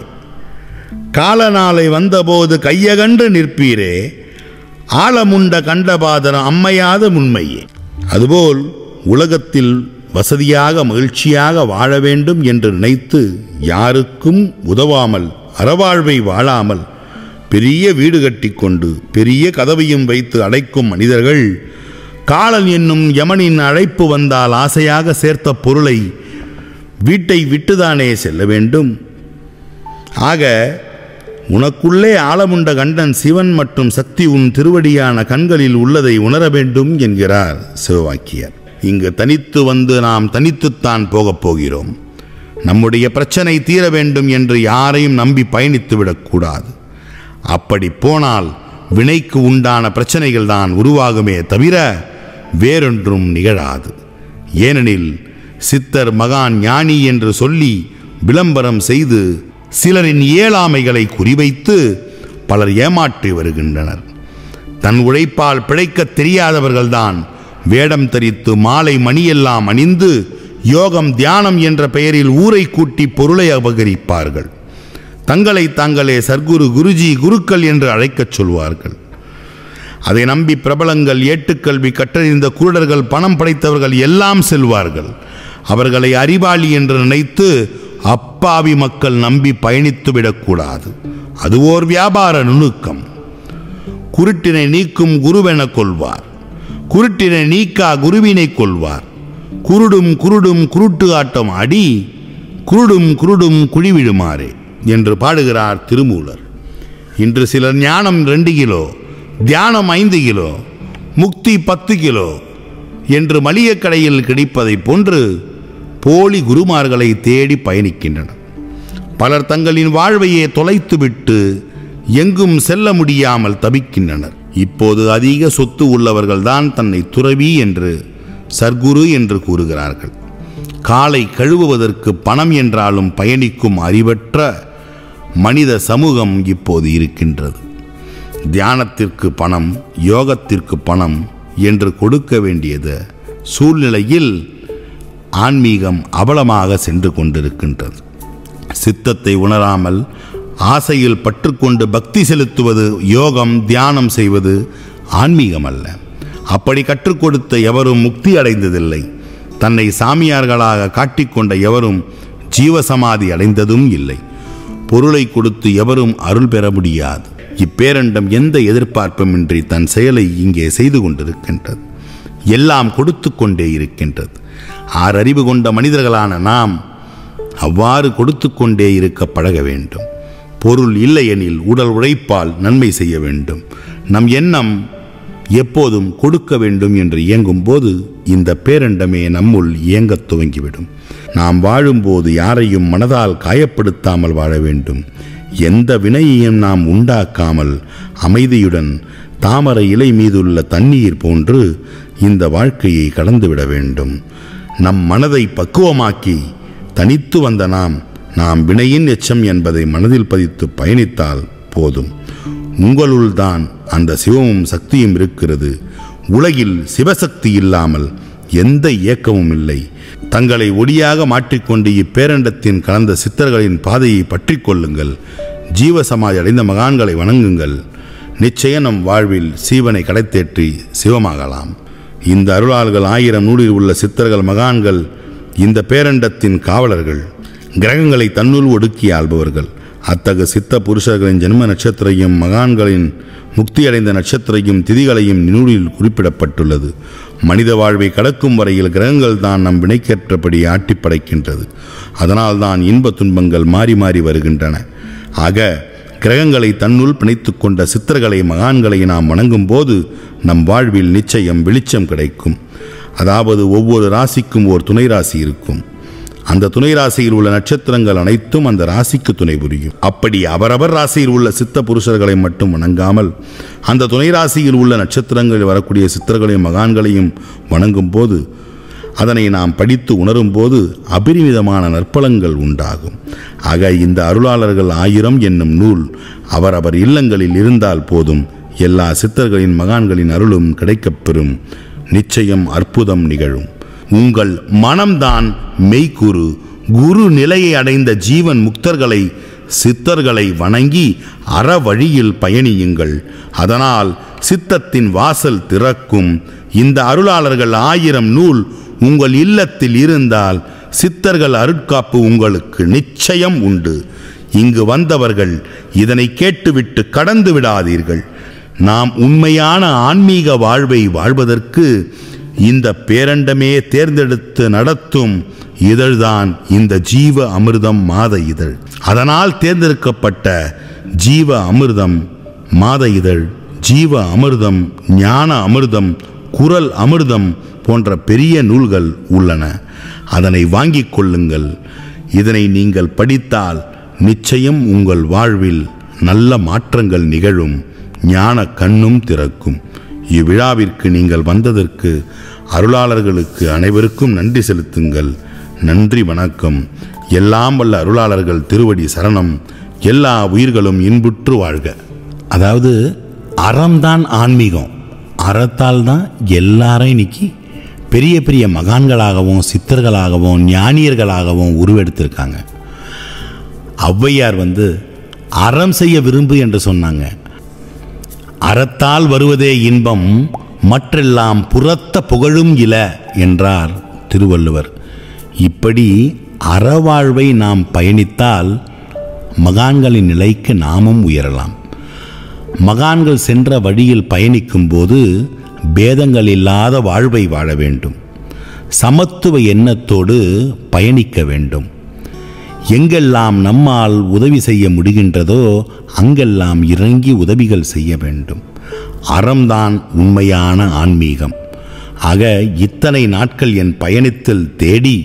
காலநாளை வந்தபோது கையகன்று நிற்பீரே, ஆழமுண்ட கண்டபாதரம் அம்மையாத முன்மையே. அதுபோல் உலகத்தில் வசதியாக மகிழ்ச்சியாக வாழ வேண்டும் என்று நினைத்து யாருக்கும் உதவாமல் அறவாழ்வை வாழாமல் பெரிய வீடு கட்டி கொண்டு பெரிய கதவையும் வைத்து அடைக்கும் மனிதர்கள் காலன் என்னும் யமனின் அழைப்பு வந்தால் ஆசையாக சேர்த்த பொருளை வீட்டை விட்டுதானே செல்ல வேண்டும். ஆக உனக்குள்ளே ஆழமுண்ட கண்டன் சிவன் மற்றும் சக்தி உன் திருவடியான கண்களில் உள்ளதை உணர வேண்டும் என்கிறார் சிவவாக்கியர். இங்கு தனித்து வந்து நாம் தனித்துத்தான் போகப் போகிறோம். நம்முடைய பிரச்சனை தீர வேண்டும் என்று யாரையும் நம்பி பயணித்து விடக்கூடாது. அப்படி போனால் வினைக்கு உண்டான பிரச்சனைகள் தான் உருவாகுமே தவிர வேறொன்றும் நிகழாது. ஏனெனில் சித்தர் மகான் ஞானி என்று சொல்லி விளம்பரம் செய்து சிலரின் இயலாமைகளை குறிவைத்து பலர் ஏமாற்றி வருகின்றனர். தன் உழைப்பால் பிழைக்க தெரியாதவர்கள்தான் வேடம் தரித்து மாலை மணியெல்லாம் அணிந்து யோகம் தியானம் என்ற பெயரில் ஊரை கூட்டி பொருளை அபகரிப்பார்கள். தங்களை தாங்களே சர்க்குரு, குருஜி, குருக்கள் என்று அழைக்கச் சொல்வார்கள். அதை நம்பி பிரபலங்கள், ஏட்டுக்கல்வி கற்றறிந்த குருடர்கள், பணம் படைத்தவர்கள் எல்லாம் செல்வார்கள். அவர்களை அறிவாளி என்று நினைத்து அப்பாவி மக்கள் நம்பி பயணித்து விடக்கூடாது. அது ஓர் வியாபார நுணுக்கம். குருட்டினை நீக்கும் குருவென கொள்வார், குருட்டினை நீக்கா குருவினை கொள்வார். குருடும் குருடும் குருட்டு ஆட்டம் ஆடி குருடும் குருடும் குழிவிடுமாறே என்று பாடுகிறார் திருமூலர். இன்று சிலர் ஞானம் 2 கிலோ, தியானம் 5 கிலோ, முக்தி 10 கிலோ என்று மளிகை கடையில் கிடைப்பதைப் போன்று போலி குருமார்களை தேடி பயணிக்கின்றனர். பலர் தங்களின் வாழ்வையே தொலைத்துவிட்டு எங்கும் செல்ல முடியாமல் தவிக்கின்றனர். இப்போது அதிக சொத்து உள்ளவர்கள்தான் தன்னை துறவி என்று, சர்க்குரு என்று கூறுகிறார்கள். காலை கழுவுவதற்கு பணம் என்றாலும் பயணிக்கும் அறிவற்ற மனித சமூகம் இப்போது இருக்கின்றது. தியானத்திற்கு பணம், யோகத்திற்கு பணம் என்று கொடுக்க வேண்டியது சூழ்நிலையில் ஆன்மீகம் அவலமாக சென்று கொண்டிருக்கின்றது. சித்தத்தை உணராமல் ஆசையில் பற்றுக்கொண்டு பக்தி செலுத்துவது, யோகம் தியானம் செய்வது ஆன்மீகம் அல்ல. அப்படி கற்றுக் கொடுத்த எவரும் முக்தி அடைந்ததில்லை. தன்னை சாமியார்களாக காட்டிக்கொண்ட எவரும் ஜீவசமாதி அடைந்ததும் இல்லை. பொருளை கொடுத்து எவரும் அருள் பெற முடியாது. இப்பேரண்டம் எந்த எதிர்பார்ப்புமின்றி தன் செயலை இங்கே செய்து கொண்டிருக்கின்றது. எல்லாம் கொடுத்து கொண்டே இருக்கின்றது. ஆறறிவு கொண்ட மனிதர்களான நாம் அவ்வாறு கொடுத்து கொண்டே இருக்க பழக வேண்டும். பொருள் இல்லையெனில் உடல் உழைப்பால் நன்மை செய்ய வேண்டும். நம் எண்ணம் எப்போதும் கொடுக்க வேண்டும் என்று இயங்கும் போது இந்த பேரண்டமே நம்முள் இயங்கத் துவங்கிவிடும். நாம் வாழும்போது யாரையும் மனதால் காயப்படுத்தாமல் வாழ வேண்டும். எந்த வினையையும் நாம் உண்டாக்காமல் அமைதியுடன் தாமரை இலை மீதுள்ள தண்ணீர் போன்று இந்த வாழ்க்கையை கடந்துவிட வேண்டும். நம் மனதை பக்குவமாக்கி தனித்து வந்த நாம் வினையின் எச்சம் என்பதை மனதில் பதித்து பயணித்தால் போதும். உங்களுள் தான் அந்த சிவமும் சக்தியும் இருக்கிறது. உலகில் சிவசக்தி இல்லாமல் எந்த இயக்கமும் இல்லை. தங்களை ஒளியாக மாற்றிக்கொண்டு இப்பேரண்டத்தின் கலந்த சித்தர்களின் பாதையை பற்றி கொள்ளுங்கள். ஜீவசமாதி அடைந்த மகான்களை வணங்குங்கள். நிச்சயம் நம் வாழ்வில் சீவனை கடைத்தேற்றி சிவமாகலாம். இந்த அருளாளர்கள் 1000 நூலில் உள்ள சித்தர்கள் மகான்கள் இந்த பேரண்டத்தின் காவலர்கள். கிரகங்களை தன்னுள் ஒடுக்கி ஆள்பவர்கள். அத்தகு சித்த புருஷர்களின் ஜென்ம நட்சத்திரையும் மகான்களின் முக்தியடைந்த நட்சத்திரையும் திதிகளையும் நூலில் குறிப்பிடப்பட்டுள்ளது. மனித வாழ்வை கடக்கும் வரையில் கிரகங்கள் தான் நம் வினைக்கேற்றபடி ஆட்டி படைக்கின்றது. அதனால் தான் இன்ப துன்பங்கள் மாறி மாறி வருகின்றன. ஆக கிரகங்களை தன்னுள் பிணைத்து கொண்ட சித்தர்களை மகான்களை நாம் வணங்கும் போது நம் வாழ்வில் நிச்சயம் வெளிச்சம் கிடைக்கும். அதாவது ஒவ்வொரு ராசிக்கும் ஓர் துணை ராசி இருக்கும். அந்த துணை ராசியில் உள்ள நட்சத்திரங்கள் அனைத்தும் அந்த ராசிக்கு துணை புரியும். அப்படி அவரவர் ராசியில் உள்ள சித்த புருஷர்களை மட்டும் வணங்காமல் அந்த துணை ராசியில் உள்ள நட்சத்திரங்களில் வரக்கூடிய சித்தர்களையும் மகான்களையும் வணங்கும் போது, அதனை நாம் படித்து உணரும் போது அபரிமிதமான நற்பலங்கள் உண்டாகும். ஆக இந்த அருளாளர்கள் 1000 என்னும் நூல் அவரவர் இல்லங்களில் இருந்தால் போதும், எல்லா சித்தர்களின் மகான்களின் அருளும் கிடைக்கப்பெறும். நிச்சயம் அற்புதம் நிகழும். உங்கள் மனம்தான் மெய்குரு. குரு நிலையை அடைந்த ஜீவன் முக்தர்களை சித்தர்களை வணங்கி அற வழியில் பயணியுங்கள். அதனால் சித்தத்தின் வாசல் திறக்கும். இந்த அருளாளர்கள் 1000 நூல் உங்கள் இல்லத்தில் இருந்தால் சித்தர்கள் அருட்காப்பு உங்களுக்கு நிச்சயம் உண்டு. இங்கு வந்தவர்கள் இதனை கேட்டுவிட்டு கடந்து விடாதீர்கள். நாம் உண்மையான ஆன்மீக வாழ்வை வாழ்வதற்கு இந்த பேரண்டமே தேர்ந்தெடுத்து நடத்தும் இதழ்தான் இந்த ஜீவ அமிர்தம் மாத இதழ். அதனால் தேர்ந்தெடுக்கப்பட்ட ஜீவ அமிர்தம் மாத இதழ், ஜீவ அமிர்தம், ஞான அமிர்தம், குரல் அமிர்தம் போன்ற பெரிய நூல்கள் உள்ளன. அதனை வாங்கிக் கொள்ளுங்கள். இதனை நீங்கள் படித்தால் நிச்சயம் உங்கள் வாழ்வில் நல்ல மாற்றங்கள் நிகழும். ஞான கண்ணும் திறக்கும். இவ்விழாவிற்கு நீங்கள் வந்ததற்கு அருளாளர்களுக்கு அனைவருக்கும் நன்றி செலுத்துங்கள். நன்றி, வணக்கம். எல்லாம் வல்ல அருளாளர்கள் திருவடி சரணம். எல்லா உயிர்களும் இன்புற்று வாழ்க. அதாவது அறம்தான் ஆன்மீகம். அறத்தால் தான் எல்லாரும் இன்னைக்கு பெரிய பெரிய மகான்களாகவும் சித்தர்களாகவும் ஞானியர்களாகவும் உருவெடுத்திருக்காங்க. ஔவையார் அறம் செய்ய விரும்பு என்று சொன்னாங்க. அறத்தால் வருவதே இன்பம், மற்றெல்லாம் புறத்த புகழும் இல என்றார் திருவள்ளுவர். இப்படி அறவாழ்வை நாம் பயணித்தால் மகான்களின் நிலைக்கு நாமும் உயரலாம். மகான்கள் சென்ற வழியில் பயணிக்கும் போது பேதங்கள் இல்லாத வாழ்வை வாழ வேண்டும். சமத்துவ எண்ணத்தோடு பயணிக்க வேண்டும். எங்கெல்லாம் நம்மால் உதவி செய்ய முடிகின்றதோ அங்கெல்லாம் இறங்கி உதவிகள் செய்ய வேண்டும். அறம்தான் உண்மையான ஆன்மீகம். ஆக இத்தனை நாட்கள் என் பயணத்தில் தேடி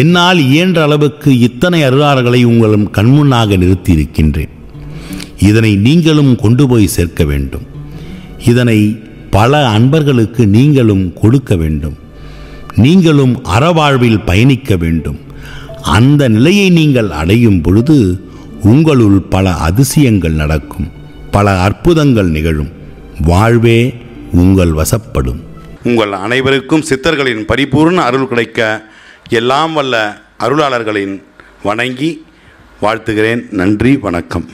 என்னால் இயன்ற அளவுக்கு இத்தனை அருளாளர்களை உங்கள் கண்முன்னாக நிறுத்தியிருக்கின்றேன். இதனை நீங்களும் கொண்டு போய் சேர்க்க வேண்டும். இதனை பல அன்பர்களுக்கு நீங்களும் கொடுக்க வேண்டும். நீங்களும் அறவாழ்வில் பயணிக்க வேண்டும். அந்த நிலையை நீங்கள் அடையும் பொழுது உங்களுள் பல அதிசயங்கள் நடக்கும், பல அற்புதங்கள் நிகழும். வாழ்வே உங்கள் வசப்படும். உங்கள் அனைவருக்கும் சித்தர்களின் பரிபூர்ண அருள் கிடைக்க எல்லாம் வல்ல அருளாளர்களின் வணங்கி வாழ்த்துகிறேன். நன்றி, வணக்கம்.